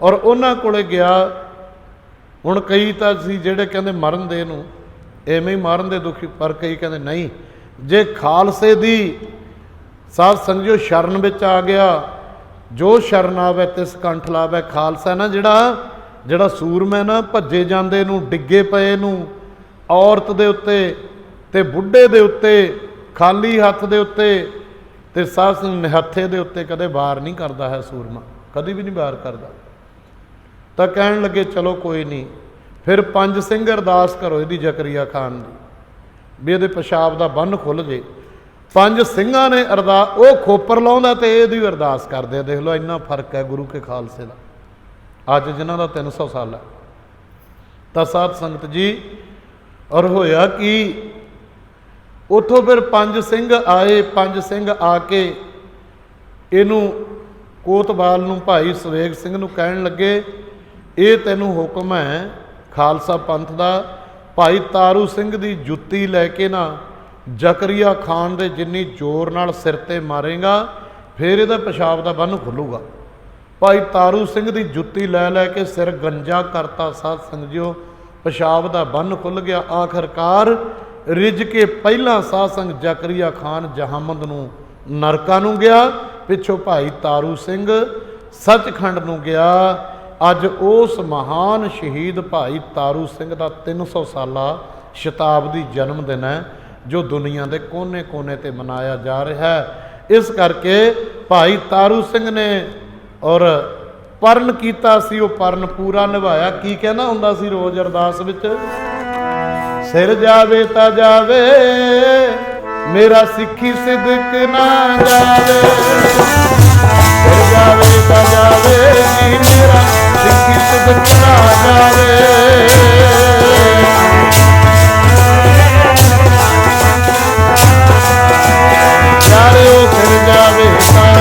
ਔਰ ਉਹਨਾਂ ਕੋਲੇ ਗਿਆ। ਹੁਣ ਕਈ ਤਾਂ ਸੀ ਜਿਹੜੇ ਕਹਿੰਦੇ ਮਰਨ ਦੇ ਨੂੰ ਐਵੇਂ ਹੀ ਮਾਰਨ ਦੇ ਦੁਖੀ, ਪਰ ਕਈ ਕਹਿੰਦੇ ਨਹੀਂ, ਜੇ ਖਾਲਸੇ ਦੀ ਸਾਧ ਸੰਗਤ ਸ਼ਰਨ ਵਿੱਚ ਆ ਗਿਆ, ਜੋ ਸ਼ਰਨ ਆਵੇ ਤਿਸ ਕੰਠ ਲਾਵੇ। ਖਾਲਸਾ ਨਾ ਜਿਹੜਾ ਸੂਰਮਾ ਨਾ, ਭੱਜੇ ਜਾਂਦੇ ਨੂੰ, ਡਿੱਗੇ ਪਏ ਨੂੰ, ਔਰਤ ਦੇ ਉੱਤੇ ਤੇ ਬੁੱਢੇ ਦੇ ਉੱਤੇ, ਖਾਲੀ ਹੱਥ ਦੇ ਉੱਤੇ ਤੇ ਸਾਧ ਸੰਗਤ ਨਿਹੱਥੇ ਦੇ ਉੱਤੇ ਕਦੇ ਵਾਰ ਨਹੀਂ ਕਰਦਾ ਹੈ ਸੂਰਮਾ, ਕਦੀ ਵੀ ਨਹੀਂ ਵਾਰ ਕਰਦਾ। ਤਾਂ ਕਹਿਣ ਲੱਗੇ ਚਲੋ ਕੋਈ ਨਹੀਂ, फिर 5 ਸਿੰਘ अरदास करो ਇਹਦੀ ਜ਼ਕਰੀਆ ਖਾਨ ਦੀ ਵੀ ਇਹਦੇ ਪਿਸ਼ਾਬ ਦਾ ਬੰਨ ਖੁੱਲ ਜੇ। 5 ਸਿੰਘਾਂ ਨੇ ਅਰਦਾਸ, ਉਹ ਖੋਪਰ ਲਾਉਂਦਾ ਤੇ ਇਹਦੀ ਅਰਦਾਸ ਕਰਦੇ ਆ। ਦੇਖ ਲਓ ਇੰਨਾ ਫਰਕ ਹੈ ਗੁਰੂ ਕੇ ਖਾਲਸੇ ਦਾ। ਅੱਜ ਜਿਨ੍ਹਾਂ ਦਾ 300 ਸਾਲ ਹੈ। ਤਾਂ ਸਾਧ ਸੰਗਤ ਜੀ, ਔਰ ਹੋਇਆ ਕਿ ਉੱਥੋਂ ਫਿਰ 5 ਸਿੰਘ ਆਏ। 5 ਸਿੰਘ ਆ ਕੇ ਇਹਨੂੰ ਕੋਤਵਾਲ ਨੂੰ, ਭਾਈ ਸਵੇਗ ਸਿੰਘ ਨੂੰ ਕਹਿਣ ਲੱਗੇ, ਇਹ ਤੈਨੂੰ ਹੁਕਮ ਹੈ ਖਾਲਸਾ ਪੰਥ ਦਾ, ਭਾਈ ਤਾਰੂ ਸਿੰਘ ਦੀ ਜੁੱਤੀ ਲੈ ਕੇ ਨਾ ਜ਼ਕਰੀਆ ਖਾਨ ਦੇ ਜਿੰਨੀ ਜ਼ੋਰ ਨਾਲ ਸਿਰ 'ਤੇ ਮਾਰੇਗਾ ਫਿਰ ਇਹਦਾ ਪਿਸ਼ਾਬ ਦਾ ਬੰਨ ਖੁੱਲੂਗਾ। ਭਾਈ ਤਾਰੂ ਸਿੰਘ ਦੀ ਜੁੱਤੀ ਲੈ ਲੈ ਕੇ ਸਿਰ ਗੰਜਾ ਕਰਤਾ। ਸਾਧ ਸੰਗਤ ਜੀਓ, ਪਿਸ਼ਾਬ ਦਾ ਬੰਨ ਖੁੱਲ ਗਿਆ। ਆਖਰਕਾਰ ਰਿੱਝ ਕੇ ਪਹਿਲਾਂ ਸਾਧ ਸੰਗਤ ਜ਼ਕਰੀਆ ਖਾਨ ਜਹਾਮੰਦ ਨੂੰ ਨਰਕਾਂ ਨੂੰ ਗਿਆ, ਪਿੱਛੋਂ ਭਾਈ ਤਾਰੂ ਸਿੰਘ ਸੱਚਖੰਡ ਨੂੰ ਗਿਆ। ਅੱਜ ਉਸ ਮਹਾਨ ਸ਼ਹੀਦ ਭਾਈ ਤਾਰੂ ਸਿੰਘ ਦਾ 300 ਸਾਲਾ ਸ਼ਤਾਬਦੀ ਜਨਮ ਦਿਨ ਹੈ, ਜੋ ਦੁਨੀਆ ਦੇ ਕੋਨੇ-ਕੋਨੇ ਤੇ ਮਨਾਇਆ ਜਾ ਰਿਹਾ ਹੈ। ਇਸ ਕਰਕੇ ਭਾਈ ਤਾਰੂ ਸਿੰਘ ਨੇ ਔਰ ਪਰਨ ਕੀਤਾ ਸੀ, ਉਹ ਪਰਨ ਪੂਰਾ ਨਿਭਾਇਆ। ਕੀ ਕਹਿਣਾ ਹੁੰਦਾ ਸੀ ਰੋਜ਼ ਅਰਦਾਸ ਵਿੱਚ? ਸਿਰ ਜਾਵੇ ਤਾਂ ਜਾਵੇ, ਮੇਰਾ ਸਿੱਖੀ ਸਿਦਕ ਨਾ ਜਾਵੇ। ਸਿਰ ਜਾਵੇ ਤਾਂ ਜਾਵੇ, ਮੇਰਾ ਸਿੱਖੀ ਸਿਦਕ ਨਾ ਜਾਵੇ। ਯਾਰੇ ਉਹ ਸਿਰ ਜਾਵੇ ਤਾਂ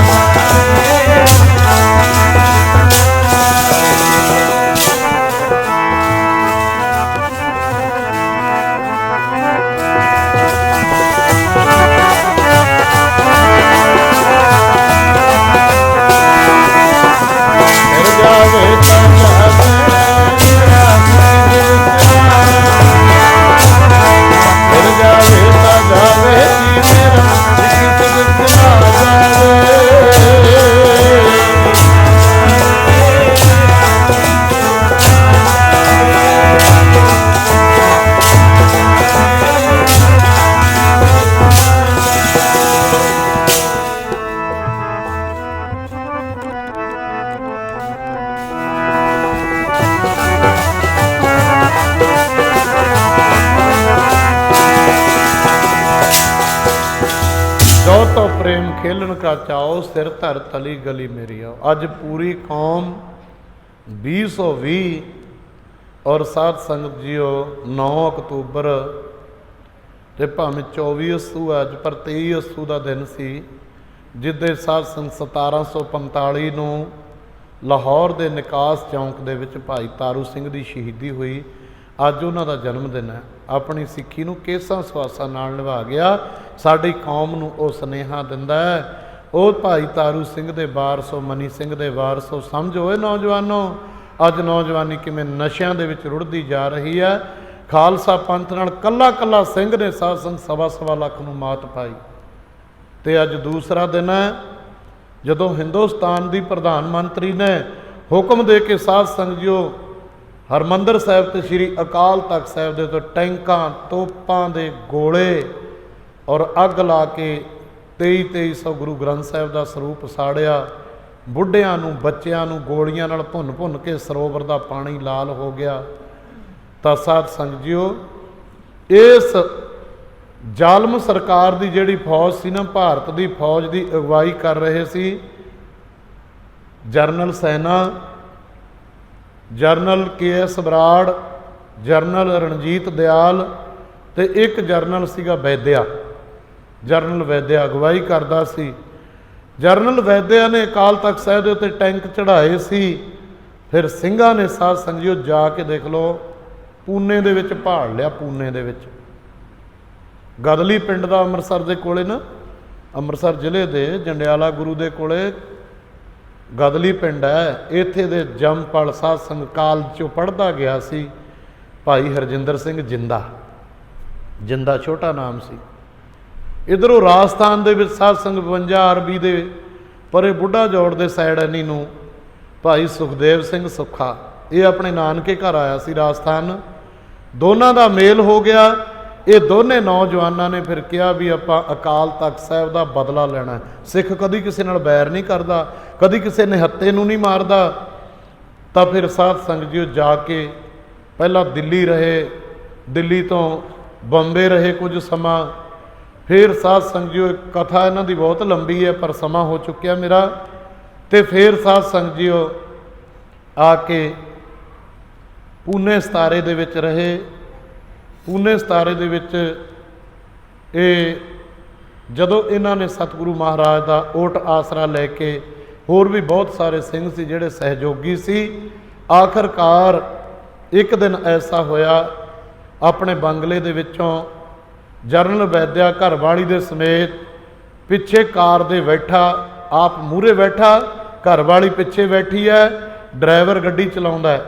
प्रेम खेलन का चाओ, सिर धर तली गली मेरी आओ। अज पूरी कौम 2020 और साध संगत जीओ 9 अक्तूबर ते भावें 24 अस्सू अज, पर 23 अस्सू का दिन सी जिदे साध संगत 1745 ਨੂੰ ਲਾਹੌਰ ਦੇ ਨਿਕਾਸ ਚੌਂਕ ਦੇ ਵਿੱਚ ਭਾਈ ਤਾਰੂ ਸਿੰਘ ਦੀ ਸ਼ਹੀਦੀ ਹੋਈ। ਅੱਜ ਉਹਨਾਂ ਦਾ ਜਨਮ ਦਿਨ ਹੈ। ਆਪਣੀ ਸਿੱਖੀ ਨੂੰ ਕੇਸਾਂ ਸਵਾਸਾਂ ਨਾਲ ਨਿਭਾ ਗਿਆ। ਸਾਡੀ ਕੌਮ ਨੂੰ ਉਹ ਸੁਨੇਹਾ ਦਿੰਦਾ ਹੈ। ਉਹ ਭਾਈ ਤਾਰੂ ਸਿੰਘ ਦੇ ਵਾਰਸੋ, ਮਨੀ ਸਿੰਘ ਦੇ ਵਾਰਸੋ ਸਮਝੋ ਏ ਨੌਜਵਾਨੋ, ਅੱਜ ਨੌਜਵਾਨੀ ਕਿਵੇਂ ਨਸ਼ਿਆਂ ਦੇ ਵਿੱਚ ਰੁੜਦੀ ਜਾ ਰਹੀ ਹੈ। ਖਾਲਸਾ ਪੰਥ ਨਾਲ ਕੱਲਾ ਕੱਲਾ ਸਿੰਘ ਨੇ ਸਾਧ ਸੰਗਤ 1.25 ਲੱਖ ਨੂੰ ਮਾਤ ਪਾਈ। ਤੇ ਅੱਜ ਦੂਸਰਾ ਦਿਨ ਹੈ ਜਦੋਂ ਹਿੰਦੁਸਤਾਨ ਦੀ ਪ੍ਰਧਾਨ ਮੰਤਰੀ ਨੇ ਹੁਕਮ ਦੇ ਕੇ ਸਾਧ ਸੰਗਤ ਜੀਓ ਹਰਿਮੰਦਰ ਸਾਹਿਬ ਤੇ ਸ਼੍ਰੀ ਅਕਾਲ ਤਖਤ ਸਾਹਿਬ ਦੇ ਤੋਂ ਟੈਂਕਾਂ, ਤੋਪਾਂ ਦੇ ਗੋਲੇ ਔਰ ਅੱਗ ਲਾ ਕੇ 2300 ਗੁਰੂ ਗ੍ਰੰਥ ਸਾਹਿਬ ਦਾ ਸਰੂਪ ਸਾੜਿਆ। ਬੁੱਢਿਆਂ ਨੂੰ, ਬੱਚਿਆਂ ਨੂੰ ਗੋਲੀਆਂ ਨਾਲ ਭੁੰਨ ਭੁੰਨ ਕੇ ਸਰੋਵਰ ਦਾ ਪਾਣੀ ਲਾਲ ਹੋ ਗਿਆ। ਤਾਂ ਸਾਧ ਸੰਗਤ ਜੀਓ, ਇਸ ਜ਼ਾਲਮ ਸਰਕਾਰ ਦੀ ਜਿਹੜੀ ਫੌਜ ਸੀ ਨਾ, ਭਾਰਤ ਦੀ ਫੌਜ ਦੀ ਅਗਵਾਈ ਕਰ ਰਹੇ ਸੀ ਜਰਨਲ ਸੈਨਾ, general KS Brar, general Ranjit Dayal ਤੇ ਇੱਕ ਜਰਨਲ ਸੀਗਾ ਵੈਦਿਆ। ਜਰਨਲ ਵੈਦਿਆ ਅਗਵਾਈ ਕਰਦਾ ਸੀ। ਜਰਨਲ ਵੈਦਿਆ ਨੇ ਅਕਾਲ ਤਖਤ ਸਾਹਿਬ ਦੇ ਉੱਤੇ ਟੈਂਕ ਚੜ੍ਹਾਏ ਸੀ। ਫਿਰ ਸਿੰਘਾਂ ਨੇ ਸਾਧ ਸੰਗਤ ਜੀਓ ਜਾ ਕੇ ਦੇਖ ਲਓ, ਪੂਨੇ ਦੇ ਵਿੱਚ ਭਾਲ ਲਿਆ। ਪੂਨੇ ਦੇ ਵਿੱਚ ਗਦਲੀ ਪਿੰਡ ਦਾ, ਅੰਮ੍ਰਿਤਸਰ ਦੇ ਕੋਲੇ ਨਾ, ਅੰਮ੍ਰਿਤਸਰ ਜ਼ਿਲ੍ਹੇ ਦੇ ਜੰਡਿਆਲਾ ਗੁਰੂ ਦੇ ਕੋਲੇ ਗਦਲੀ ਪਿੰਡ ਹੈ। ਇੱਥੇ ਦੇ ਜੰਮਪਲ ਸਾਧ ਸੰਗਤ ਕਾਲਜ 'ਚੋਂ ਪੜ੍ਹਦਾ ਗਿਆ ਸੀ ਭਾਈ ਹਰਜਿੰਦਰ ਸਿੰਘ ਜਿੰਦਾ। ਜਿੰਦਾ ਛੋਟਾ ਨਾਮ ਸੀ। ਇੱਧਰੋਂ ਰਾਜਸਥਾਨ ਦੇ ਵਿੱਚ ਸਾਧ ਸੰਗਤ 52 ਅਰਬੀ ਦੇ ਪਰੇ ਬੁੱਢਾ ਜੋੜ ਦੇ ਸਾਈਡ ਐਨੀ ਨੂੰ ਭਾਈ ਸੁਖਦੇਵ ਸਿੰਘ ਸੁੱਖਾ, ਇਹ ਆਪਣੇ ਨਾਨਕੇ ਘਰ ਆਇਆ ਸੀ ਰਾਜਸਥਾਨ। ਦੋਨਾਂ ਦਾ ਮੇਲ ਹੋ ਗਿਆ। ਇਹ ਦੋਨੇ ਨੌਜਵਾਨਾਂ ਨੇ ਫਿਰ ਕਿਹਾ ਵੀ ਆਪਾਂ ਅਕਾਲ ਤਖਤ ਸਾਹਿਬ ਦਾ ਬਦਲਾ ਲੈਣਾ। ਸਿੱਖ ਕਦੀ ਕਿਸੇ ਨਾਲ ਬੈਰ ਨਹੀਂ ਕਰਦਾ, ਕਦੀ ਕਿਸੇ ਨਿਹੱਤੇ ਨੂੰ ਨਹੀਂ ਮਾਰਦਾ। ਤਾਂ ਫਿਰ ਸਾਧ ਸੰਗਤ ਜੀਓ ਜਾ ਕੇ पहला दिल्ली रहे, दिल्ली तो बॉम्बे रहे कुछ समा, फिर साध संगत जीओ कथा इन्हां दी बहुत लंबी है पर समा हो चुकिया मेरा, तो फिर साध संगत जीओ आके पूने सतारे दे विच रहे। पूने सतारे दे विच जदों इन्हां ने सतगुरु महाराज का ओट आसरा लैके, होर भी बहुत सारे सिंह सी जिहड़े सहयोगी सी, आखिरकार एक दिन ऐसा होया अपने बंगले दे विचों जरनल वैद्या घरवाली दे समेत पिछे कार दे बैठा, आप मूहरे बैठा, घरवाली पिछे बैठी है, ड्राइवर गड्डी चलाउंदा है।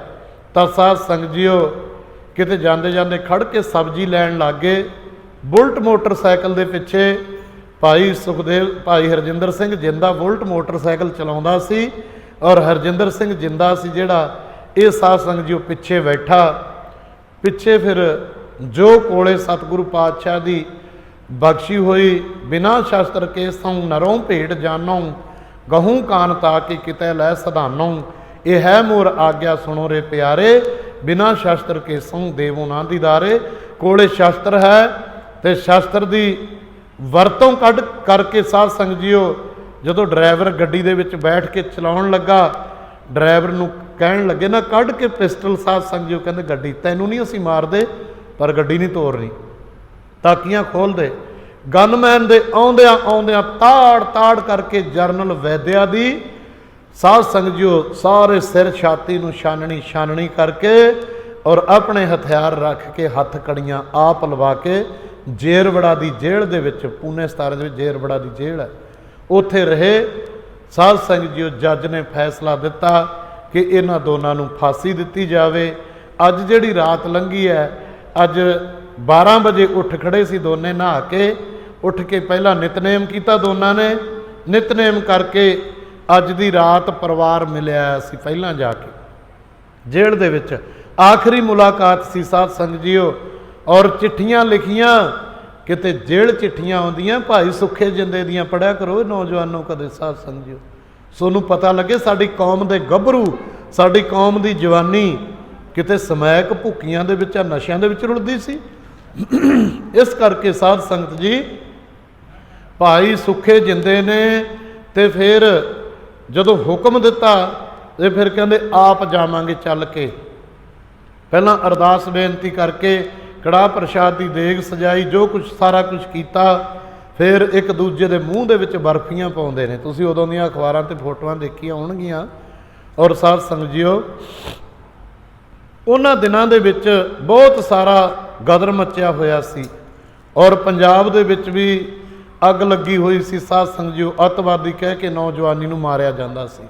तां साध संगत जीओ किते जांदे जांदे खड़ के सब्जी लैण लग गए। बुलट मोटरसाइकिल दे पिछे भाई सुखदेव, भाई हरजिंदर सिंह जिंदा बुलट मोटरसाइकिल चलाउंदा सी और हरजिंदर सिंह जिंदा सी जिहड़ा ये साध संगत जीओ पिछे बैठा। पिछे फिर जो कोले सतगुरु पातशाह की बख्शी हुई, बिना शास्त्र के सौ नरों भेट जानों, गहूँ कान ताकि कितै लै सधानों, ये है मोर आज्ञा सुनो रे प्यारे, बिना शास्त्र के सौ देवो ना दीदारे। कोले शास्त्र है तो शास्त्र की वरतों कढ़ करके साध संगत जीओ जदों ड्राइवर गड्डी दे विच बैठ के चलाउण लगा, ड्राइवर नूं कहण लगे ना कढ़ के पिस्टल, साध संगत जीओ कहंदे गड्डी तैनूं नहीं असीं मारदे पर गड्डी नहीं तोड़नी, ताकियां खोल दे। गनमैन दे आउंदियां आउंदियां ताड़ ताड़ करके जरनल वैद्या दी साध संगत जीओ सारे सिर छाती नूं छाननी छाननी करके और अपने हथियार रख के हथ कड़ियां आप लवा के जेरवड़ा की जेल दे विच, पूने सतारे दे विच जेरवड़ा की जेल है, उत्थे रहे। साध संगत जीओ जज ने फैसला दिता कि इन्हां दोनों नूं फांसी दिती जावे। अज जिहड़ी रात लंघी है, अज 12 बजे उठ खड़े सी दोने, नहा के उठ के पहला नितनेम किया दोनों ने, नितनेम करके अज दी रात परिवार मिलिया सी पहला जाके जेल दे विच, आखिरी मुलाकात सी साध संगत जीओ। और चिट्ठियां लिखियां, किते जेल चिट्ठियां आउंदियां, भाई सुखे जिंदे दियां पढ़िया करो नौजवानों कदे साध संगत जीओ, सोनू पता लगे साडी कौम दे गभरू, साडी कौम दी जवानी किते समैक भुक्कियां दे विच नशियां दे विच रुलदी सी। इस करके साध संगत जी भाई सुखे जिंदे ने, ते फिर जदों हुक्म दिता ते फिर कहंदे आप जावांगे चल के। पहलां अरदास बेनती करके कड़ाह प्रशाद की देग सजाई, जो कुछ सारा कुछ किया, फिर एक दूजे के मूँह दे विच बर्फियां पाउंदे ने, तुसीं उदों दीयां अखबारां ते फोटोआं देखियां होणगीआं। और साध संगत जीओ उन्हां दिनां दे विच बहुत सारा गदर मचिया होया सी और पंजाब दे विच भी अग लगी हुई सी। साध संगत जीओ अतवादी कह के नौजवानी नूं मारिया जांदा सी।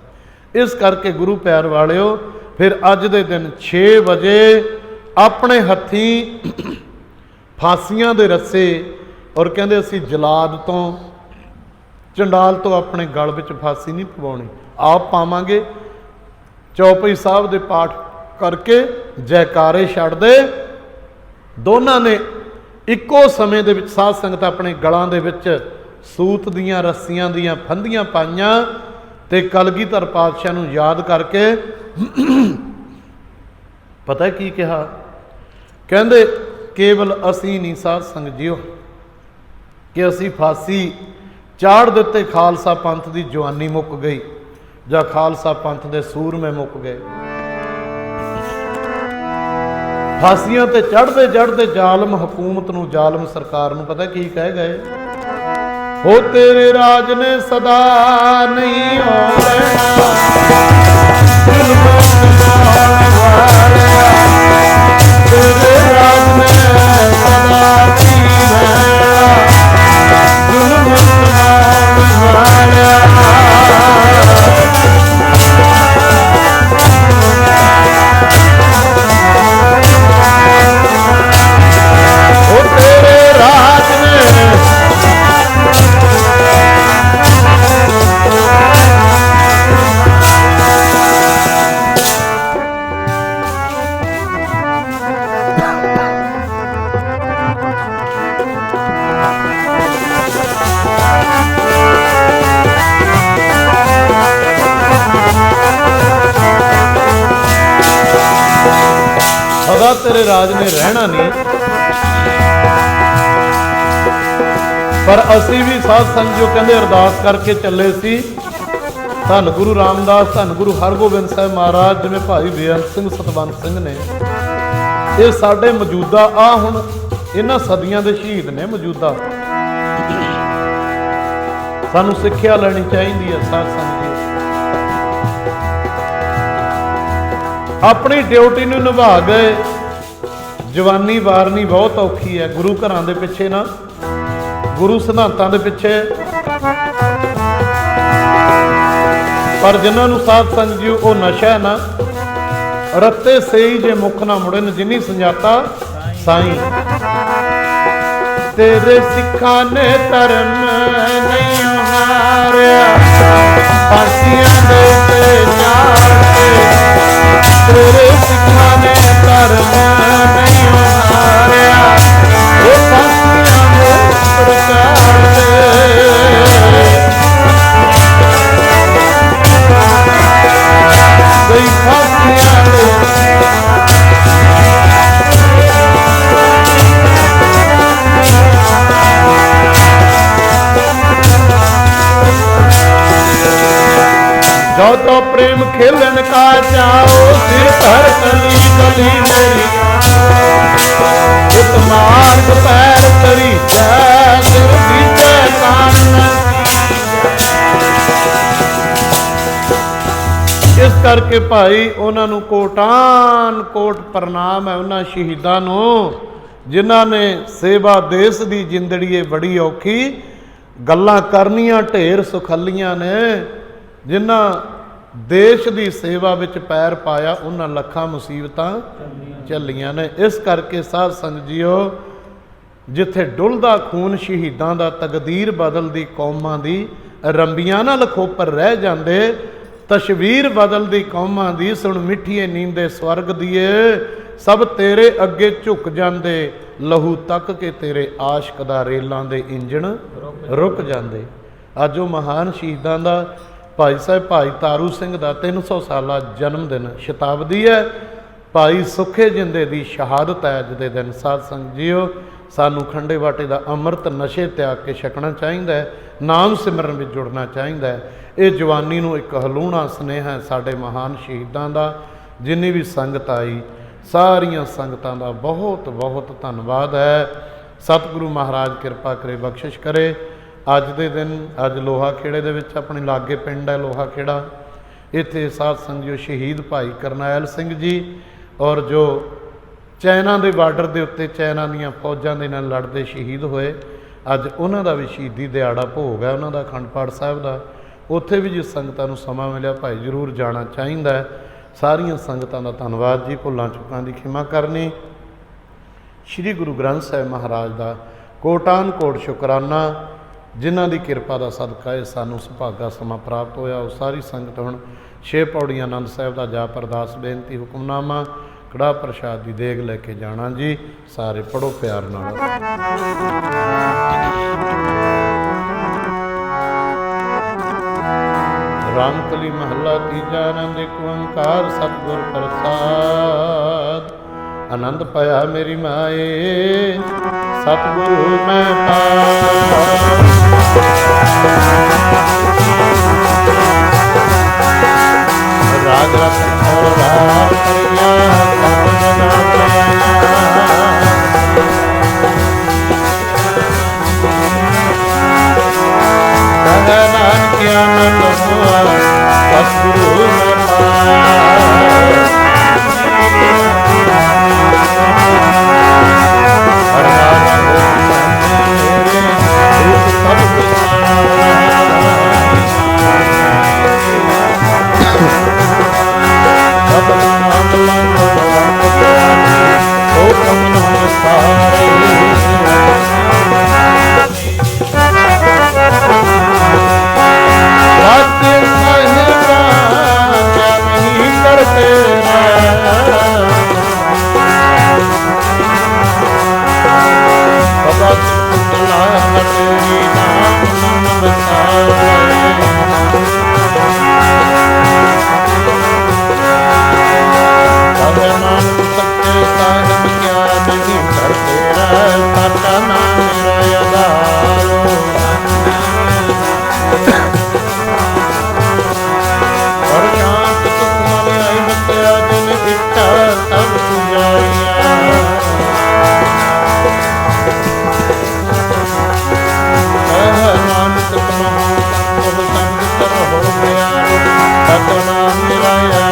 इस करके गुरु प्यार वालिओ फिर अज दे दिन 6 बजे अपने हत्थीं फांसियां दे रस्से, और कहंदे असीं जलाद तो चंडाल तो अपने गल विच फांसी नहीं पवाउणी, आप पावांगे। चौपई साहब दे पाठ करके जयकारे छड्डदे, दोनों ने इक्को समय दे विच साध संगत अपने गलां दे विच सूत दीयां रस्सियां दीयां फंदियां पाईयां ते कलगीधर पातशाह नूं याद करके पता की कहा, कहंदे केवल असी नहीं साध संगत जीओ कि असी फांसी चाड़ दिते, खालसा पंथ की जवानी मुक गई जां खालसा पंथ के सूरमे मुक गए। फांसियां ते चढ़ते चढ़ते जालम हुकूमत नूं, जालम सरकार नूं पता की कह गए, हो तेरे राज ने सदा नहीं तेरे राज ने सदा सदा तेरे राज ने रहना नहीं। पर असी भी साध संग जो कहते अरदास करके चले सी, धन गुरु रामदास, धन गुरु हरगोबिंद साहब महाराज, जिवें भाई बेअंत सिंह सतवंत सिंह ने, ये साडे मौजूदा आ हुण इन्हां सदियां दे शहीद ने मौजूदा। सानू सिक्ख्या लैनी चाहिए है साध संग जी। अपनी ड्यूटी नूं निभा गए। जवानी वारनी बहुत औखी है, गुरु घरां दे पिछे ना, गुरु सिद्धांतां दे पिछे। पर जिन्हां नूं साध संग जी वो नशा है ना, रत्ते सही जे मुख ना मुड़े न, जिन्नी संजाता साईं। तेरे सिखा ने धर्म नहीं हारिया, फांसियां दे ते जाते। तेरे सिखा ने धर्म नहीं हारिया, वो फांसियां दे प्रचारते। गई फांसियां दे जो तो प्रेम खेलन का जाओ, सिर पर कली कली मेरी, उत मार्ग पैर तरी जय, सिर दीजे कान। इस करके भाई उन्होंने कोटान कोट प्रणाम है उन्होंने शहीदां नूं, जिन्हां ने सेवा देश की जिंदड़ी बड़ी औखी गल्लां करनियां ढेर सुखलियां ने। जिन्हां देश की सेवा विच पैर पाया, उन्हां लखां मुसीबतां झल्लियां ने। इस करके साध संग जीओ, जिथे डुलदा खून शहीदां दा, तकदीर बदलदी कौमां दी, रंबियां नाल खोपर रह जांदे, तस्वीर बदलदी कौमां दी। सुण मिठिए नींदे स्वर्ग दिए, सब तेरे अगे झुक जांदे, लहू तक के तेरे आशक दा, रेलां दे इंजन रुक जांदे। अज वो महान शहीदां दा भाई साहब भाई तारू सिंह का 300 साला जन्म दिन शताब्दी है। भाई सुखे जिंदे की शहादत है अज के दिन। साध संग जीओ, सानू खंडे बाटे का अमृत नशे त्याग के छकना चाहिए, नाम सिमरन में जुड़ना चाहिए। ये जवानी नूं एक हलूणा स्नेह है साडे महान शहीदां दा। जिन्नी भी संगत आई, सारियां संगतां दा बहुत बहुत धन्नवाद है। सतगुरु महाराज कृपा करे, बख्शिश करे। अज के दिन अज लोहा खेड़े दे विच अपने लागे पिंड है लोहा खेड़ा, इत्थे साध संग जो शहीद भाई करनैल सिंह जी और जो चाइना के बार्डर के उत्ते चाइना दीयां फौजां दे नाल लड़दे शहीद होए, अज उन्हां दा भी शहीदी दिहाड़ा भोग है उन्हां दा अखंड पाठ साहिब दा। उत्थे भी जिस संगतां नूं समां मिलिया भाई जरूर जाना चाहिए। सारियां संगतां दा धन्नवाद जी। भुल्लां चुकां दी खिमा करनी। श्री गुरु ग्रंथ साहिब महाराज दा कोटान कोट शुकराना, जिन्हां दी किरपा दा सदका है सानू सुभागा समा प्राप्त होया। उस सारी संगत हुण 6 पौड़ियां आनंद साहिब दा जाप अरदास बेनती हुक्मनामा कड़ा प्रसाद की देग लैके जाना जी। सारे पढ़ो प्यार नाल। रामकली महला तीजा आनंद एक ओंकार सतगुर प्रसाद। आनंद पाया मेरी माए सतगुरु मैं पाया। राग रत्न और राग करिया नानक आनंद हुआ सतगुरु मैं पाया।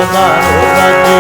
ਪਧਾਰੋ ਰਾਜੀ